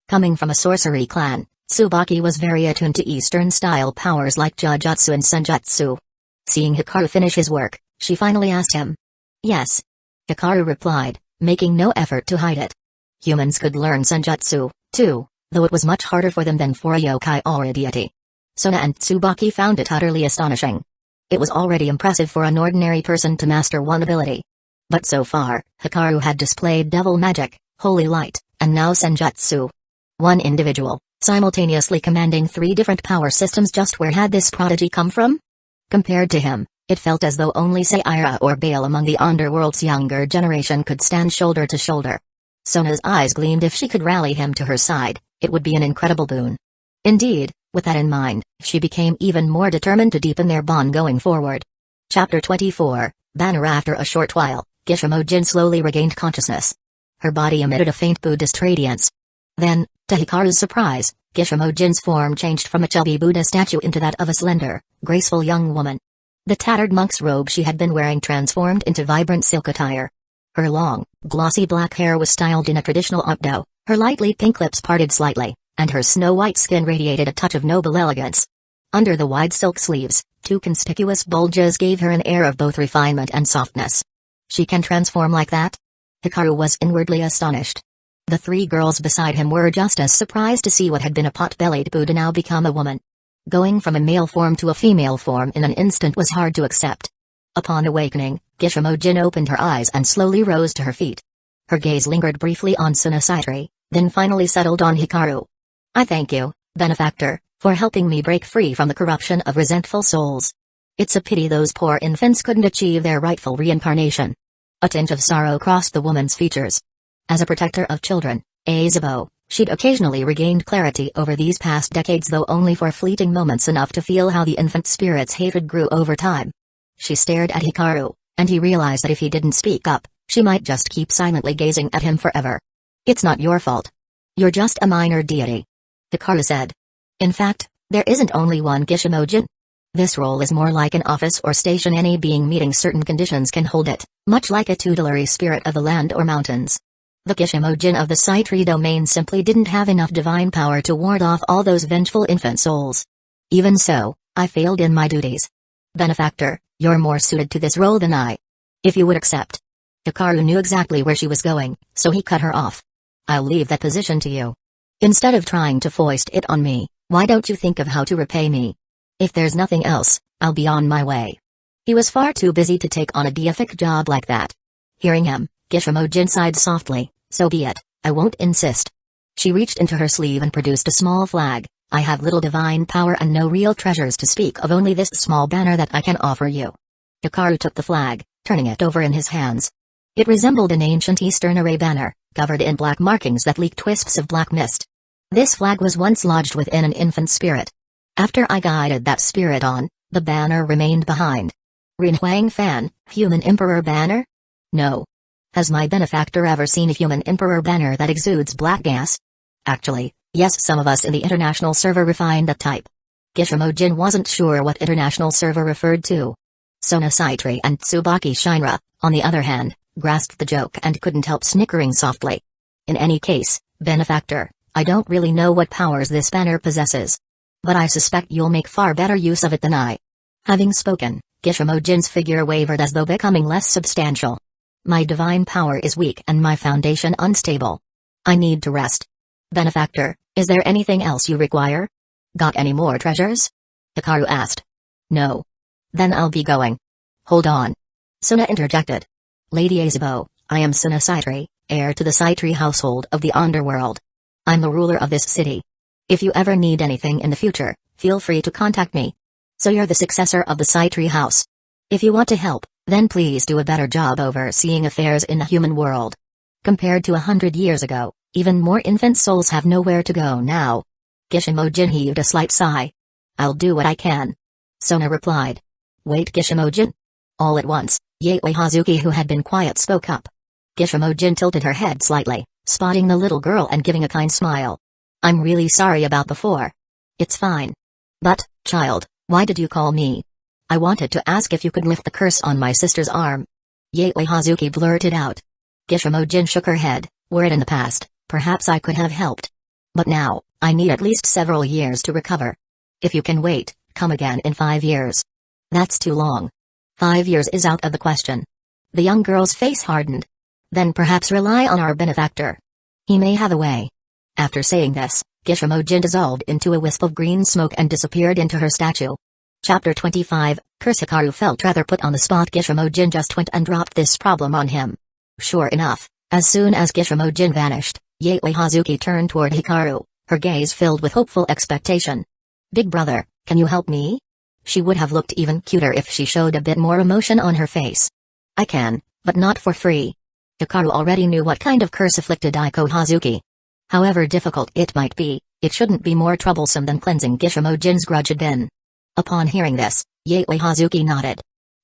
S1: Coming from a sorcery clan, Tsubaki was very attuned to Eastern-style powers like jujutsu and senjutsu. Seeing Hikaru finish his work, she finally asked him. Yes. Hikaru replied, making no effort to hide it. Humans could learn senjutsu, too, though it was much harder for them than for a yokai or a deity. Sona and Tsubaki found it utterly astonishing. It was already impressive for an ordinary person to master one ability. But so far, Hikaru had displayed devil magic, holy light, and now senjutsu. One individual, simultaneously commanding 3 different power systems. Just where had this prodigy come from? Compared to him, it felt as though only Seira or Bale among the underworld's younger generation could stand shoulder to shoulder. Sona's eyes gleamed. If she could rally him to her side, it would be an incredible boon. Indeed, with that in mind, she became even more determined to deepen their bond going forward. Chapter 24, Banner. After a short while, Kishimogen slowly regained consciousness. Her body emitted a faint Buddhist radiance. Then, to Hikaru's surprise, Kishimogen's form changed from a chubby Buddha statue into that of a slender, graceful young woman. The tattered monk's robe she had been wearing transformed into vibrant silk attire. Her long, glossy black hair was styled in a traditional updo, her lightly pink lips parted slightly, and her snow-white skin radiated a touch of noble elegance. Under the wide silk sleeves, 2 conspicuous bulges gave her an air of both refinement and softness. She can transform like that? Hikaru was inwardly astonished. The 3 girls beside him were just as surprised to see what had been a pot-bellied Buddha now become a woman. Going from a male form to a female form in an instant was hard to accept. Upon awakening, Kishimogen opened her eyes and slowly rose to her feet. Her gaze lingered briefly on Sona Saitri, then finally settled on Hikaru. I thank you, benefactor, for helping me break free from the corruption of resentful souls. It's a pity those poor infants couldn't achieve their rightful reincarnation. A tinge of sorrow crossed the woman's features. As a protector of children, Isabeau, she'd occasionally regained clarity over these past decades, though only for fleeting moments enough to feel how the infant spirit's hatred grew over time. She stared at Hikaru, and he realized that if he didn't speak up, she might just keep silently gazing at him forever. It's not your fault. You're just a minor deity, Hikaru said. In fact, there isn't only one Gishimojin. This role is more like an office or station. Any being meeting certain conditions can hold it, much like a tutelary spirit of the land or mountains. The Gishimojin of the Saitri domain simply didn't have enough divine power to ward off all those vengeful infant souls. Even so, I failed in my duties. Benefactor, you're more suited to this role than I. If you would accept. Hikaru knew exactly where she was going, so he cut her off. I'll leave that position to you. Instead of trying to foist it on me, why don't you think of how to repay me? If there's nothing else, I'll be on my way. He was far too busy to take on a deific job like that. Hearing him, Gishimojin sighed softly. So be it, I won't insist. She reached into her sleeve and produced a small flag. I have little divine power and no real treasures to speak of, only this small banner that I can offer you. Hikaru took the flag, turning it over in his hands. It resembled an ancient Eastern array banner, covered in black markings that leaked wisps of black mist. This flag was once lodged within an infant spirit. After I guided that spirit on, the banner remained behind. Rinhuang Fan, human emperor banner? No. Has my benefactor ever seen a human emperor banner that exudes black gas? Actually, yes, some of us in the international server refined that type. Gishimojin wasn't sure what international server referred to. Sona Saitri and Tsubaki Shinra, on the other hand, grasped the joke and couldn't help snickering softly. In any case, benefactor, I don't really know what powers this banner possesses. But I suspect you'll make far better use of it than I. Having spoken, Gishimojin's figure wavered as though becoming less substantial. My divine power is weak and my foundation unstable. I need to rest. Benefactor, is there anything else you require? Got any more treasures? Hikaru asked. No. Then I'll be going. Hold on. Suna interjected. Lady Isabeau, I am Suna Saitri, heir to the Saitri household of the underworld. I'm the ruler of this city. If you ever need anything in the future, feel free to contact me. So you're the successor of the Saitri house. If you want to help, then please do a better job overseeing affairs in the human world. Compared to 100 years ago, even more infant souls have nowhere to go now. Gishimojin heaved a slight sigh. I'll do what I can. Sona replied. Wait, Gishimojin? All at once, Yaoi Hazuki, who had been quiet, spoke up. Gishimojin tilted her head slightly, spotting the little girl and giving a kind smile. I'm really sorry about before. It's fine. But, child, why did you call me? I wanted to ask if you could lift the curse on my sister's arm. Yaoi Hazuki blurted out. Gishimojin shook her head. Were it in the past, perhaps I could have helped. But now, I need at least several years to recover. If you can wait, come again in 5 years. That's too long. 5 years is out of the question. The young girl's face hardened. Then perhaps rely on our benefactor. He may have a way. After saying this, Gishimojin dissolved into a wisp of green smoke and disappeared into her statue. Chapter 25, Hikaru felt rather put on the spot. Gishimojin just went and dropped this problem on him. Sure enough, as soon as Gishimojin vanished, Yaoi Hazuki turned toward Hikaru, her gaze filled with hopeful expectation. Big brother, can you help me? She would have looked even cuter if she showed a bit more emotion on her face. I can, but not for free. Hikaru already knew what kind of curse afflicted Yaoi Hazuki. However difficult it might be, it shouldn't be more troublesome than cleansing Gishimojin's grudge had been. Upon hearing this, Yaoi Hazuki nodded.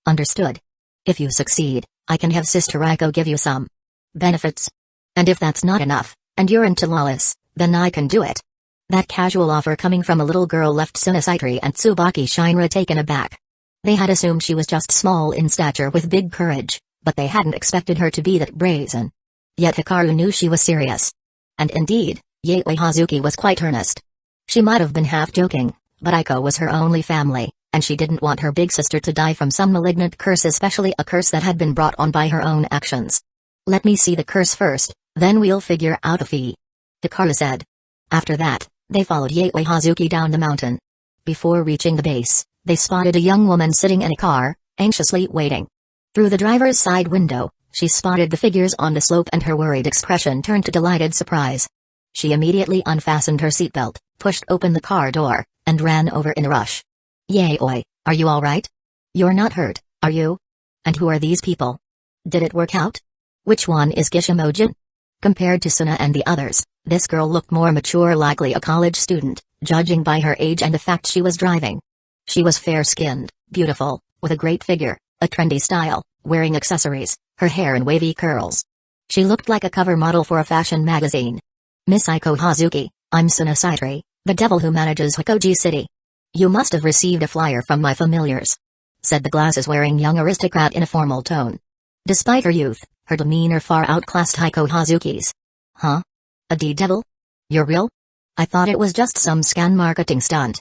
S1: Understood. If you succeed, I can have Sister Aiko give you some benefits. And if that's not enough, and you're into lawless, then I can do it. That casual offer coming from a little girl left Suna Saitri and Tsubaki Shinra taken aback. They had assumed she was just small in stature with big courage, but they hadn't expected her to be that brazen. Yet Hikaru knew she was serious. And indeed, Yaoi Hazuki was quite earnest. She might have been half joking, but Aiko was her only family, and she didn't want her big sister to die from some malignant curse, especially a curse that had been brought on by her own actions. Let me see the curse first, then we'll figure out a fee. Hikaru said. After that, they followed Yaoi Hazuki down the mountain. Before reaching the base, they spotted a young woman sitting in a car, anxiously waiting. Through the driver's side window, she spotted the figures on the slope and her worried expression turned to delighted surprise. She immediately unfastened her seatbelt, pushed open the car door, and ran over in a rush. Yaoi, are you alright? You're not hurt, are you? And who are these people? Did it work out? Which one is Gishimojin? Compared to Suna and the others, this girl looked more mature, likely a college student, judging by her age and the fact she was driving. She was fair-skinned, beautiful, with a great figure, a trendy style, wearing accessories, her hair in wavy curls. She looked like a cover model for a fashion magazine. Miss Aiko Hazuki, I'm Suna Saitri, the devil who manages Hikoji City. You must have received a flyer from my familiars, said the glasses-wearing young aristocrat in a formal tone. Despite her youth, her demeanor far outclassed Aiko Hazuki's. Huh? A D-devil? You're real? I thought it was just some scan marketing stunt.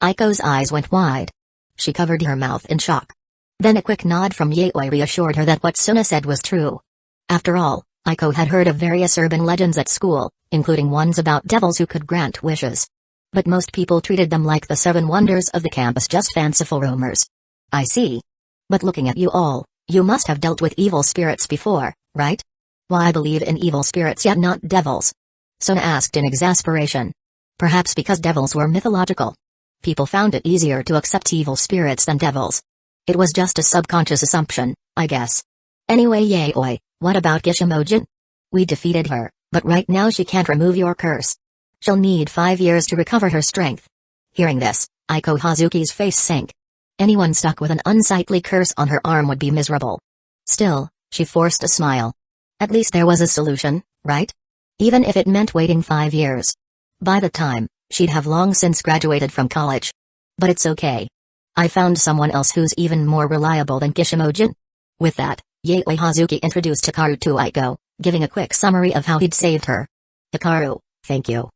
S1: Aiko's eyes went wide. She covered her mouth in shock. Then a quick nod from Yaoi reassured her that what Suna said was true. After all, Aiko had heard of various urban legends at school, including ones about devils who could grant wishes. But most people treated them like the seven wonders of the campus, just fanciful rumors. I see. But looking at you all, you must have dealt with evil spirits before, right? Why believe in evil spirits yet not devils? Suna asked in exasperation. Perhaps because devils were mythological. People found it easier to accept evil spirits than devils. It was just a subconscious assumption, I guess. Anyway, Yaoi, what about Gishimojin? We defeated her, but right now she can't remove your curse. She'll need 5 years to recover her strength. Hearing this, Aiko Hazuki's face sank. Anyone stuck with an unsightly curse on her arm would be miserable. Still, she forced a smile. At least there was a solution, right? Even if it meant waiting 5 years. By the time, she'd have long since graduated from college. But it's okay. I found someone else who's even more reliable than Gishimojin. With that, Yaoi Hazuki introduced Hikaru to Aiko, giving a quick summary of how he'd saved her. Hikaru, thank you.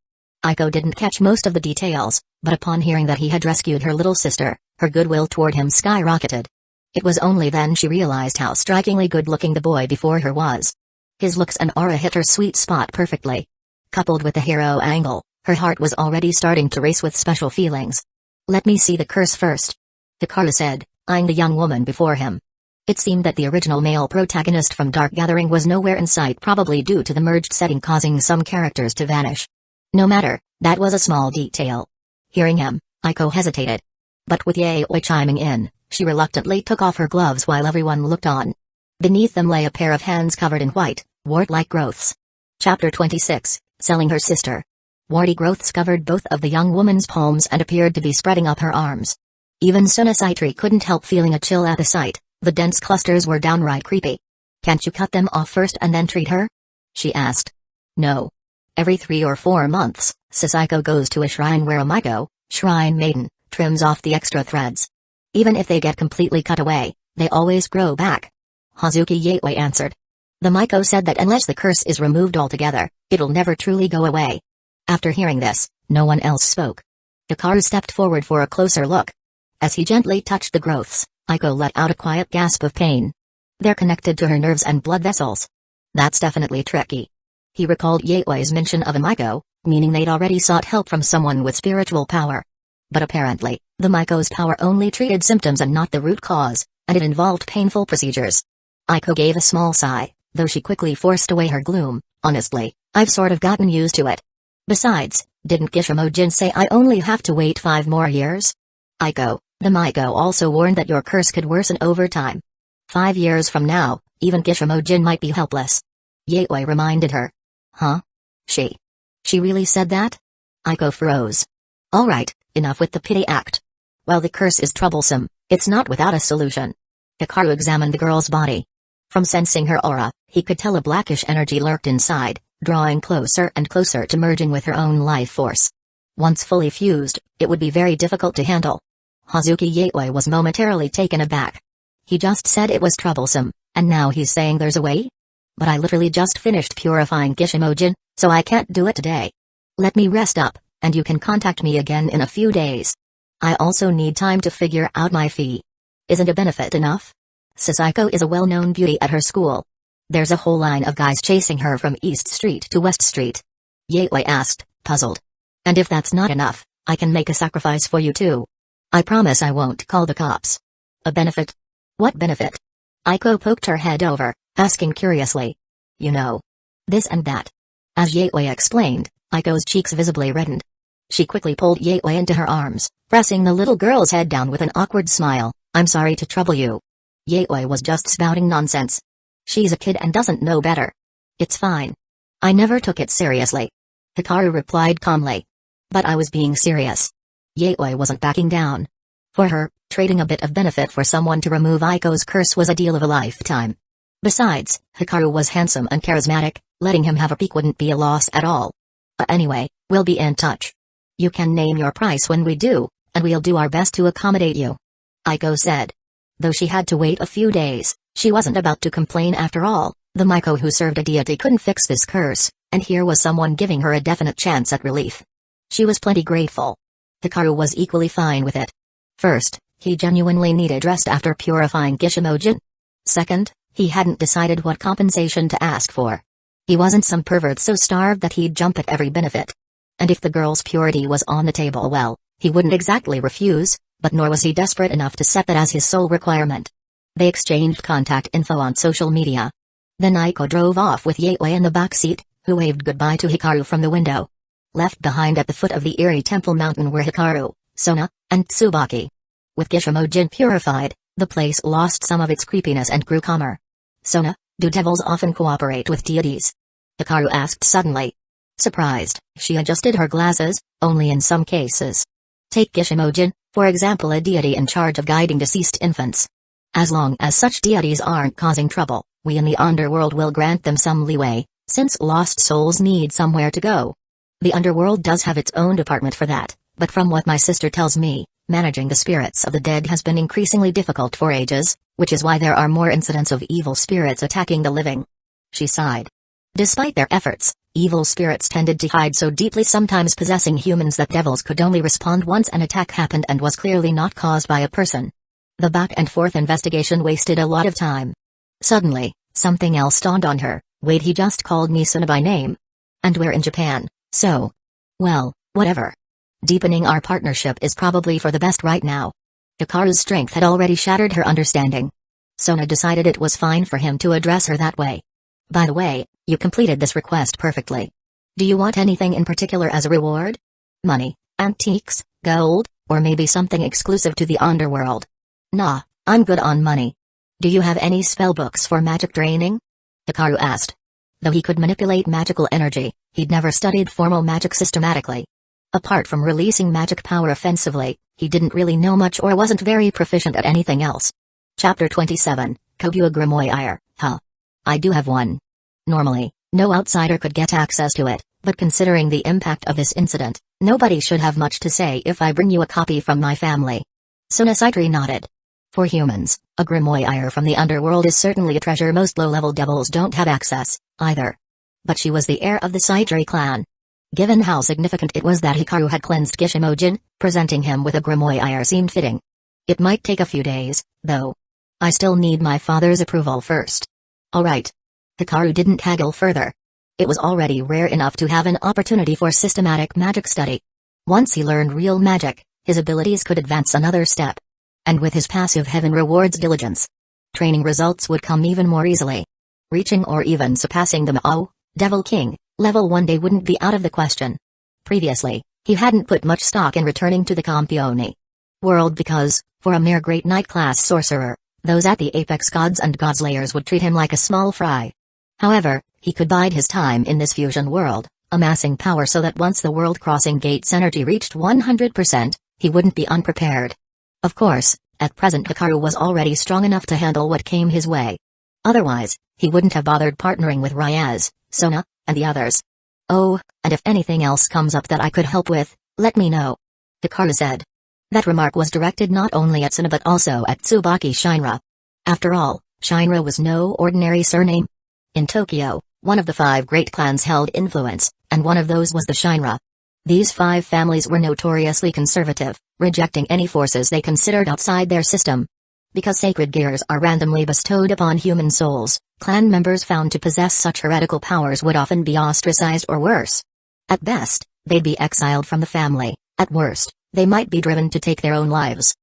S1: Aiko didn't catch most of the details, but upon hearing that he had rescued her little sister, her goodwill toward him skyrocketed. It was only then she realized how strikingly good-looking the boy before her was. His looks and aura hit her sweet spot perfectly. Coupled with the hero angle, her heart was already starting to race with special feelings. Let me see the curse first, Hikaru said, eyeing the young woman before him. It seemed that the original male protagonist from Dark Gathering was nowhere in sight, probably due to the merged setting causing some characters to vanish. No matter, that was a small detail. Hearing him, Aiko hesitated. But with Yaoi chiming in, she reluctantly took off her gloves while everyone looked on. Beneath them lay a pair of hands covered in white, wart-like growths. Chapter 26, Selling Her Sister. Warty growths covered both of the young woman's palms and appeared to be spreading up her arms. Even Suna Saitri couldn't help feeling a chill at the sight. The dense clusters were downright creepy. Can't you cut them off first and then treat her? She asked. No. Every 3 or 4 months, Sasako goes to a shrine where a Maiko, shrine maiden, trims off the extra threads. Even if they get completely cut away, they always grow back. Hazuki Yaoi answered. The Maiko said that unless the curse is removed altogether, it'll never truly go away. After hearing this, no one else spoke. Hikaru stepped forward for a closer look. As he gently touched the growths, Aiko let out a quiet gasp of pain. They're connected to her nerves and blood vessels. That's definitely tricky. He recalled Yaoi's mention of a Maiko, meaning they'd already sought help from someone with spiritual power. But apparently, the Maiko's power only treated symptoms and not the root cause, and it involved painful procedures. Aiko gave a small sigh, though she quickly forced away her gloom. Honestly, I've sort of gotten used to it. Besides, didn't Gishimojin say I only have to wait 5 more years? Aiko, the Maiko also warned that your curse could worsen over time. 5 years from now, even Gishimojin might be helpless. Yaoi reminded her. Huh? She really said that? Aiko froze. Alright, enough with the pity act. While the curse is troublesome, it's not without a solution. Hikaru examined the girl's body. From sensing her aura, he could tell a blackish energy lurked inside, drawing closer and closer to merging with her own life force. Once fully fused, it would be very difficult to handle. Hazuki Yaoi was momentarily taken aback. He just said it was troublesome, and now he's saying there's a way? But I literally just finished purifying Gishimojin, so I can't do it today. Let me rest up, and you can contact me again in a few days. I also need time to figure out my fee. Isn't a benefit enough? Sasako is a well-known beauty at her school. There's a whole line of guys chasing her from East Street to West Street. Yaoi asked, puzzled. And if that's not enough, I can make a sacrifice for you too. I promise I won't call the cops. A benefit? What benefit? Aiko poked her head over, asking curiously. You know, this and that. As Yaoi explained, Aiko's cheeks visibly reddened. She quickly pulled Yaoi into her arms, pressing the little girl's head down with an awkward smile. "I'm sorry to trouble you." Yaoi was just spouting nonsense. She's a kid and doesn't know better. "It's fine. I never took it seriously," Hikaru replied calmly. "But I was being serious." Yaoi wasn't backing down. For her, trading a bit of benefit for someone to remove Aiko's curse was a deal of a lifetime. Besides, Hikaru was handsome and charismatic, letting him have a peek wouldn't be a loss at all. Anyway, we'll be in touch. You can name your price when we do, and we'll do our best to accommodate you," Aiko said. Though she had to wait a few days, she wasn't about to complain after all. The Miko who served a deity couldn't fix this curse, and here was someone giving her a definite chance at relief. She was plenty grateful. Hikaru was equally fine with it. First, he genuinely needed rest after purifying Gishimojin. Second, he hadn't decided what compensation to ask for. He wasn't some pervert so starved that he'd jump at every benefit. And if the girl's purity was on the table, well, he wouldn't exactly refuse, but nor was he desperate enough to set that as his sole requirement. They exchanged contact info on social media. Then Aiko drove off with Yaoi in the back seat, who waved goodbye to Hikaru from the window. Left behind at the foot of the eerie temple mountain were Hikaru, Sona, and Tsubaki. With Gishimojin purified, the place lost some of its creepiness and grew calmer. "Sona, do devils often cooperate with deities?" Hikaru asked suddenly. Surprised, she adjusted her glasses. "Only in some cases. Take Gishimojin, for example, a deity in charge of guiding deceased infants. As long as such deities aren't causing trouble, we in the underworld will grant them some leeway, since lost souls need somewhere to go. The underworld does have its own department for that, but from what my sister tells me, managing the spirits of the dead has been increasingly difficult for ages, which is why there are more incidents of evil spirits attacking the living." She sighed. Despite their efforts, evil spirits tended to hide so deeply, sometimes possessing humans, that devils could only respond once an attack happened and was clearly not caused by a person. The back-and-forth investigation wasted a lot of time. Suddenly, something else dawned on her. "Wait, he just called me Sona by name. And we're in Japan, so... well, whatever. Deepening our partnership is probably for the best right now." Hikaru's strength had already shattered her understanding. Sona decided it was fine for him to address her that way. "By the way, you completed this request perfectly. Do you want anything in particular as a reward? Money, antiques, gold, or maybe something exclusive to the underworld?" "Nah, I'm good on money. Do you have any spellbooks for magic training?" Hikaru asked. Though he could manipulate magical energy, he'd never studied formal magic systematically. Apart from releasing magic power offensively, he didn't really know much or wasn't very proficient at anything else. Chapter 27, Kobua Grimoire. I do have one. Normally, no outsider could get access to it, but considering the impact of this incident, nobody should have much to say if I bring you a copy from my family." Sona Saitri nodded. For humans, a grimoire from the underworld is certainly a treasure. Most low-level devils don't have access, either. But she was the heir of the Saitri clan. Given how significant it was that Hikaru had cleansed Gishimojin, presenting him with a grimoire seemed fitting. It might take a few days, though. I still need my father's approval first. All right. Hikaru didn't haggle further. It was already rare enough to have an opportunity for systematic magic study. Once he learned real magic, his abilities could advance another step. And with his passive heaven rewards diligence, training results would come even more easily. Reaching or even surpassing the Mao, Devil King, level 1 day wouldn't be out of the question. Previously, he hadn't put much stock in returning to the Campione world because, for a mere Great Knight class sorcerer, those at the apex gods and godslayers would treat him like a small fry. However, he could bide his time in this fusion world, amassing power so that once the world-crossing gate's energy reached 100%, he wouldn't be unprepared. Of course, at present Hikaru was already strong enough to handle what came his way. Otherwise, he wouldn't have bothered partnering with Ryaz, Sona, and the others. "Oh, and if anything else comes up that I could help with, let me know," Hikaru said. That remark was directed not only at Sona but also at Tsubaki Shinra. After all, Shinra was no ordinary surname. In Tokyo, one of the 5 great clans held influence, and one of those was the Shinra. These 5 families were notoriously conservative, rejecting any forces they considered outside their system. Because sacred gears are randomly bestowed upon human souls, clan members found to possess such heretical powers would often be ostracized or worse. At best, they'd be exiled from the family. At worst, they might be driven to take their own lives.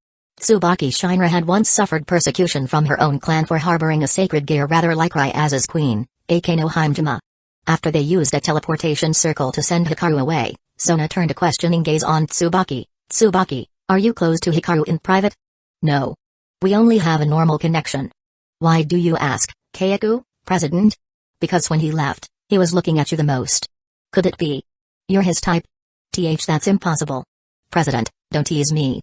S1: Tsubaki Shinra had once suffered persecution from her own clan for harboring a sacred gear rather like Ryaz's queen, Akeno Himejima. After they used a teleportation circle to send Hikaru away, Sona turned a questioning gaze on Tsubaki. Tsubaki, are you close to Hikaru in private? No. We only have a normal connection. Why do you ask, Keiku, President? Because when he left, he was looking at you the most. Could it be? You're his type? That's impossible. President, don't tease me.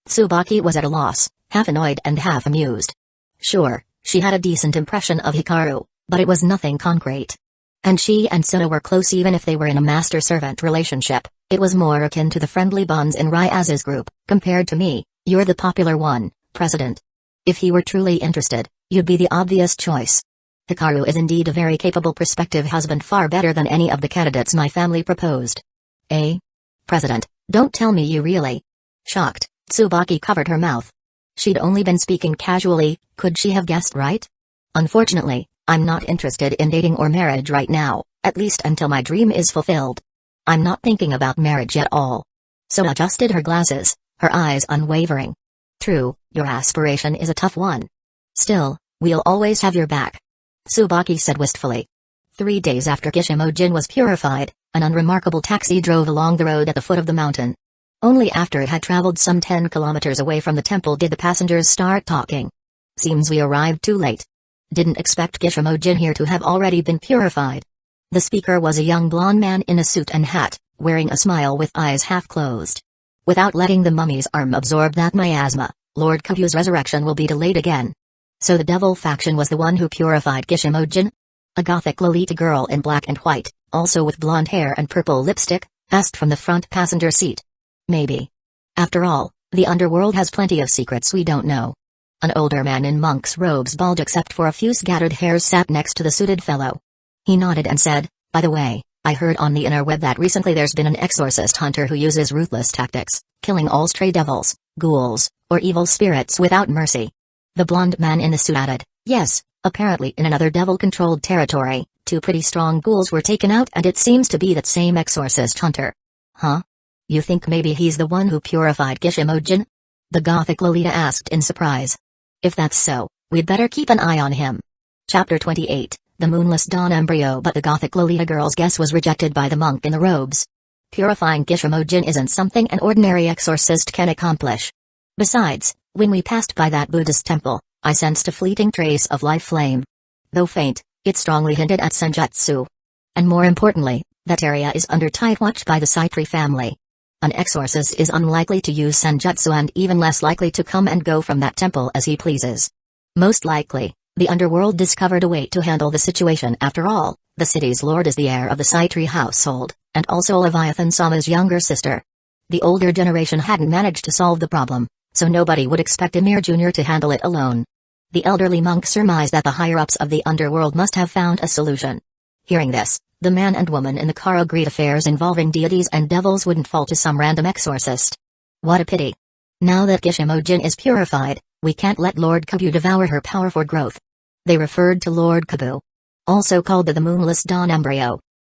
S1: Tsubaki was at a loss, half annoyed and half amused. Sure, she had a decent impression of Hikaru, but it was nothing concrete. And she and Sona were close even if they were in a master-servant relationship. It was more akin to the friendly bonds in Ryaz's group. Compared to me, you're the popular one, President. If he were truly interested, you'd be the obvious choice. Hikaru is indeed a very capable prospective husband, far better than any of the candidates my family proposed. Eh? President, don't tell me you really. Shocked, Tsubaki covered her mouth. She'd only been speaking casually, could she have guessed right? Unfortunately, I'm not interested in dating or marriage right now, at least until my dream is fulfilled. I'm not thinking about marriage at all. So adjusted her glasses, her eyes unwavering. True, your aspiration is a tough one. Still, we'll always have your back. Tsubaki said wistfully. 3 days after Kishimoujin was purified, an unremarkable taxi drove along the road at the foot of the mountain. Only after it had traveled some 10 kilometers away from the temple did the passengers start talking. Seems we arrived too late. Didn't expect Kishimoujin here to have already been purified. The speaker was a young blonde man in a suit and hat, wearing a smile with eyes half closed. Without letting the mummy's arm absorb that miasma, Lord Kabu's resurrection will be delayed again. So the devil faction was the one who purified Kishimoujin? A gothic Lolita girl in black and white, also with blonde hair and purple lipstick, asked from the front passenger seat. Maybe. After all, the underworld has plenty of secrets we don't know. An older man in monk's robes, bald except for a few scattered hairs, sat next to the suited fellow. He nodded and said, by the way, I heard on the interweb that recently there's been an exorcist hunter who uses ruthless tactics, killing all stray devils, ghouls, or evil spirits without mercy. The blonde man in the suit added, yes, apparently in another devil-controlled territory, 2 pretty strong ghouls were taken out and it seems to be that same exorcist hunter. Huh? You think maybe he's the one who purified Kishimoujin? The gothic Lolita asked in surprise. If that's so, we'd better keep an eye on him. Chapter 28, The Moonless Dawn Embryo. But the gothic Lolita girl's guess was rejected by the monk in the robes. Purifying Kishimoujin isn't something an ordinary exorcist can accomplish. Besides, when we passed by that Buddhist temple, I sensed a fleeting trace of life flame. Though faint, it strongly hinted at senjutsu. And more importantly, that area is under tight watch by the Saitri family. An exorcist is unlikely to use senjutsu and even less likely to come and go from that temple as he pleases. Most likely, the underworld discovered a way to handle the situation. After all, the city's lord is the heir of the Saitri household, and also Leviathan Sama's younger sister. The older generation hadn't managed to solve the problem, so nobody would expect Emir Jr. to handle it alone. The elderly monk surmised that the higher-ups of the underworld must have found a solution. Hearing this, the man and woman in the car agreed affairs involving deities and devils wouldn't fall to some random exorcist. What a pity. Now that Kishimoujin is purified, we can't let Lord Kabu devour her power for growth. They referred to Lord Kabu, also called the Moonless Dawn Embryo.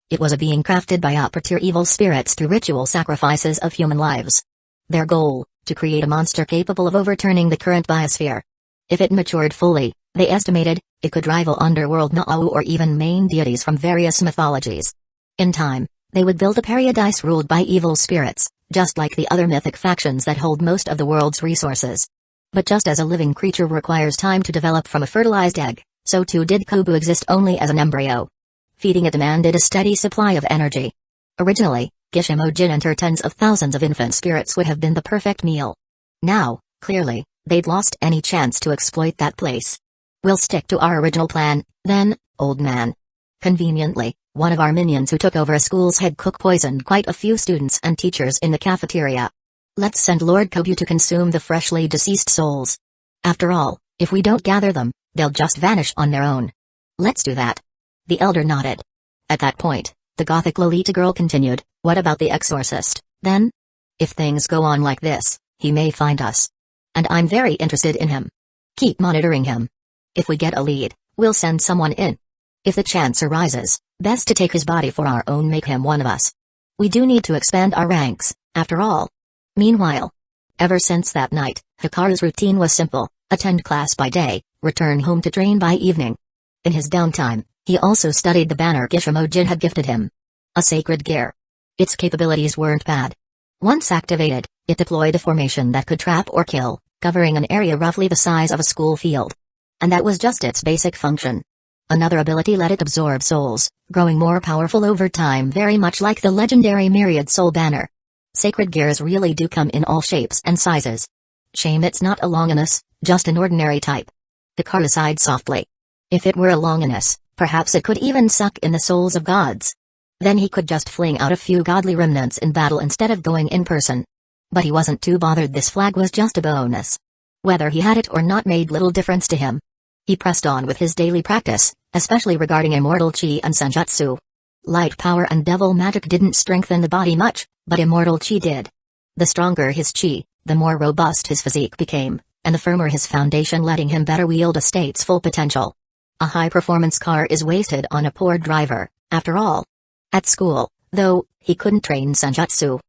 S1: It was a being crafted by upper-tier evil spirits through ritual sacrifices of human lives. Their goal, to create a monster capable of overturning the current biosphere. If it matured fully, they estimated, it could rival underworld Na'au or even main deities from various mythologies. In time, they would build a paradise ruled by evil spirits, just like the other mythic factions that hold most of the world's resources. But just as a living creature requires time to develop from a fertilized egg, so too did Kabu exist only as an embryo. Feeding it demanded a steady supply of energy. Originally, Kishimoujin and her tens of thousands of infant spirits would have been the perfect meal. Now, clearly, they'd lost any chance to exploit that place. We'll stick to our original plan, then, old man. Conveniently, one of our minions who took over a school's head cook poisoned quite a few students and teachers in the cafeteria. Let's send Lord Kabu to consume the freshly deceased souls. After all, if we don't gather them, they'll just vanish on their own. Let's do that. The elder nodded. At that point, the gothic Lolita girl continued, what about the exorcist, then? If things go on like this, he may find us. And I'm very interested in him. Keep monitoring him. If we get a lead, we'll send someone in. If the chance arises, best to take his body for our own, make him one of us. We do need to expand our ranks, after all. Meanwhile, ever since that night, Hikaru's routine was simple, attend class by day, return home to train by evening. In his downtime, he also studied the banner Kishimoujin had gifted him. A sacred gear. Its capabilities weren't bad. Once activated, it deployed a formation that could trap or kill, covering an area roughly the size of a school field. And that was just its basic function. Another ability let it absorb souls, growing more powerful over time, very much like the legendary Myriad Soul Banner. Sacred gears really do come in all shapes and sizes. Shame it's not a Longinus, just an ordinary type. Hikaru sighed softly. If it were a Longinus, perhaps it could even suck in the souls of gods. Then he could just fling out a few godly remnants in battle instead of going in person. But he wasn't too bothered, this flag was just a bonus. Whether he had it or not made little difference to him. He pressed on with his daily practice, especially regarding immortal chi and senjutsu. Light power and devil magic didn't strengthen the body much, but immortal chi did. The stronger his chi, the more robust his physique became, and the firmer his foundation, letting him better wield a state's full potential. A high-performance car is wasted on a poor driver, after all. At school, though, he couldn't train senjutsu.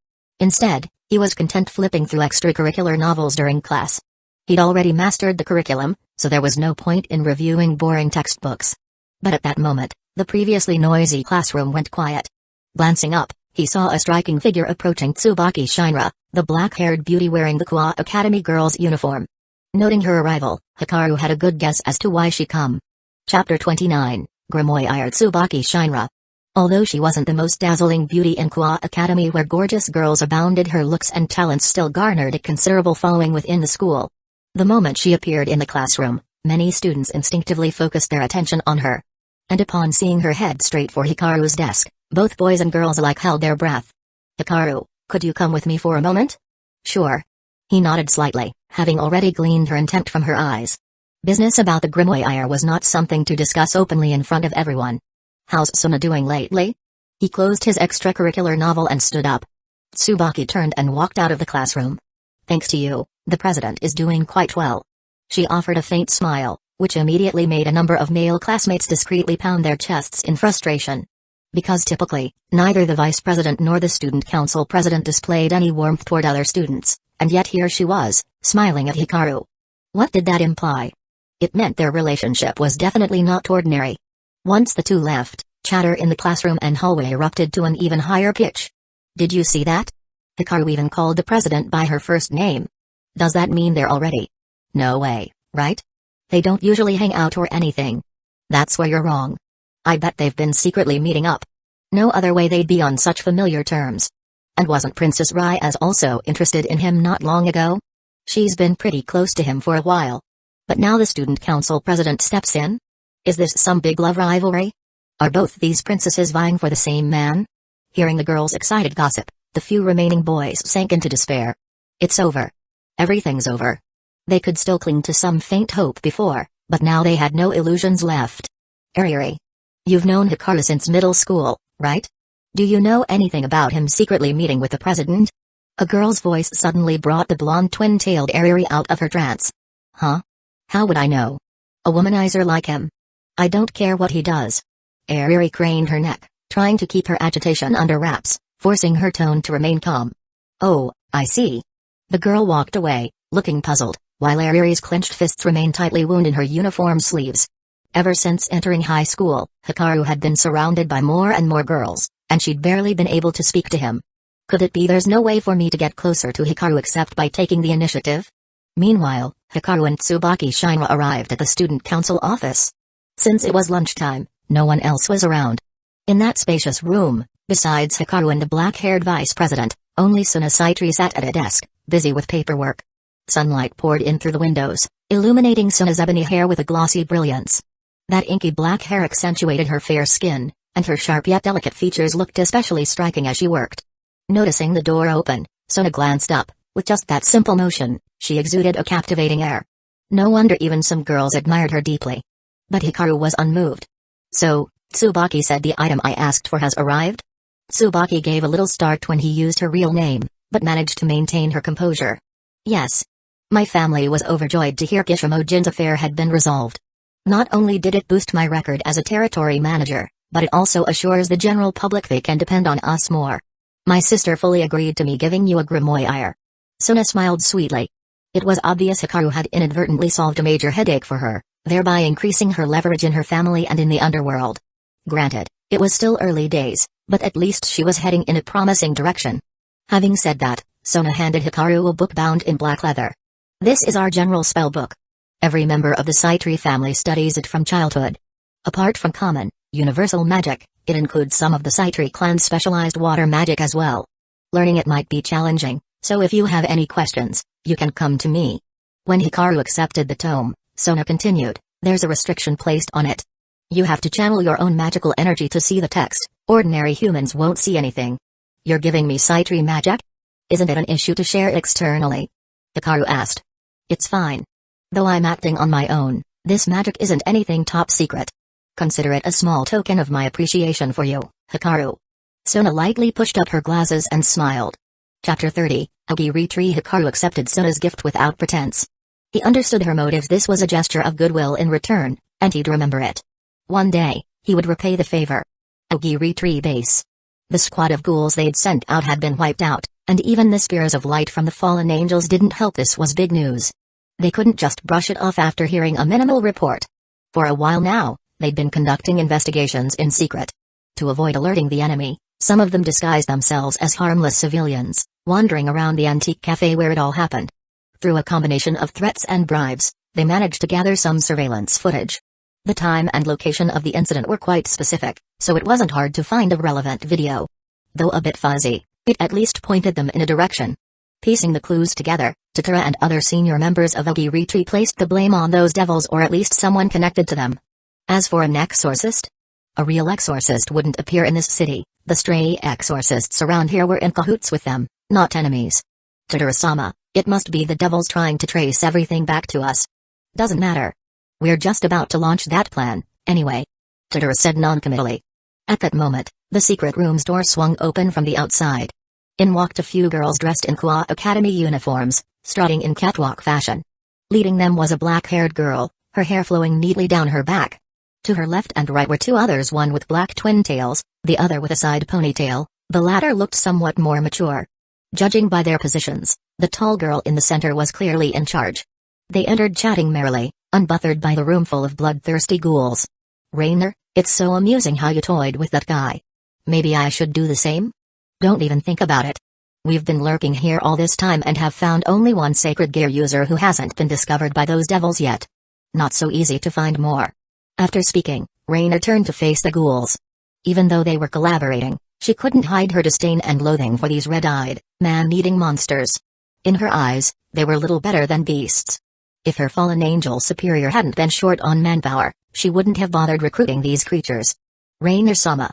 S1: Instead, he was content flipping through extracurricular novels during class. He'd already mastered the curriculum, so there was no point in reviewing boring textbooks. But at that moment, the previously noisy classroom went quiet. Glancing up, he saw a striking figure approaching Tsubaki Shinra, the black-haired beauty wearing the Kwa Academy girl's uniform. Noting her arrival, Hikaru had a good guess as to why she come. Chapter 29, Grimoire Tsubaki Shinra. Although she wasn't the most dazzling beauty in Kwa Academy, where gorgeous girls abounded, her looks and talents still garnered a considerable following within the school. The moment she appeared in the classroom, many students instinctively focused their attention on her. And upon seeing her head straight for Hikaru's desk, both boys and girls alike held their breath. "Hikaru, could you come with me for a moment?" "Sure." He nodded slightly, having already gleaned her intent from her eyes. Business about the Grimoire was not something to discuss openly in front of everyone. "How's Suna doing lately?" He closed his extracurricular novel and stood up. Tsubaki turned and walked out of the classroom. "Thanks to you, the president is doing quite well." She offered a faint smile, which immediately made a number of male classmates discreetly pound their chests in frustration. Because typically, neither the vice president nor the student council president displayed any warmth toward other students, and yet here she was, smiling at Hikaru. What did that imply? It meant their relationship was definitely not ordinary. Once the two left, chatter in the classroom and hallway erupted to an even higher pitch. "Did you see that? Hikaru even called the president by her first name. Does that mean they're already?" "No way, right? They don't usually hang out or anything." "That's where you're wrong. I bet they've been secretly meeting up. No other way they'd be on such familiar terms. And wasn't Princess Ryaz also interested in him not long ago? She's been pretty close to him for a while. But now the student council president steps in? Is this some big love rivalry? Are both these princesses vying for the same man?" Hearing the girls' excited gossip, the few remaining boys sank into despair. It's over. Everything's over. They could still cling to some faint hope before, but now they had no illusions left. "Ariri. You've known Hikaru since middle school, right? Do you know anything about him secretly meeting with the president?" A girl's voice suddenly brought the blonde twin-tailed Ariri out of her trance. "Huh? How would I know? A womanizer like him? I don't care what he does." Ariri craned her neck, trying to keep her agitation under wraps, forcing her tone to remain calm. "Oh, I see." The girl walked away, looking puzzled, while Ariri's clenched fists remained tightly wound in her uniform sleeves. Ever since entering high school, Hikaru had been surrounded by more and more girls, and she'd barely been able to speak to him. Could it be there's no way for me to get closer to Hikaru except by taking the initiative? Meanwhile, Hikaru and Tsubaki Shinra arrived at the student council office. Since it was lunchtime, no one else was around. In that spacious room, besides Hikaru and the black-haired vice president, only Suna Saitri sat at a desk, busy with paperwork. Sunlight poured in through the windows, illuminating Suna's ebony hair with a glossy brilliance. That inky black hair accentuated her fair skin, and her sharp yet delicate features looked especially striking as she worked. Noticing the door open, Suna glanced up. With just that simple motion, she exuded a captivating air. No wonder even some girls admired her deeply. But Hikaru was unmoved. "So, Tsubaki said the item I asked for has arrived?" Tsubaki gave a little start when he used her real name, but managed to maintain her composure. "Yes. My family was overjoyed to hear Kishimojin's affair had been resolved. Not only did it boost my record as a territory manager, but it also assures the general public they can depend on us more. My sister fully agreed to me giving you a grimoire." Suna smiled sweetly. It was obvious Hikaru had inadvertently solved a major headache for her, thereby increasing her leverage in her family and in the underworld. Granted, it was still early days, But at least she was heading in a promising direction. Having said that, Sona handed Hikaru a book bound in black leather. This is our general spell book. Every member of the Saitri family studies it from childhood. Apart from common, universal magic, it includes some of the Saitri clan's specialized water magic as well. Learning it might be challenging, so if you have any questions, you can come to me. When Hikaru accepted the tome, Sona continued, there's a restriction placed on it. You have to channel your own magical energy to see the text, ordinary humans won't see anything. You're giving me Saitri magic? Isn't it an issue to share externally? Hikaru asked. It's fine. Though I'm acting on my own, this magic isn't anything top secret. Consider it a small token of my appreciation for you, Hikaru. Sona lightly pushed up her glasses and smiled. Chapter 30, Ogiri. Hikaru accepted Sona's gift without pretense. He understood her motives. This was a gesture of goodwill in return, and he'd remember it. One day, he would repay the favor. Ogiri base. The squad of ghouls they'd sent out had been wiped out, and even the spears of light from the fallen angels didn't help. This was big news. They couldn't just brush it off after hearing a minimal report. For a while now, they'd been conducting investigations in secret. To avoid alerting the enemy, some of them disguised themselves as harmless civilians, wandering around the antique cafe where it all happened. Through a combination of threats and bribes, they managed to gather some surveillance footage. The time and location of the incident were quite specific, so it wasn't hard to find a relevant video. Though a bit fuzzy, it at least pointed them in a direction. Piecing the clues together, Tatara and other senior members of Ogiri placed the blame on those devils, or at least someone connected to them. As for an exorcist? A real exorcist wouldn't appear in this city. The stray exorcists around here were in cahoots with them, not enemies. Tatara-sama, it must be the devils trying to trace everything back to us. Doesn't matter. We're just about to launch that plan, anyway. Tatara said noncommittally. At that moment, the secret room's door swung open from the outside. In walked a few girls dressed in Kwa Academy uniforms, strutting in catwalk fashion. Leading them was a black-haired girl, her hair flowing neatly down her back. To her left and right were two others, one with black twin tails, the other with a side ponytail. The latter looked somewhat more mature. Judging by their positions, the tall girl in the center was clearly in charge. They entered chatting merrily, unbothered by the room full of bloodthirsty ghouls. Rainer, it's so amusing how you toyed with that guy. Maybe I should do the same? Don't even think about it. We've been lurking here all this time and have found only one sacred gear user who hasn't been discovered by those devils yet. Not so easy to find more. After speaking, Rainer turned to face the ghouls. Even though they were collaborating, she couldn't hide her disdain and loathing for these red-eyed, man-eating monsters. In her eyes, they were little better than beasts. If her fallen angel superior hadn't been short on manpower, she wouldn't have bothered recruiting these creatures. Rainer-sama.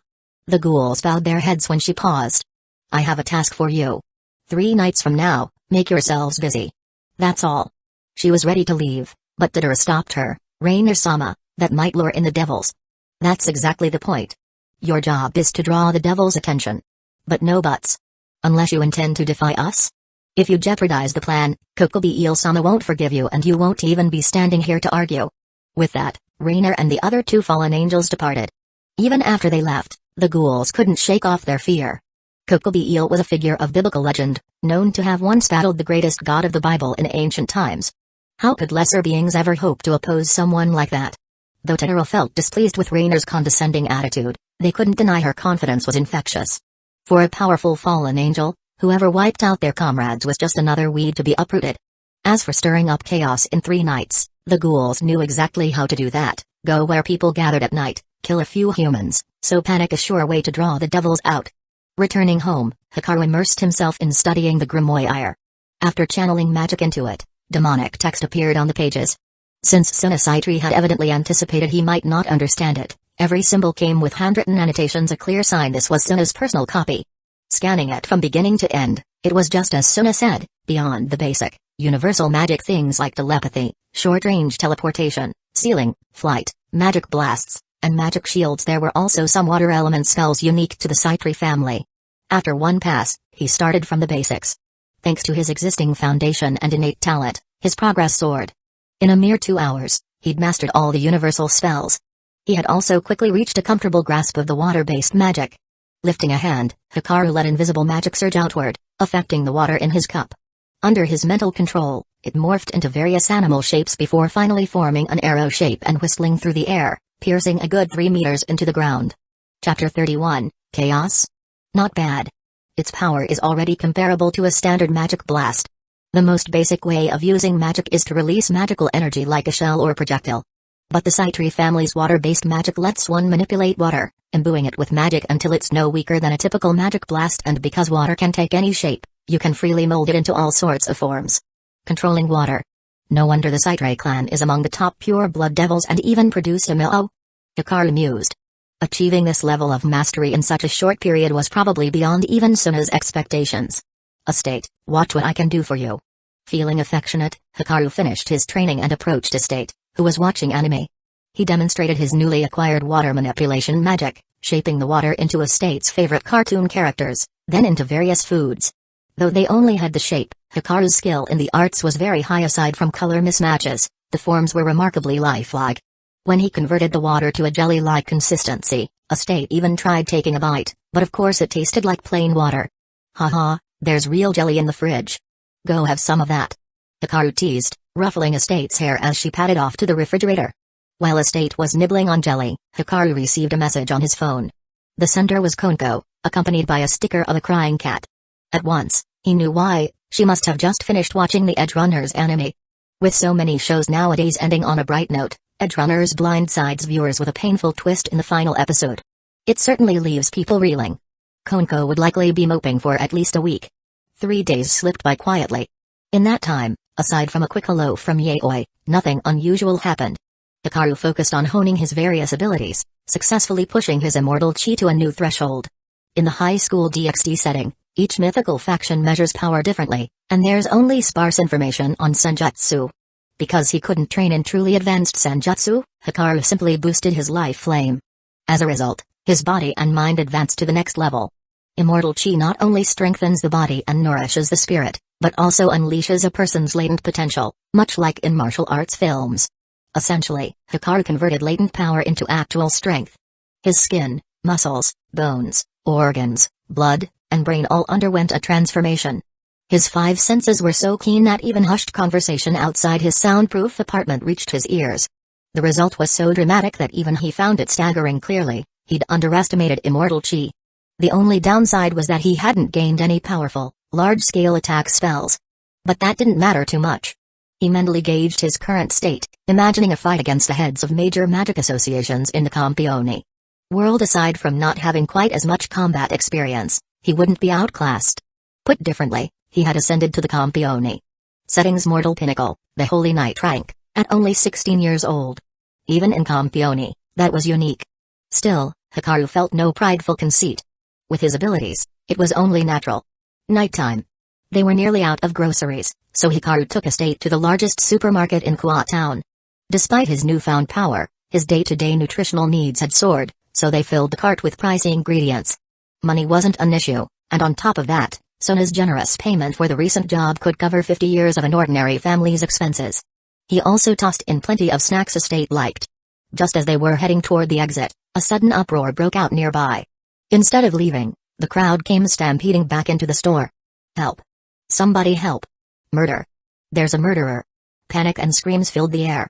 S1: The ghouls bowed their heads when she paused. I have a task for you. 3 nights from now, make yourselves busy. That's all. She was ready to leave, but Tatara stopped her. Rainer-sama, that might lure in the devils. That's exactly the point. Your job is to draw the devils' attention. But no buts. Unless you intend to defy us? If you jeopardize the plan, Kokobi-eel-sama won't forgive you, and you won't even be standing here to argue. With that, Rainer and the other 2 fallen angels departed. Even after they left, the ghouls couldn't shake off their fear. Kokobi-eel was a figure of biblical legend, known to have once battled the greatest god of the Bible in ancient times. How could lesser beings ever hope to oppose someone like that? Though Tatara felt displeased with Rainer's condescending attitude, they couldn't deny her confidence was infectious. For a powerful fallen angel, whoever wiped out their comrades was just another weed to be uprooted. As for stirring up chaos in 3 nights, the ghouls knew exactly how to do that. Go where people gathered at night, kill a few humans, so panic a sure way to draw the devils out. Returning home, Hikaru immersed himself in studying the grimoire. After channeling magic into it, demonic text appeared on the pages. Since Sona Saitri had evidently anticipated he might not understand it, every symbol came with handwritten annotations, a clear sign this was Sona's personal copy. Scanning it from beginning to end, it was just as Sona said, beyond the basic, universal magic things like telepathy, short-range teleportation, sealing, flight, magic blasts, and magic shields. There were also some water element spells unique to the Saitri family. After one pass, he started from the basics. Thanks to his existing foundation and innate talent, his progress soared. In a mere 2 hours, he'd mastered all the universal spells. He had also quickly reached a comfortable grasp of the water-based magic. Lifting a hand, Hikaru let invisible magic surge outward, affecting the water in his cup. Under his mental control, it morphed into various animal shapes before finally forming an arrow shape and whistling through the air, piercing a good 3 meters into the ground. Chapter 31, Chaos? Not bad. Its power is already comparable to a standard magic blast. The most basic way of using magic is to release magical energy like a shell or projectile. But the Citri family's water-based magic lets one manipulate water, imbuing it with magic until it's no weaker than a typical magic blast, and because water can take any shape, you can freely mold it into all sorts of forms. Controlling water. No wonder the Citri clan is among the top pure-blood devils and even produced a Mil-O. Hikaru mused. Achieving this level of mastery in such a short period was probably beyond even Suna's expectations. Estate, watch what I can do for you. Feeling affectionate, Hikaru finished his training and approached Estate, who was watching anime. He demonstrated his newly acquired water manipulation magic, shaping the water into Estate's favorite cartoon characters, then into various foods. Though they only had the shape, Hikaru's skill in the arts was very high. Aside from color mismatches, the forms were remarkably lifelike. When he converted the water to a jelly-like consistency, Estate even tried taking a bite, but of course it tasted like plain water. Haha, there's real jelly in the fridge. Go have some of that. Hikaru teased, ruffling Estate's hair as she padded off to the refrigerator. While Estate was nibbling on jelly, Hikaru received a message on his phone. The sender was Konko, accompanied by a sticker of a crying cat. At once, he knew why. She must have just finished watching the Edgerunners anime. With so many shows nowadays ending on a bright note, Edgerunners blindsides viewers with a painful twist in the final episode. It certainly leaves people reeling. Konko would likely be moping for at least a week. 3 days slipped by quietly. In that time, aside from a quick hello from Yaoi, nothing unusual happened. Hikaru focused on honing his various abilities, successfully pushing his immortal chi to a new threshold. In the high school DxD setting, each mythical faction measures power differently, and there's only sparse information on senjutsu. Because he couldn't train in truly advanced senjutsu, Hikaru simply boosted his life flame. As a result, his body and mind advanced to the next level. Immortal chi not only strengthens the body and nourishes the spirit, but also unleashes a person's latent potential, much like in martial arts films. Essentially, Hikaru converted latent power into actual strength. His skin, muscles, bones, organs, blood, and brain all underwent a transformation. His 5 senses were so keen that even hushed conversation outside his soundproof apartment reached his ears. The result was so dramatic that even he found it staggering. Clearly, he'd underestimated immortal chi. The only downside was that he hadn't gained any powerful, large-scale attack spells. But that didn't matter too much. He mentally gauged his current state, imagining a fight against the heads of major magic associations in the Campione world. Aside from not having quite as much combat experience, he wouldn't be outclassed. Put differently, he had ascended to the Campione setting's mortal pinnacle, the Holy Knight rank, at only 16 years old. Even in Campione, that was unique. Still, Hikaru felt no prideful conceit. With his abilities, it was only natural. Nighttime. They were nearly out of groceries, so Hikaru took Estate to the largest supermarket in Kuwa Town. Despite his newfound power, his day-to-day nutritional needs had soared, so they filled the cart with pricey ingredients. Money wasn't an issue, and on top of that, Sona's generous payment for the recent job could cover 50 years of an ordinary family's expenses. He also tossed in plenty of snacks Estate liked. Just as they were heading toward the exit, a sudden uproar broke out nearby. Instead of leaving, the crowd came stampeding back into the store. Help! Somebody help! Murder! There's a murderer! Panic and screams filled the air.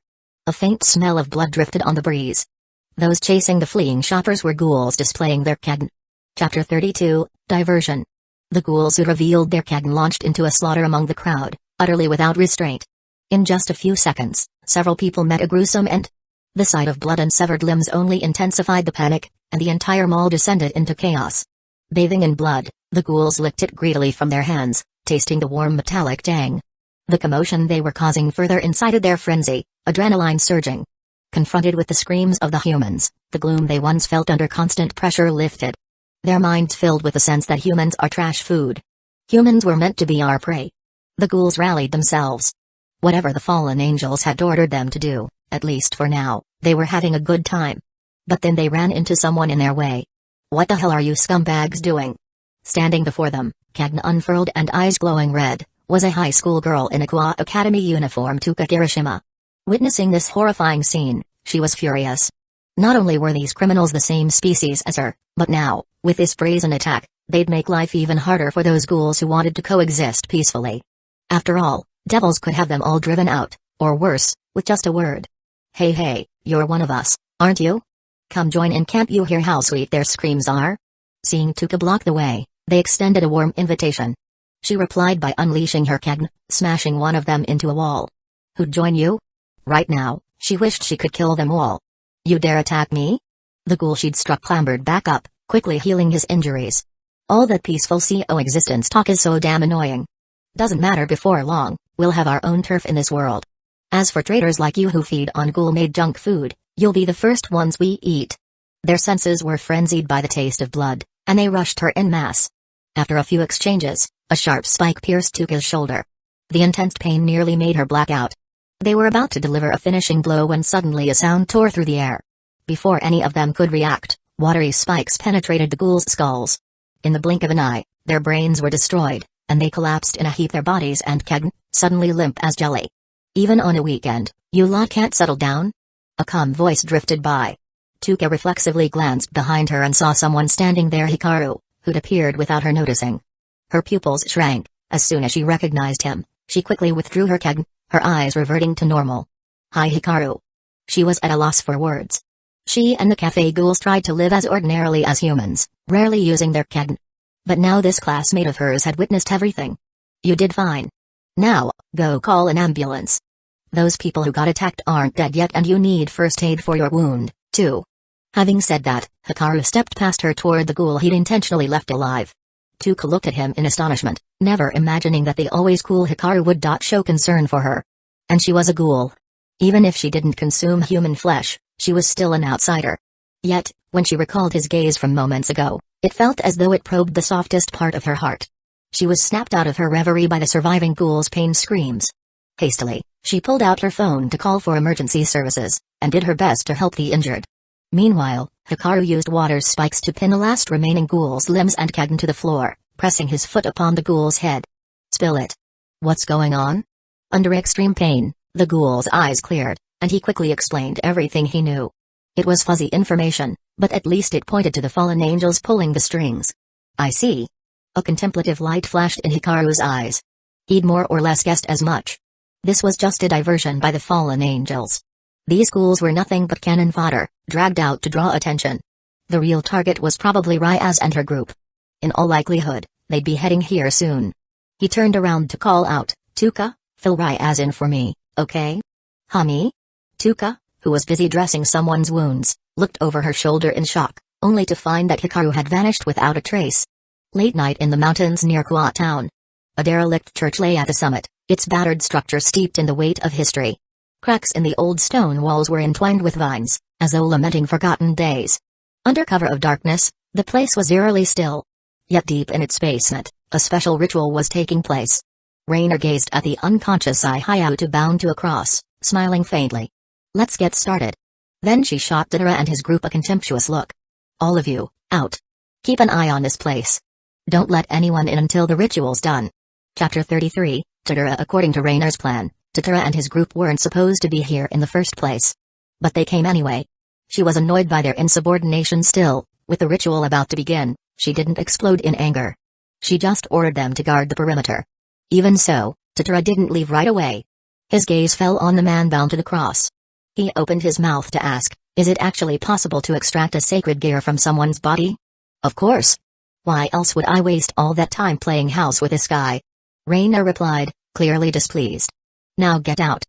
S1: A faint smell of blood drifted on the breeze. Those chasing the fleeing shoppers were ghouls displaying their kagn. Chapter 32, Diversion. The ghouls who revealed their kagn launched into a slaughter among the crowd, utterly without restraint. In just a few seconds, several people met a gruesome end. The sight of blood and severed limbs only intensified the panic, and the entire mall descended into chaos. Bathing in blood, the ghouls licked it greedily from their hands, tasting the warm metallic tang. The commotion they were causing further incited their frenzy, adrenaline surging. Confronted with the screams of the humans, the gloom they once felt under constant pressure lifted. Their minds filled with the sense that humans are trash food. Humans were meant to be our prey. The ghouls rallied themselves. Whatever the fallen angels had ordered them to do, at least for now, they were having a good time. But then they ran into someone in their way. What the hell are you scumbags doing? Standing before them, kagn unfurled and eyes glowing red, was a high school girl in a Kuwa Academy uniform. Tuka Kirishima. Witnessing this horrifying scene, she was furious. Not only were these criminals the same species as her, but now, with this brazen attack, they'd make life even harder for those ghouls who wanted to coexist peacefully. After all, devils could have them all driven out, or worse, with just a word. Hey, you're one of us, aren't you? Come join in. Can't you hear how sweet their screams are? Seeing Tuka block the way, they extended a warm invitation. She replied by unleashing her kegn, smashing one of them into a wall. Who'd join you? Right now, she wished she could kill them all. You dare attack me? The ghoul she'd struck clambered back up, quickly healing his injuries. All that peaceful CO existence talk is so damn annoying. Doesn't matter, before long, we'll have our own turf in this world. As for traitors like you who feed on ghoul-made junk food, you'll be the first ones we eat. Their senses were frenzied by the taste of blood, and they rushed her en masse. After a few exchanges, a sharp spike pierced Tuka's shoulder. The intense pain nearly made her black out. They were about to deliver a finishing blow when suddenly a sound tore through the air. Before any of them could react, watery spikes penetrated the ghouls' skulls. In the blink of an eye, their brains were destroyed, and they collapsed in a heap, their bodies and kegn, suddenly limp as jelly. Even on a weekend, you lot can't settle down? A calm voice drifted by. Tuka reflexively glanced behind her and saw someone standing there, Hikaru, who'd appeared without her noticing. Her pupils shrank. As soon as she recognized him, she quickly withdrew her kegn, her eyes reverting to normal. Hi, Hikaru. She was at a loss for words. She and the cafe ghouls tried to live as ordinarily as humans, rarely using their kegn. But now this classmate of hers had witnessed everything. You did fine. Now, go call an ambulance. Those people who got attacked aren't dead yet, and you need first aid for your wound, too. Having said that, Hikaru stepped past her toward the ghoul he'd intentionally left alive. Tuka looked at him in astonishment, never imagining that the always cool Hikaru would show concern for her. And she was a ghoul. Even if she didn't consume human flesh, she was still an outsider. Yet, when she recalled his gaze from moments ago, it felt as though it probed the softest part of her heart. She was snapped out of her reverie by the surviving ghoul's pain screams. Hastily, she pulled out her phone to call for emergency services, and did her best to help the injured. Meanwhile, Hikaru used water spikes to pin the last remaining ghoul's limbs and kegn to the floor, pressing his foot upon the ghoul's head. Spill it. What's going on? Under extreme pain, the ghoul's eyes cleared, and he quickly explained everything he knew. It was fuzzy information, but at least it pointed to the fallen angels pulling the strings. I see. A contemplative light flashed in Hikaru's eyes. He'd more or less guessed as much. This was just a diversion by the fallen angels. These ghouls were nothing but cannon fodder, dragged out to draw attention. The real target was probably Ryaz and her group. In all likelihood, they'd be heading here soon. He turned around to call out, Tuka, fill Ryaz in for me, okay? Hummy? Tuka, who was busy dressing someone's wounds, looked over her shoulder in shock, only to find that Hikaru had vanished without a trace. Late night in the mountains near Kwa town. A derelict church lay at the summit, its battered structure steeped in the weight of history. Cracks in the old stone walls were entwined with vines, as though lamenting forgotten days. Under cover of darkness, the place was eerily still. Yet deep in its basement, a special ritual was taking place. Rainer gazed at the unconscious Hayao bound to a cross, smiling faintly. Let's get started. Then she shot Totoro and his group a contemptuous look. All of you, out. Keep an eye on this place. Don't let anyone in until the ritual's done. Chapter 33, Totoro. According to Rainer's plan, Totoro and his group weren't supposed to be here in the first place. But they came anyway. She was annoyed by their insubordination still. With the ritual about to begin, she didn't explode in anger. She just ordered them to guard the perimeter. Even so, Totoro didn't leave right away. His gaze fell on the man bound to the cross. He opened his mouth to ask, is it actually possible to extract a sacred gear from someone's body? Of course. Why else would I waste all that time playing house with this guy? Rainer replied, clearly displeased. Now get out.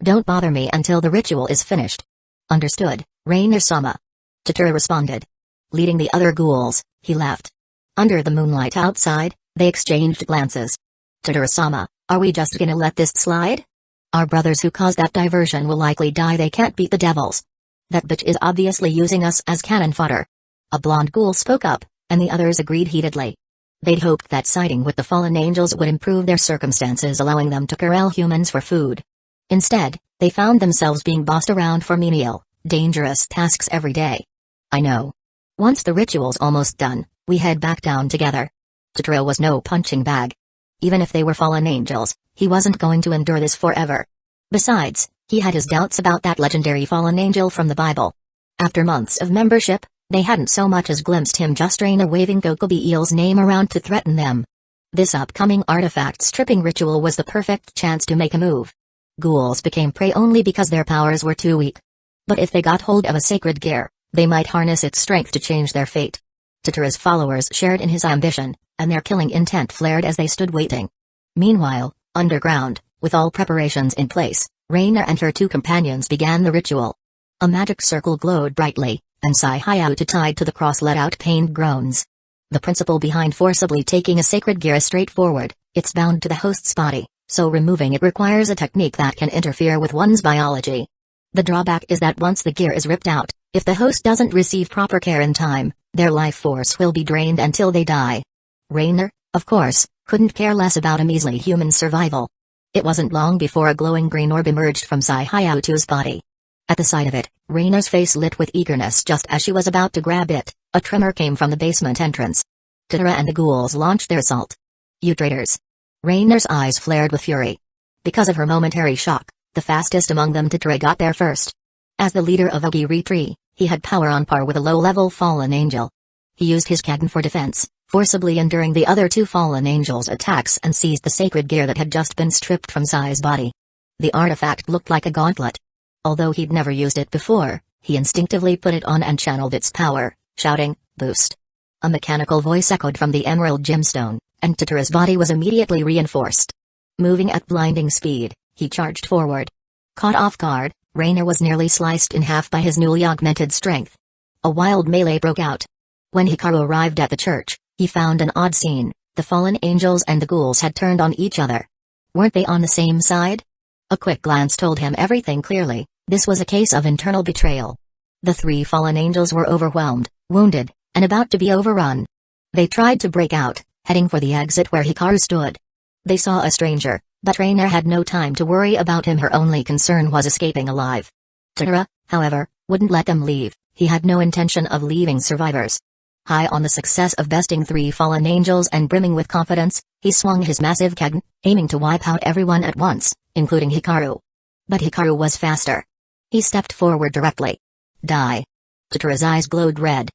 S1: Don't bother me until the ritual is finished. Understood, Rainer-sama. Totoro responded. Leading the other ghouls, he left. Under the moonlight outside, they exchanged glances. Totoro-sama, are we just gonna let this slide? Our brothers who caused that diversion will likely die. They can't beat the devils. That bitch is obviously using us as cannon fodder. A blonde ghoul spoke up, and the others agreed heatedly. They'd hoped that siding with the fallen angels would improve their circumstances, allowing them to corral humans for food. Instead, they found themselves being bossed around for menial, dangerous tasks every day. I know. Once the ritual's almost done, we head back down together. Totoro was no punching bag. Even if they were fallen angels, he wasn't going to endure this forever. Besides, he had his doubts about that legendary fallen angel from the Bible. After months of membership, they hadn't so much as glimpsed him, just Rainer waving Gokobi Eel's name around to threaten them. This upcoming artifact-stripping ritual was the perfect chance to make a move. Ghouls became prey only because their powers were too weak. But if they got hold of a sacred gear, they might harness its strength to change their fate. Totoro's followers shared in his ambition, and their killing intent flared as they stood waiting. Meanwhile, underground, with all preparations in place, Rainer and her two companions began the ritual. A magic circle glowed brightly, and Sai-Hayao tied to the cross let out pained groans. The principle behind forcibly taking a sacred gear is straightforward: it's bound to the host's body, so removing it requires a technique that can interfere with one's biology. The drawback is that once the gear is ripped out, if the host doesn't receive proper care in time, their life force will be drained until they die. Rainer, of course, couldn't care less about a measly human survival. It wasn't long before a glowing green orb emerged from Sai-Hayao's body. At the sight of it, Rainer's face lit with eagerness. Just as she was about to grab it, a tremor came from the basement entrance. Totoro and the ghouls launched their assault. "You traitors!" Rainer's eyes flared with fury. Because of her momentary shock, the fastest among them, Totoro, got there first. As the leader of Ogiri, he had power on par with a low-level fallen angel. He used his Kagen for defense, forcibly enduring the other two fallen angels' attacks, and seized the sacred gear that had just been stripped from Sai's body. The artifact looked like a gauntlet. Although he'd never used it before, he instinctively put it on and channeled its power, shouting, "Boost!" A mechanical voice echoed from the emerald gemstone, and Totoro's body was immediately reinforced. Moving at blinding speed, he charged forward. Caught off guard, Rainer was nearly sliced in half by his newly augmented strength. A wild melee broke out. When Hikaru arrived at the church, he found an odd scene. The fallen angels and the ghouls had turned on each other. Weren't they on the same side? A quick glance told him everything clearly. This was a case of internal betrayal. The three fallen angels were overwhelmed, wounded, and about to be overrun. They tried to break out, heading for the exit where Hikaru stood. They saw a stranger, but Rainer had no time to worry about him. Her only concern was escaping alive. Totoro, however, wouldn't let them leave. He had no intention of leaving survivors. High on the success of besting three fallen angels and brimming with confidence, he swung his massive Kagen, aiming to wipe out everyone at once, including Hikaru. But Hikaru was faster. He stepped forward directly. Die. Totoro's eyes glowed red.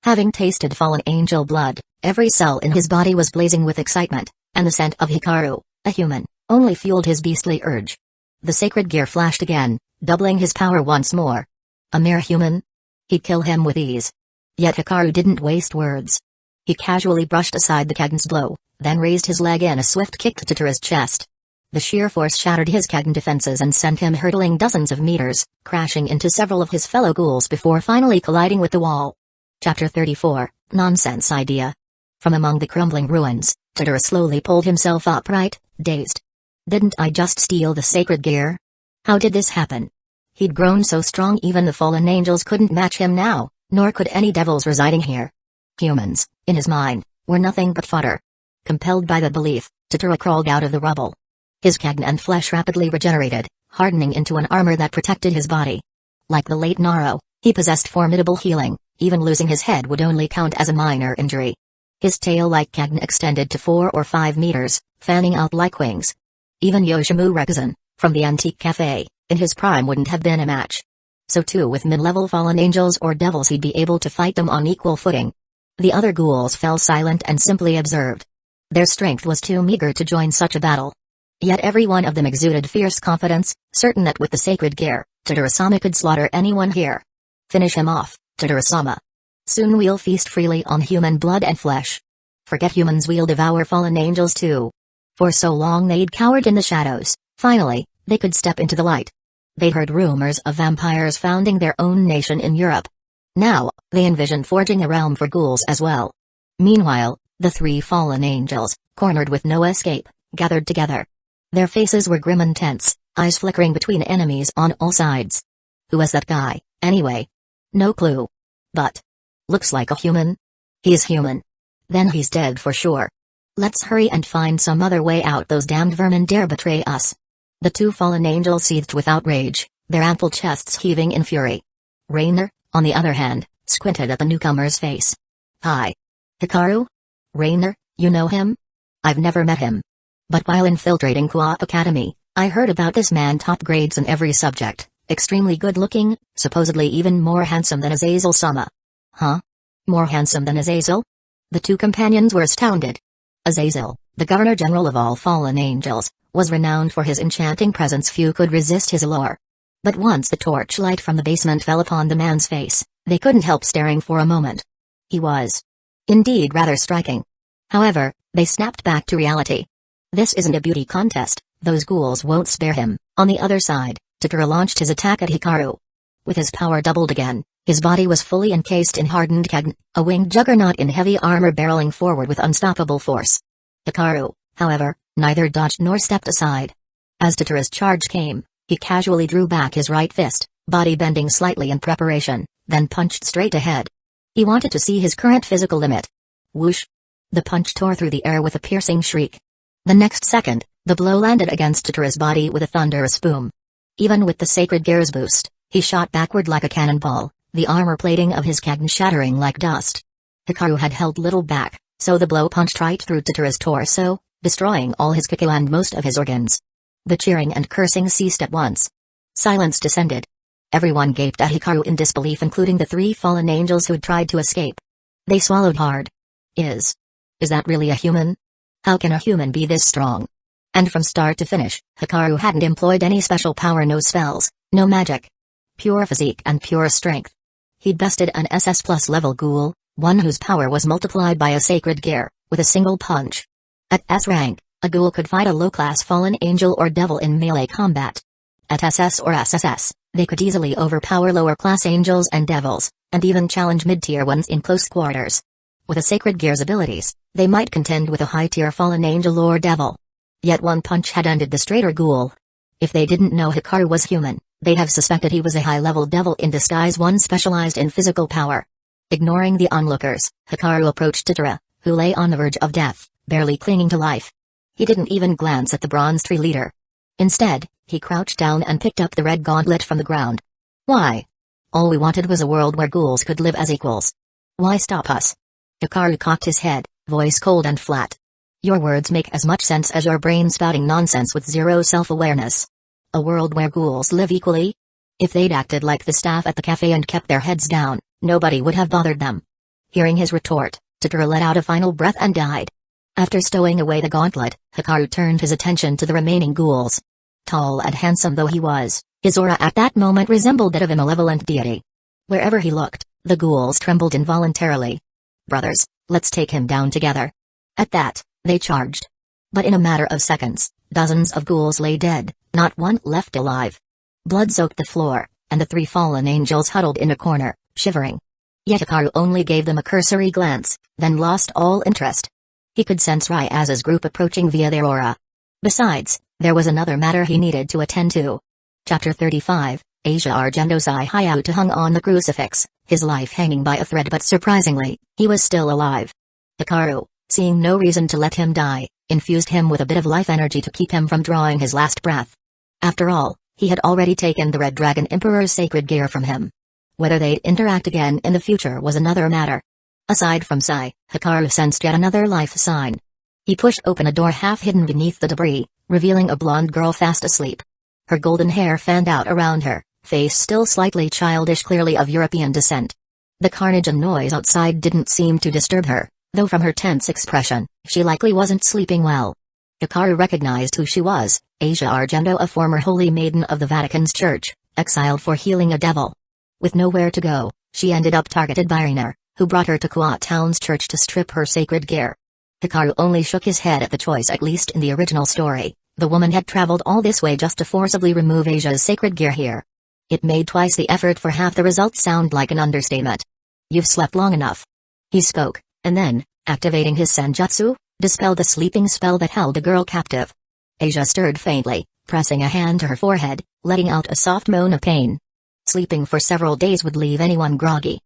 S1: Having tasted fallen angel blood, every cell in his body was blazing with excitement, and the scent of Hikaru, a human, only fueled his beastly urge. The sacred gear flashed again, doubling his power once more. A mere human? He'd kill him with ease. Yet Hikaru didn't waste words. He casually brushed aside the Kagen's blow, then raised his leg in a swift kick to Totoro's chest. The sheer force shattered his Kagen defenses and sent him hurtling dozens of meters, crashing into several of his fellow ghouls before finally colliding with the wall. Chapter 34, Nonsense Idea. From among the crumbling ruins, Totoro slowly pulled himself upright, dazed. Didn't I just steal the sacred gear? How did this happen? He'd grown so strong even the fallen angels couldn't match him now, nor could any devils residing here. Humans, in his mind, were nothing but fodder. Compelled by the belief, Totoro crawled out of the rubble. His Kagen and flesh rapidly regenerated, hardening into an armor that protected his body. Like the late Naro, he possessed formidable healing. Even losing his head would only count as a minor injury. His tail-like Kagen extended to 4 or 5 meters, fanning out like wings. Even Yoshimu Rekazan, from the antique cafe, in his prime wouldn't have been a match. So too with mid-level fallen angels or devils, he'd be able to fight them on equal footing. The other ghouls fell silent and simply observed. Their strength was too meager to join such a battle. Yet every one of them exuded fierce confidence, certain that with the sacred gear, Totoro-sama could slaughter anyone here. Finish him off, Totoro-sama. Soon we'll feast freely on human blood and flesh. Forget humans, we'll devour fallen angels too. For so long they'd cowered in the shadows, finally, they could step into the light. They'd heard rumors of vampires founding their own nation in Europe. Now, they envisioned forging a realm for ghouls as well. Meanwhile, the three fallen angels, cornered with no escape, gathered together. Their faces were grim and tense, eyes flickering between enemies on all sides. Who was that guy, anyway? No clue. But looks like a human? He's human. Then he's dead for sure. Let's hurry and find some other way out. Those damned vermin dare betray us. The two fallen angels seethed with outrage, their ample chests heaving in fury. Rainer, on the other hand, squinted at the newcomer's face. Hi. Hikaru? Rainer, you know him? I've never met him. But while infiltrating Kua Academy, I heard about this man. Top grades in every subject, extremely good looking, supposedly even more handsome than Azazel-sama. Huh? More handsome than Azazel? The two companions were astounded. Azazel, the Governor-General of all fallen angels, was renowned for his enchanting presence. Few could resist his allure. But once the torchlight from the basement fell upon the man's face, they couldn't help staring for a moment. He was Indeed rather striking. However, they snapped back to reality. This isn't a beauty contest, those ghouls won't spare him. On the other side, Totoro launched his attack at Hikaru. With his power doubled again, his body was fully encased in hardened kagn, a winged juggernaut in heavy armor barreling forward with unstoppable force. Hikaru, however, neither dodged nor stepped aside. As Totoro's charge came, he casually drew back his right fist, body bending slightly in preparation, then punched straight ahead. He wanted to see his current physical limit. Whoosh! The punch tore through the air with a piercing shriek. The next second, the blow landed against Totoro's body with a thunderous boom. Even with the sacred gear's boost, he shot backward like a cannonball, the armor plating of his kagn shattering like dust. Hikaru had held little back, so the blow punched right through Totoro's torso, destroying all his kiko and most of his organs. The cheering and cursing ceased at once. Silence descended. Everyone gaped at Hikaru in disbelief, including the 3 fallen angels who'd tried to escape. They swallowed hard. Is that really a human? How can a human be this strong? And from start to finish, Hikaru hadn't employed any special power, no spells, no magic. Pure physique and pure strength. He'd bested an SS plus level ghoul, one whose power was multiplied by a sacred gear, with a single punch. At S rank, a ghoul could fight a low-class fallen angel or devil in melee combat. At SS or SSS, they could easily overpower lower-class angels and devils, and even challenge mid-tier ones in close quarters. With a sacred gear's abilities, they might contend with a high-tier fallen angel or devil. Yet one punch had ended the straighter ghoul. If they didn't know Hikaru was human, they'd have suspected he was a high-level devil in disguise, one specialized in physical power. Ignoring the onlookers, Hikaru approached Totoro, who lay on the verge of death, barely clinging to life. He didn't even glance at the bronze tree leader. Instead, he crouched down and picked up the red gauntlet from the ground. Why? All we wanted was a world where ghouls could live as equals. Why stop us? Hikaru cocked his head, voice cold and flat. Your words make as much sense as your brain spouting nonsense with zero self-awareness. A world where ghouls live equally? If they'd acted like the staff at the cafe and kept their heads down, nobody would have bothered them. Hearing his retort, Totoro let out a final breath and died. After stowing away the gauntlet, Hikaru turned his attention to the remaining ghouls. Tall and handsome though he was, his aura at that moment resembled that of a malevolent deity. Wherever he looked, the ghouls trembled involuntarily. Brothers, let's take him down together. At that, they charged. But in a matter of seconds, dozens of ghouls lay dead, not one left alive. Blood soaked the floor, and the 3 fallen angels huddled in a corner, shivering. Yet Hikaru only gave them a cursory glance, then lost all interest. He could sense Ryaz's group approaching via their aura. Besides, there was another matter he needed to attend to. Chapter 35, Asia Argento Sai Hayauta hung on the crucifix, his life hanging by a thread, but surprisingly, he was still alive. Hikaru, seeing no reason to let him die, infused him with a bit of life energy to keep him from drawing his last breath. After all, he had already taken the Red Dragon Emperor's sacred gear from him. Whether they'd interact again in the future was another matter. Aside from Sai, Hikaru sensed yet another life sign. He pushed open a door half hidden beneath the debris, revealing a blonde girl fast asleep. Her golden hair fanned out around her, face still slightly childish, clearly of European descent. The carnage and noise outside didn't seem to disturb her, though from her tense expression, she likely wasn't sleeping well. Hikaru recognized who she was, Asia Argento, a former holy maiden of the Vatican's church, exiled for healing a devil. With nowhere to go, she ended up targeted by Rainer, who brought her to Kuat Town's church to strip her sacred gear. Hikaru only shook his head at the choice. At least in the original story, the woman had traveled all this way just to forcibly remove Asia's sacred gear here. It made twice the effort for half the result sound like an understatement. You've slept long enough. He spoke, and then, activating his senjutsu, dispelled the sleeping spell that held the girl captive. Asia stirred faintly, pressing a hand to her forehead, letting out a soft moan of pain. Sleeping for several days would leave anyone groggy.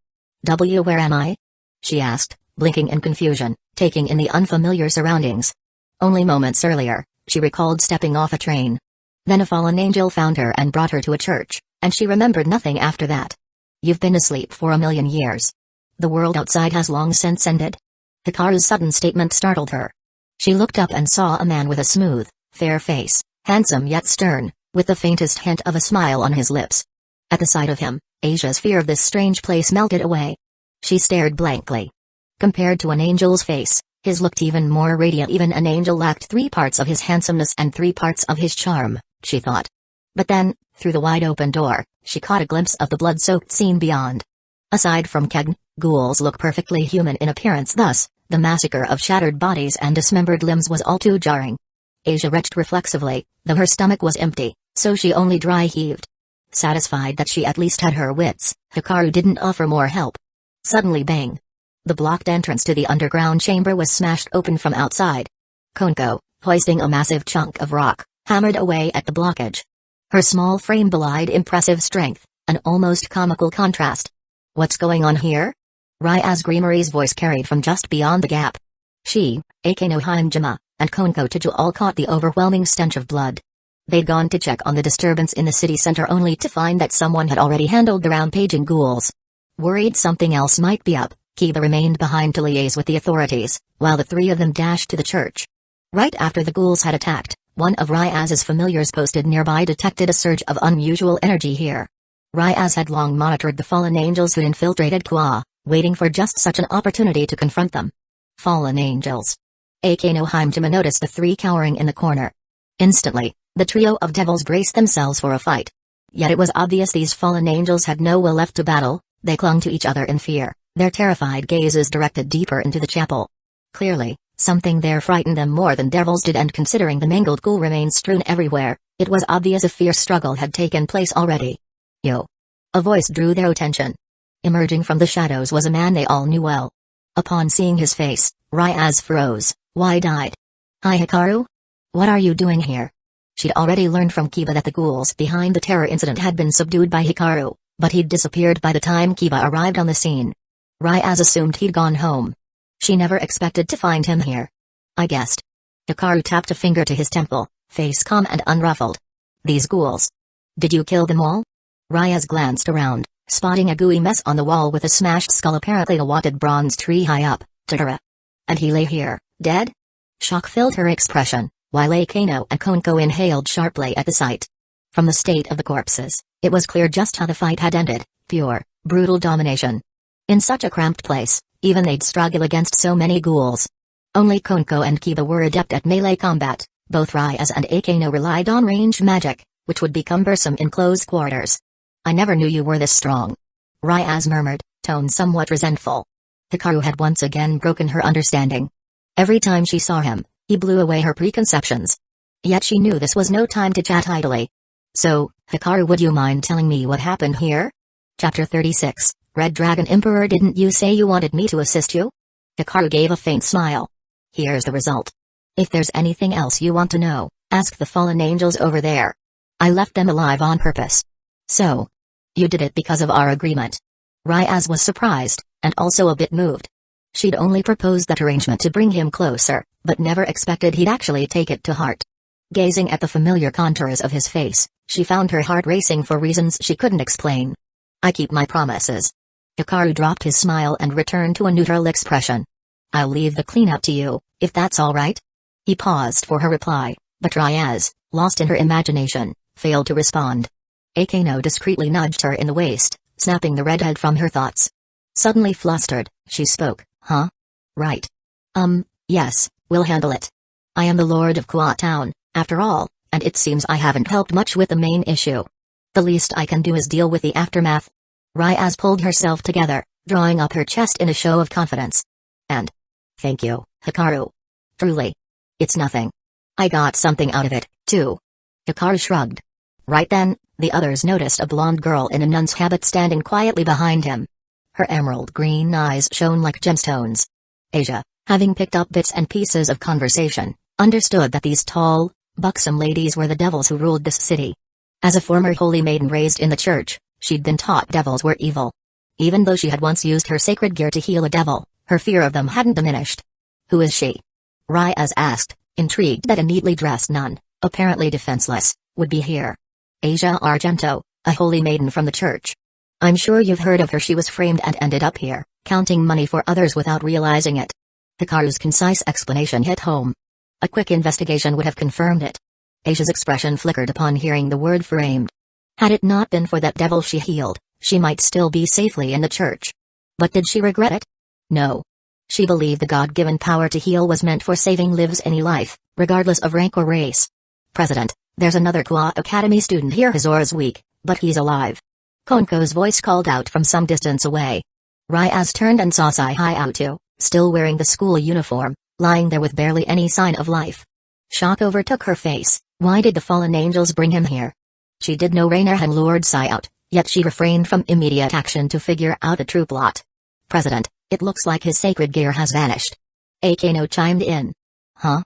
S1: Where am I? She asked, blinking in confusion, taking in the unfamiliar surroundings. Only moments earlier, she recalled stepping off a train. Then a fallen angel found her and brought her to a church, and she remembered nothing after that. You've been asleep for 1,000,000 years. The world outside has long since ended. Hikaru's sudden statement startled her. She looked up and saw a man with a smooth, fair face, handsome yet stern, with the faintest hint of a smile on his lips. At the sight of him, Asia's fear of this strange place melted away. She stared blankly. Compared to an angel's face, his looked even more radiant. Even an angel lacked 3 parts of his handsomeness and 3 parts of his charm, she thought. But then, through the wide-open door, she caught a glimpse of the blood-soaked scene beyond. Aside from Kegn, Ghouls look perfectly human in appearance, thus, the massacre of shattered bodies and dismembered limbs was all too jarring. Asia retched reflexively, though her stomach was empty, so she only dry heaved. Satisfied that she at least had her wits, Hikaru didn't offer more help. Suddenly bang! The blocked entrance to the underground chamber was smashed open from outside. Konko, hoisting a massive chunk of rock, hammered away at the blockage. Her small frame belied impressive strength, an almost comical contrast. "What's going on here?" Ryaz Grimory's voice carried from just beyond the gap. She, Akeno Himejima, and Konko Tiju all caught the overwhelming stench of blood. They'd gone to check on the disturbance in the city center only to find that someone had already handled the rampaging ghouls. Worried something else might be up, Kiba remained behind to liaise with the authorities, while the three of them dashed to the church. Right after the ghouls had attacked, one of Ryaz's familiars posted nearby detected a surge of unusual energy here. Ryaz had long monitored the fallen angels who'd infiltrated Kwa, waiting for just such an opportunity to confront them. Fallen angels. Akeno Himejima noticed the three cowering in the corner. Instantly, the trio of devils braced themselves for a fight. Yet it was obvious these fallen angels had no will left to battle. They clung to each other in fear, their terrified gazes directed deeper into the chapel. Clearly, something there frightened them more than devils did, and considering the mangled ghoul remains strewn everywhere, it was obvious a fierce struggle had taken place already. "Yo!" A voice drew their attention. Emerging from the shadows was a man they all knew well. Upon seeing his face, Ryaz froze, wide-eyed. "Hi Hikaru? What are you doing here?" She'd already learned from Kiba that the ghouls behind the terror incident had been subdued by Hikaru, but he'd disappeared by the time Kiba arrived on the scene. Ryaz assumed he'd gone home. She never expected to find him here. "I guessed." Hikaru tapped a finger to his temple, face calm and unruffled. "These ghouls. Did you kill them all?" Ryaz glanced around, spotting a gooey mess on the wall with a smashed skull, apparently a watted bronze tree high up. "Tadara. And he lay here, dead?" Shock filled her expression, while Akeno and Konko inhaled sharply at the sight. From the state of the corpses, it was clear just how the fight had ended: pure, brutal domination. In such a cramped place, even they'd struggle against so many ghouls. Only Konko and Kiba were adept at melee combat. Both Ryaz and Akeno relied on ranged magic, which would be cumbersome in close quarters. "I never knew you were this strong," Ryaz murmured, tone somewhat resentful. Hikaru had once again broken her understanding. Every time she saw him, he blew away her preconceptions. Yet she knew this was no time to chat idly. "So, Hikaru, would you mind telling me what happened here?" Chapter 36, Red Dragon Emperor. "Didn't you say you wanted me to assist you?" Hikaru gave a faint smile. "Here's the result. If there's anything else you want to know, ask the fallen angels over there. I left them alive on purpose." "So? You did it because of our agreement?" Ryaz was surprised, and also a bit moved. She'd only proposed that arrangement to bring him closer, but never expected he'd actually take it to heart. Gazing at the familiar contours of his face, she found her heart racing for reasons she couldn't explain. "I keep my promises." Hikaru dropped his smile and returned to a neutral expression. "I'll leave the cleanup to you, if that's all right." He paused for her reply, but Ryaz, lost in her imagination, failed to respond. Akeno discreetly nudged her in the waist, snapping the redhead from her thoughts. Suddenly flustered, she spoke. "Huh? Right. Yes, we'll handle it. I am the Lord of Kwa Town, after all, and it seems I haven't helped much with the main issue. The least I can do is deal with the aftermath." Ryaz pulled herself together, drawing up her chest in a show of confidence. "And thank you, Hikaru. Truly. It's nothing. I got something out of it, too." Hikaru shrugged. Right then, the others noticed a blonde girl in a nun's habit standing quietly behind him. Her emerald green eyes shone like gemstones. Asia, having picked up bits and pieces of conversation, understood that these tall, buxom ladies were the devils who ruled this city. As a former holy maiden raised in the church, she'd been taught devils were evil. Even though she had once used her sacred gear to heal a devil, her fear of them hadn't diminished. "Who is she?" Ryaz asked, intrigued that a neatly dressed nun, apparently defenseless, would be here. "Asia Argento, a holy maiden from the church. I'm sure you've heard of her. She was framed and ended up here, counting money for others without realizing it." Hikaru's concise explanation hit home. A quick investigation would have confirmed it. Asia's expression flickered upon hearing the word framed. Had it not been for that devil she healed, she might still be safely in the church. But did she regret it? No. She believed the God-given power to heal was meant for saving lives any life, regardless of rank or race. "President, there's another Kwa Academy student here. His aura's weak, but he's alive." Konko's voice called out from some distance away. Ryaz turned and saw Sai Hayao, still wearing the school uniform, lying there with barely any sign of life. Shock overtook her face. Why did the fallen angels bring him here? She did know Rainer had lured Sai out, yet she refrained from immediate action to figure out the true plot. President, it looks like his sacred gear has vanished. Akano chimed in. Huh?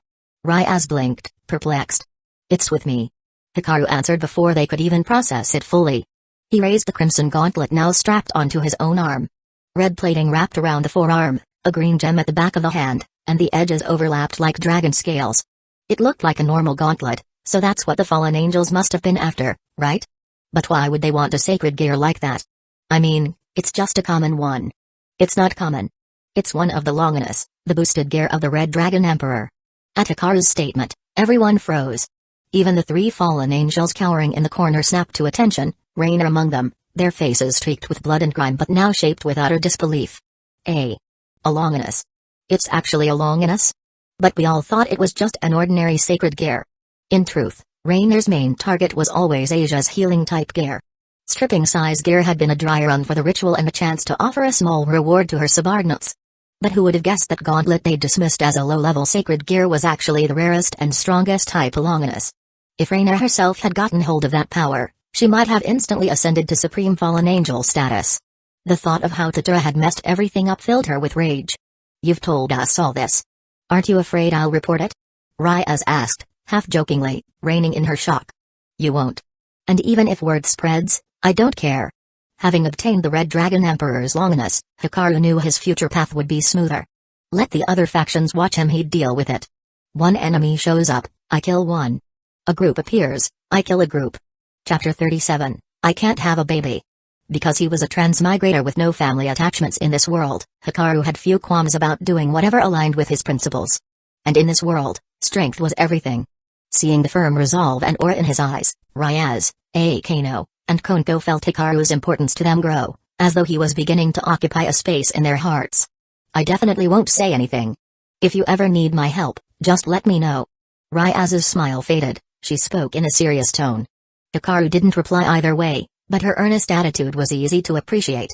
S1: Ryaz blinked, perplexed. It's with me. Hikaru answered before they could even process it fully. He raised the crimson gauntlet now strapped onto his own arm. Red plating wrapped around the forearm, a green gem at the back of the hand, and the edges overlapped like dragon scales. It looked like a normal gauntlet, so that's what the fallen angels must have been after, right? But why would they want a sacred gear like that? I mean, it's just a common one. It's not common. It's one of the Longinus, the boosted gear of the Red Dragon Emperor. At Hikaru's statement, everyone froze. Even the three fallen angels cowering in the corner snapped to attention, Rainer among them, their faces streaked with blood and grime but now shaped with utter disbelief. A Longinus. It's actually a Longinus? But we all thought it was just an ordinary sacred gear. In truth, Rainer's main target was always Asia's healing-type gear. Stripping Sai's gear had been a dry run for the ritual and a chance to offer a small reward to her subordinates. But who would have guessed that gauntlet they dismissed as a low-level sacred gear was actually the rarest and strongest type Longinus? If Rainer herself had gotten hold of that power, she might have instantly ascended to Supreme Fallen Angel status. The thought of how Tatura had messed everything up filled her with rage. You've told us all this. Aren't you afraid I'll report it? Ryaz asked, half-jokingly, reining in her shock. You won't. And even if word spreads, I don't care. Having obtained the Red Dragon Emperor's Longinus, Hikaru knew his future path would be smoother. Let the other factions watch him, he'd deal with it. One enemy shows up, I kill one. A group appears, I kill a group. Chapter 37, I Can't Have a Baby. Because he was a transmigrator with no family attachments in this world, Hikaru had few qualms about doing whatever aligned with his principles. And in this world, strength was everything. Seeing the firm resolve and aura in his eyes, Ryaz, Akano, and Konko felt Hikaru's importance to them grow, as though he was beginning to occupy a space in their hearts. I definitely won't say anything. If you ever need my help, just let me know. Ryaz's smile faded, she spoke in a serious tone. Hikaru didn't reply either way, but her earnest attitude was easy to appreciate.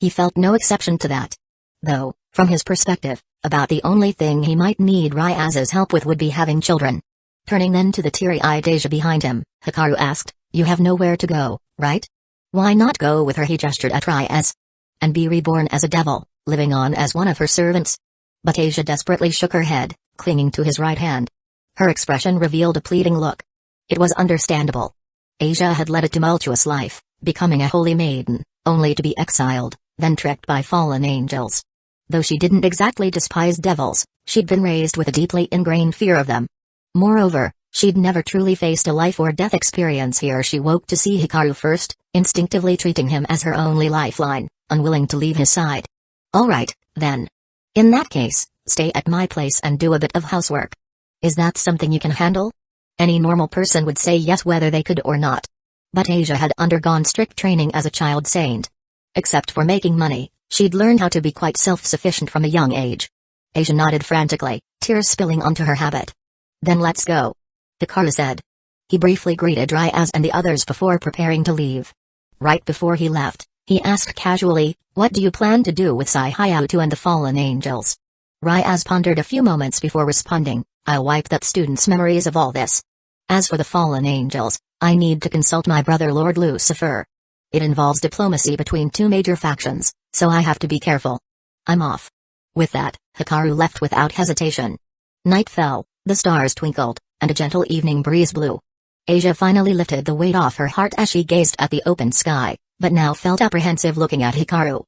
S1: He felt no exception to that. Though, from his perspective, about the only thing he might need Ryaz's help with would be having children. Turning then to the teary-eyed Asia behind him, Hikaru asked, You have nowhere to go, right? Why not go with her? He gestured at Ryaz. And be reborn as a devil, living on as one of her servants? But Asia desperately shook her head, clinging to his right hand. Her expression revealed a pleading look. It was understandable. Asia had led a tumultuous life, becoming a holy maiden, only to be exiled, then tricked by fallen angels. Though she didn't exactly despise devils, she'd been raised with a deeply ingrained fear of them. Moreover, she'd never truly faced a life-or-death experience here. She woke to see Hikaru first, instinctively treating him as her only lifeline, unwilling to leave his side. All right, then. In that case, stay at my place and do a bit of housework. Is that something you can handle? Any normal person would say yes whether they could or not. But Asia had undergone strict training as a child saint. Except for making money, she'd learned how to be quite self-sufficient from a young age. Asia nodded frantically, tears spilling onto her habit. Then let's go. Hikaru said. He briefly greeted Ryaz and the others before preparing to leave. Right before he left, he asked casually, What do you plan to do with Sai Hayao and the fallen angels? Ryaz pondered a few moments before responding, I'll wipe that student's memories of all this. As for the fallen angels, I need to consult my brother Lord Lucifer. It involves diplomacy between two major factions, so I have to be careful. I'm off. With that, Hikaru left without hesitation. Night fell, the stars twinkled, and a gentle evening breeze blew. Asia finally lifted the weight off her heart as she gazed at the open sky, but now felt apprehensive looking at Hikaru.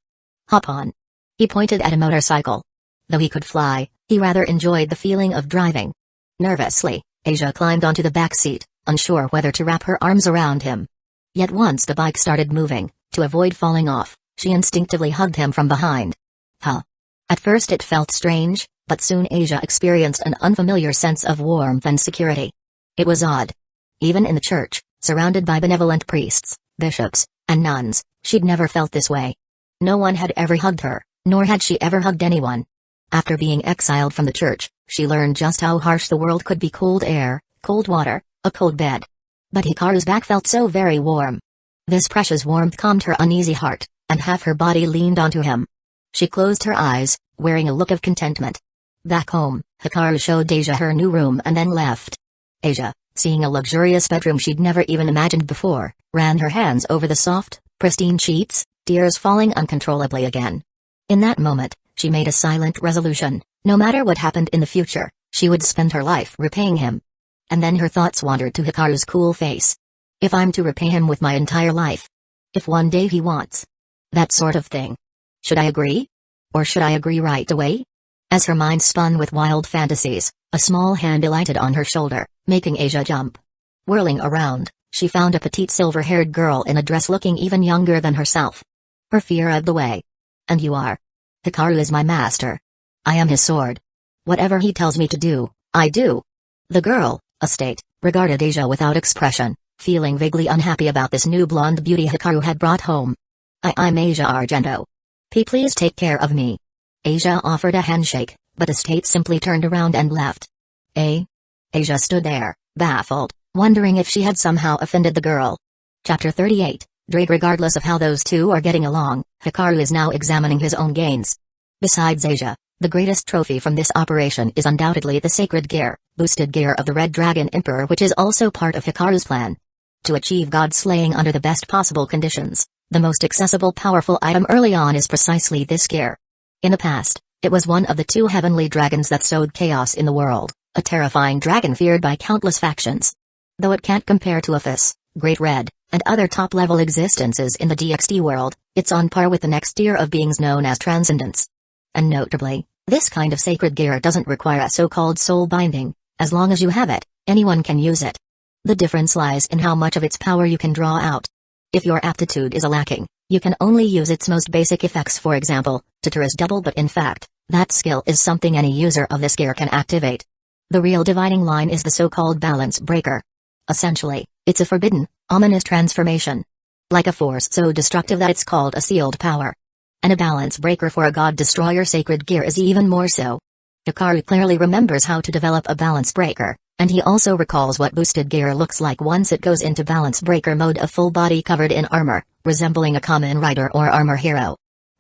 S1: Hop on. He pointed at a motorcycle. Though he could fly, he rather enjoyed the feeling of driving. Nervously, Asia climbed onto the back seat, unsure whether to wrap her arms around him. Yet once the bike started moving, to avoid falling off, she instinctively hugged him from behind. Huh. At first it felt strange, but soon Asia experienced an unfamiliar sense of warmth and security. It was odd. Even in the church, surrounded by benevolent priests, bishops, and nuns, she'd never felt this way. No one had ever hugged her, nor had she ever hugged anyone. After being exiled from the church, she learned just how harsh the world could be. Cold air, cold water, a cold bed. But Hikaru's back felt so very warm. This precious warmth calmed her uneasy heart, and half her body leaned onto him. She closed her eyes, wearing a look of contentment. Back home, Hikaru showed Asia her new room and then left. Asia, seeing a luxurious bedroom she'd never even imagined before, ran her hands over the soft, pristine sheets, tears falling uncontrollably again. In that moment, she made a silent resolution: no matter what happened in the future, she would spend her life repaying him. And then her thoughts wandered to Hikaru's cool face. If I'm to repay him with my entire life? If one day he wants that sort of thing? Should I agree? Or should I agree right away? As her mind spun with wild fantasies, a small hand alighted on her shoulder, making Asia jump. Whirling around, she found a petite silver-haired girl in a dress looking even younger than herself. Her fear ebbed away. And you are? Hikaru is my master. I am his sword. Whatever he tells me to do, I do. The girl, a state, regarded Asia without expression, feeling vaguely unhappy about this new blonde beauty Hikaru had brought home. I'm Asia Argento. Please take care of me. Asia offered a handshake, but Estate simply turned around and left. Asia stood there, baffled, wondering if she had somehow offended the girl. Chapter 38, Drake. Regardless of how those two are getting along, Hikaru is now examining his own gains. Besides Asia, the greatest trophy from this operation is undoubtedly the sacred gear, boosted gear of the Red Dragon Emperor, which is also part of Hikaru's plan. To achieve god slaying under the best possible conditions, the most accessible powerful item early on is precisely this gear. In the past, it was one of the two heavenly dragons that sowed chaos in the world, a terrifying dragon feared by countless factions. Though it can't compare to Aphis, Great Red, and other top-level existences in the DxD world, it's on par with the next tier of beings known as Transcendents. And notably, this kind of sacred gear doesn't require a so-called soul binding. As long as you have it, anyone can use it. The difference lies in how much of its power you can draw out. If your aptitude is lacking, you can only use its most basic effects. For example, Tutor is double, but in fact, that skill is something any user of this gear can activate. The real dividing line is the so-called balance breaker. Essentially, it's a forbidden, ominous transformation. Like a force so destructive that it's called a sealed power. And a balance breaker for a god destroyer sacred gear is even more so. Hikaru clearly remembers how to develop a balance breaker, and he also recalls what boosted gear looks like once it goes into balance breaker mode: a full body covered in armor, resembling a common rider or armor hero.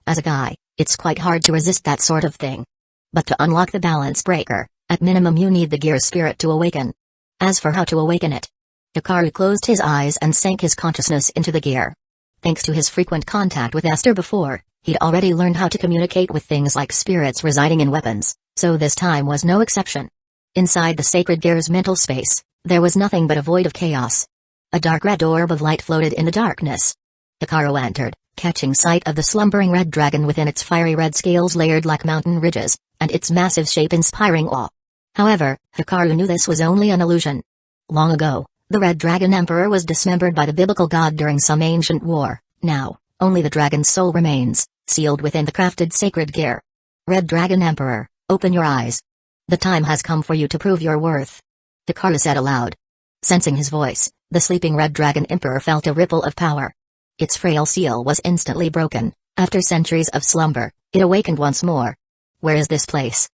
S1: As a guy, it's quite hard to resist that sort of thing. But to unlock the balance breaker, at minimum you need the gear's spirit to awaken. As for how to awaken it, Hikaru closed his eyes and sank his consciousness into the gear. Thanks to his frequent contact with Esther before, he'd already learned how to communicate with things like spirits residing in weapons, so this time was no exception. Inside the sacred gear's mental space, there was nothing but a void of chaos. A dark red orb of light floated in the darkness. Hikaru entered, catching sight of the slumbering red dragon within its fiery red scales layered like mountain ridges, and its massive shape inspiring awe. However, Hikaru knew this was only an illusion. Long ago, the Red Dragon Emperor was dismembered by the biblical god during some ancient war. Now, only the dragon's soul remains, sealed within the crafted sacred gear. Red Dragon Emperor, open your eyes. The time has come for you to prove your worth. Hikaru said aloud. Sensing his voice, the sleeping Red Dragon Emperor felt a ripple of power. Its frail seal was instantly broken. After centuries of slumber, it awakened once more. Where is this place?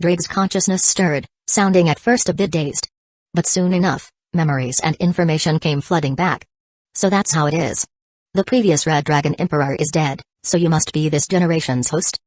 S1: Drake's consciousness stirred, sounding at first a bit dazed. But soon enough, memories and information came flooding back. So that's how it is. The previous Red Dragon Emperor is dead, so you must be this generation's host?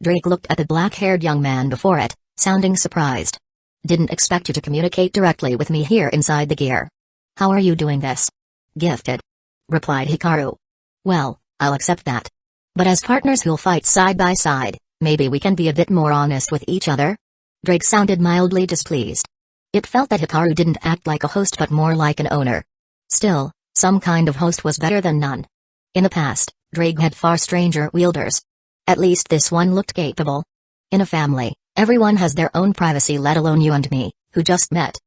S1: Drake looked at the black-haired young man before it, sounding surprised. Didn't expect you to communicate directly with me here inside the gear. How are you doing this? Gifted, replied Hikaru. Well, I'll accept that. But as partners who'll fight side by side, maybe we can be a bit more honest with each other? Drake sounded mildly displeased. It felt that Hikaru didn't act like a host but more like an owner. Still, some kind of host was better than none. In the past, Drake had far stranger wielders. At least this one looked capable. In a family, everyone has their own privacy, let alone you and me, who just met.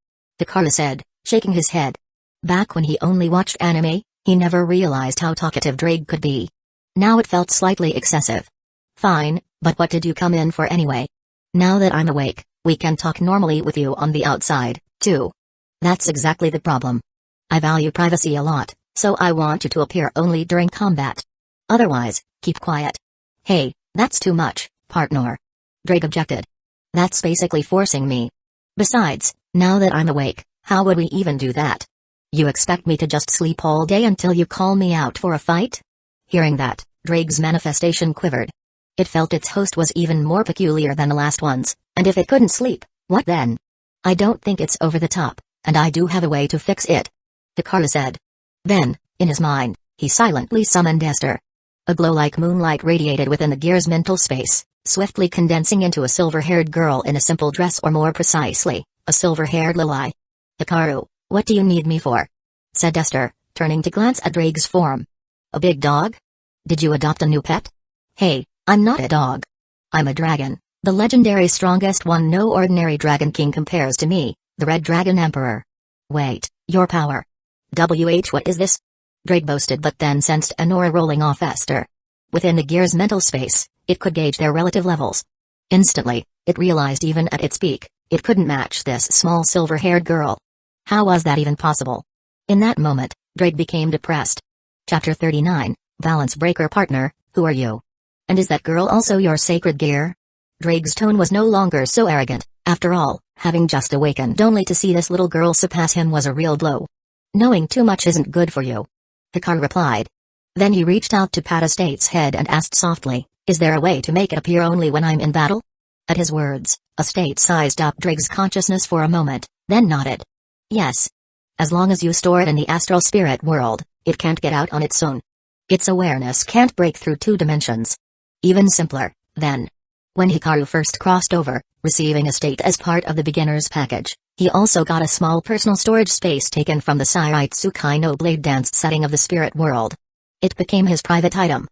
S1: Hikaru said, shaking his head. Back when he only watched anime, he never realized how talkative Drake could be. Now it felt slightly excessive. Fine, but what did you come in for anyway? Now that I'm awake, we can talk normally with you on the outside, too. That's exactly the problem. I value privacy a lot, so I want you to appear only during combat. Otherwise, keep quiet. Hey, that's too much, partner. Drake objected. That's basically forcing me. Besides, now that I'm awake, how would we even do that? You expect me to just sleep all day until you call me out for a fight? Hearing that, Drake's manifestation quivered. It felt its host was even more peculiar than the last ones, and if it couldn't sleep, what then? I don't think it's over the top, and I do have a way to fix it, Hikaru said. Then, in his mind, he silently summoned Esther. A glow like moonlight radiated within the gear's mental space, swiftly condensing into a silver-haired girl in a simple dress, or more precisely, a silver-haired lily. Hikaru, what do you need me for? Said Esther, turning to glance at Drake's form. A big dog? Did you adopt a new pet? Hey, I'm not a dog. I'm a dragon, the legendary strongest one. No ordinary dragon king compares to me, the Red Dragon Emperor. Wait, your power. What is this? Drake boasted, but then sensed an aura rolling off Esther. Within the gear's mental space, it could gauge their relative levels. Instantly, it realized even at its peak, it couldn't match this small silver-haired girl. How was that even possible? In that moment, Drake became depressed. Chapter 39, Balance Breaker Partner, who are you? And is that girl also your sacred gear? Drake's tone was no longer so arrogant. After all, having just awakened only to see this little girl surpass him was a real blow. Knowing too much isn't good for you, Hikaru replied. Then he reached out to pat Estate's head and asked softly, is there a way to make it appear only when I'm in battle? At his words, Estate sized up Drake's consciousness for a moment, then nodded. Yes. As long as you store it in the astral spirit world, it can't get out on its own. Its awareness can't break through 2 dimensions. Even simpler, then. When Hikaru first crossed over, receiving Estate as part of the beginner's package, he also got a small personal storage space taken from the Sairitsukai no Blade Dance setting of the spirit world. It became his private item.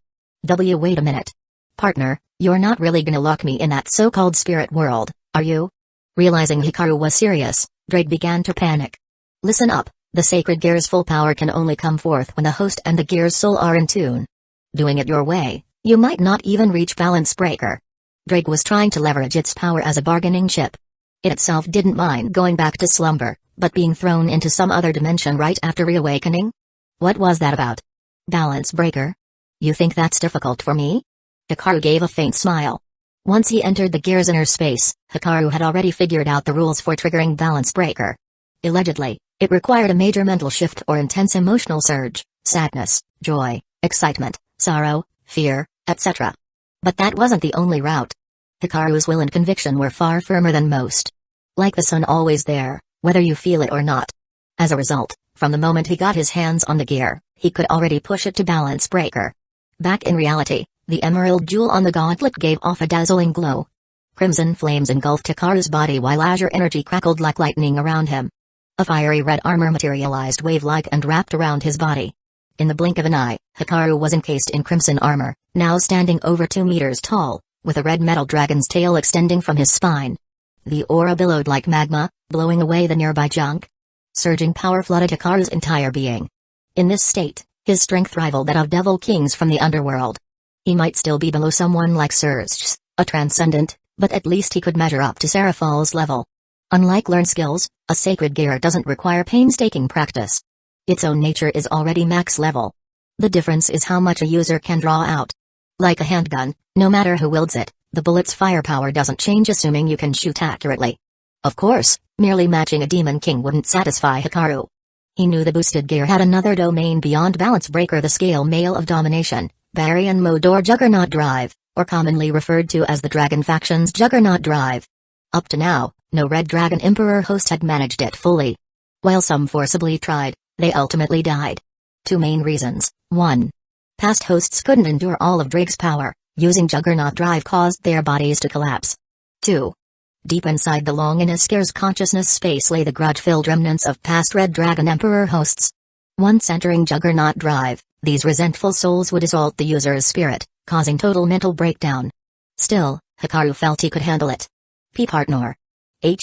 S1: Wait a minute. Partner, you're not really gonna lock me in that so-called spirit world, are you? Realizing Hikaru was serious, Drake began to panic. Listen up, the sacred gear's full power can only come forth when the host and the gear's soul are in tune. Doing it your way, you might not even reach Balance Breaker. Drake was trying to leverage its power as a bargaining chip. It itself didn't mind going back to slumber, but being thrown into some other dimension right after reawakening? What was that about? Balance Breaker? You think that's difficult for me? Hikaru gave a faint smile. Once he entered the gear's inner space, Hikaru had already figured out the rules for triggering Balance Breaker. Allegedly, it required a major mental shift or intense emotional surge, sadness, joy, excitement, sorrow, fear, etc. But that wasn't the only route. Hikaru's will and conviction were far firmer than most. Like the sun always there, whether you feel it or not. As a result, from the moment he got his hands on the gear, he could already push it to Balance Breaker. Back in reality, the emerald jewel on the gauntlet gave off a dazzling glow. Crimson flames engulfed Hikaru's body while azure energy crackled like lightning around him. A fiery red armor materialized wave-like and wrapped around his body. In the blink of an eye, Hikaru was encased in crimson armor, now standing over 2 meters tall, with a red metal dragon's tail extending from his spine. The aura billowed like magma, blowing away the nearby junk. Surging power flooded Hikaru's entire being. In this state, his strength rivaled that of devil kings from the underworld. He might still be below someone like Surge's, a transcendent, but at least he could measure up to Seraphal's level. Unlike learned skills, a sacred gear doesn't require painstaking practice. Its own nature is already max level. The difference is how much a user can draw out. Like a handgun, no matter who wields it, the bullet's firepower doesn't change assuming you can shoot accurately. Of course, merely matching a demon king wouldn't satisfy Hikaru. He knew the boosted gear had another domain beyond Balance Breaker, the scale mail of domination, Baryon mode or Juggernaut Drive, or commonly referred to as the Dragon Faction's Juggernaut Drive. Up to now, no Red Dragon Emperor host had managed it fully. While some forcibly tried, they ultimately died. 2 main reasons. 1. Past hosts couldn't endure all of Drake's power, using Juggernaut Drive caused their bodies to collapse. 2. Deep inside the Longinus consciousness space lay the grudge-filled remnants of past Red Dragon Emperor hosts. Once entering Juggernaut Drive, these resentful souls would assault the user's spirit, causing total mental breakdown. Still, Hikaru felt he could handle it. Partner.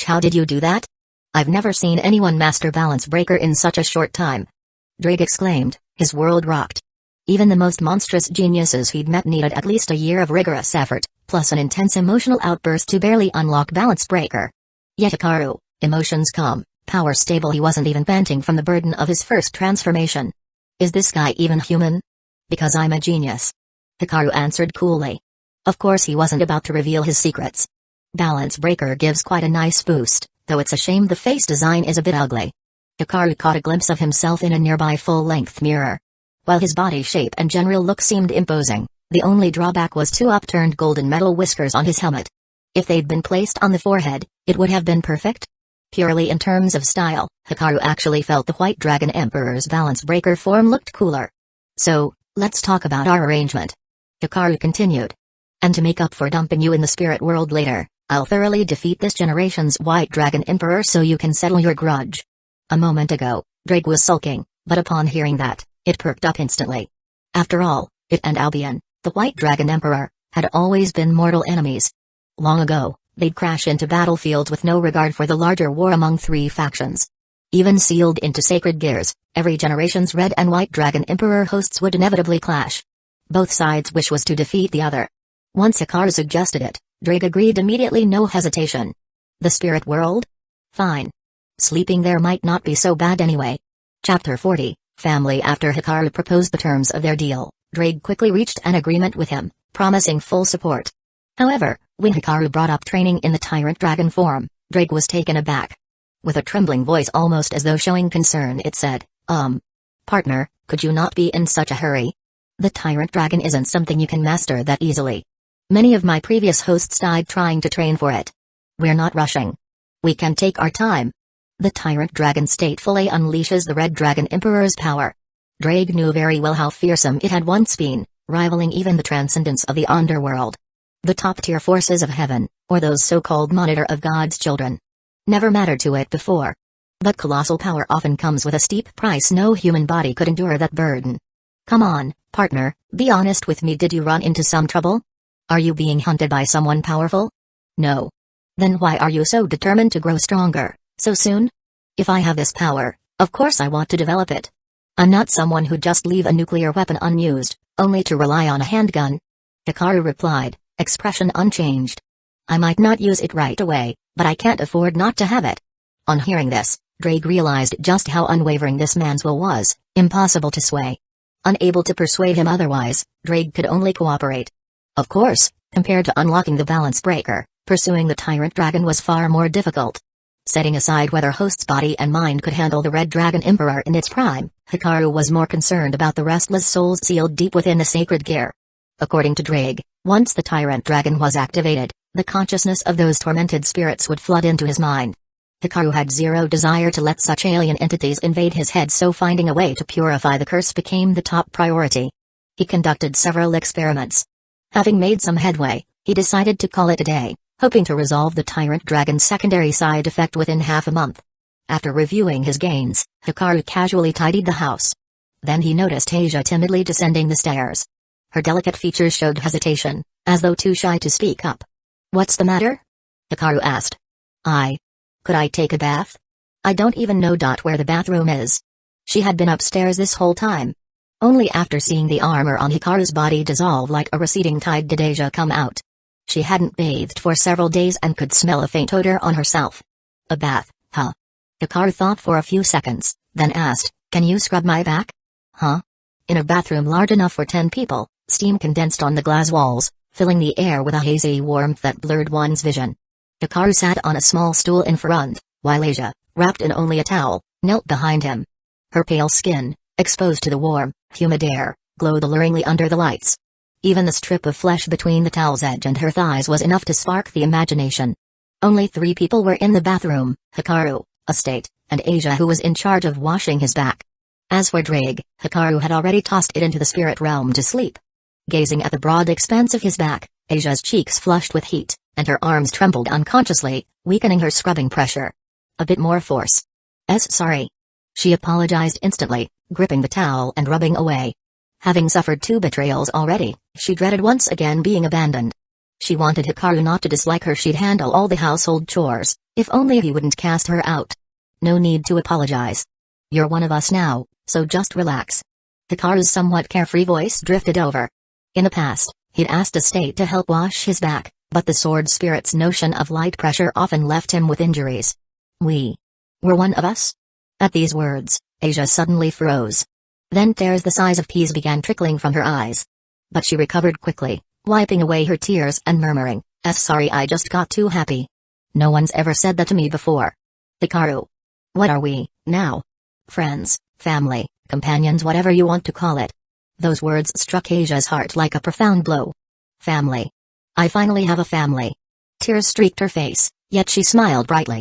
S1: How did you do that? I've never seen anyone master Balance Breaker in such a short time. Drake exclaimed, his world rocked. Even the most monstrous geniuses he'd met needed at least a year of rigorous effort, plus an intense emotional outburst to barely unlock Balance Breaker. Yet Hikaru, emotions calm, power stable, he wasn't even panting from the burden of his first transformation. Is this guy even human? Because I'm a genius. Hikaru answered coolly. Of course he wasn't about to reveal his secrets. Balance Breaker gives quite a nice boost, though it's a shame the face design is a bit ugly. Hikaru caught a glimpse of himself in a nearby full-length mirror. While his body shape and general look seemed imposing, The only drawback was two upturned golden metal whiskers on his helmet. If they'd been placed on the forehead, it would have been perfect. Purely in terms of style, Hikaru actually felt the White Dragon Emperor's balance breaker form looked cooler. So, let's talk about our arrangement. Hikaru continued. And to make up for dumping you in the spirit world later, I'll thoroughly defeat this generation's White Dragon Emperor so you can settle your grudge. A moment ago, Drake was sulking, but upon hearing that, it perked up instantly. After all, it and Albion, the White Dragon Emperor, had always been mortal enemies. Long ago, they'd crash into battlefields with no regard for the larger war among three factions. Even sealed into sacred gears, every generation's Red and White Dragon Emperor hosts would inevitably clash. Both sides' wish was to defeat the other. Once Hikaru suggested it, Drake agreed immediately, no hesitation. The spirit world? Fine. Sleeping there might not be so bad anyway. Chapter 40, Family. After Hikaru proposed the terms of their deal, Drake quickly reached an agreement with him, promising full support. However, when Hikaru brought up training in the Tyrant Dragon form, Drake was taken aback. With a trembling voice, almost as though showing concern, it said, Partner, could you not be in such a hurry? The Tyrant Dragon isn't something you can master that easily. Many of my previous hosts died trying to train for it. We're not rushing. We can take our time. The Tyrant Dragon state fully unleashes the Red Dragon Emperor's power. Drake knew very well how fearsome it had once been, rivaling even the transcendence of the underworld. The top-tier forces of heaven, or those so-called monitor of God's children, never mattered to it before. But colossal power often comes with a steep price. No human body could endure that burden. Come on, partner, be honest with me. Did you run into some trouble? Are you being hunted by someone powerful? No. Then why are you so determined to grow stronger, so soon? If I have this power, of course I want to develop it. I'm not someone who'd just leave a nuclear weapon unused, only to rely on a handgun. Hikaru replied, expression unchanged. I might not use it right away, but I can't afford not to have it. On hearing this, Drake realized just how unwavering this man's will was, impossible to sway. Unable to persuade him otherwise, Drake could only cooperate. Of course, compared to unlocking the balance breaker, pursuing the Tyrant Dragon was far more difficult. Setting aside whether host's body and mind could handle the Red Dragon Emperor in its prime, Hikaru was more concerned about the restless souls sealed deep within the sacred gear. According to Drake, once the Tyrant Dragon was activated, the consciousness of those tormented spirits would flood into his mind. Hikaru had zero desire to let such alien entities invade his head, so finding a way to purify the curse became the top priority. He conducted several experiments. Having made some headway, he decided to call it a day, hoping to resolve the Tyrant Dragon's secondary side effect within half a month. After reviewing his gains, Hikaru casually tidied the house. Then he noticed Asia timidly descending the stairs. Her delicate features showed hesitation, as though too shy to speak up. What's the matter? Hikaru asked. Could I take a bath? I don't even know where the bathroom is. She had been upstairs this whole time. Only after seeing the armor on Hikaru's body dissolve like a receding tide did Asia come out. She hadn't bathed for several days and could smell a faint odor on herself. A bath, huh? Hikaru thought for a few seconds, then asked, can you scrub my back? Huh? In a bathroom large enough for 10 people, steam condensed on the glass walls, filling the air with a hazy warmth that blurred one's vision. Hikaru sat on a small stool in front, while Asia, wrapped in only a towel, knelt behind him. Her pale skin, exposed to the warm, humid air, glowed alluringly under the lights. Even the strip of flesh between the towel's edge and her thighs was enough to spark the imagination. Only 3 people were in the bathroom, Hikaru, Estate, and Asia, who was in charge of washing his back. As for Drake, Hikaru had already tossed it into the spirit realm to sleep. Gazing at the broad expanse of his back, Asia's cheeks flushed with heat, and her arms trembled unconsciously, weakening her scrubbing pressure. A bit more force. Sorry. She apologized instantly, gripping the towel and rubbing away. Having suffered 2 betrayals already, she dreaded once again being abandoned. She wanted Hikaru not to dislike her. She'd handle all the household chores, if only he wouldn't cast her out. No need to apologize. You're one of us now, so just relax. Hikaru's somewhat carefree voice drifted over. In the past, he'd asked Estate to help wash his back, but the sword spirit's notion of light pressure often left him with injuries. We were one of us? At these words, Asia suddenly froze. Then tears the size of peas began trickling from her eyes. But she recovered quickly, wiping away her tears and murmuring, sorry, I just got too happy. No one's ever said that to me before. Hikaru. What are we, now? Friends, family, companions, whatever you want to call it. Those words struck Asia's heart like a profound blow. Family. I finally have a family. Tears streaked her face, yet she smiled brightly.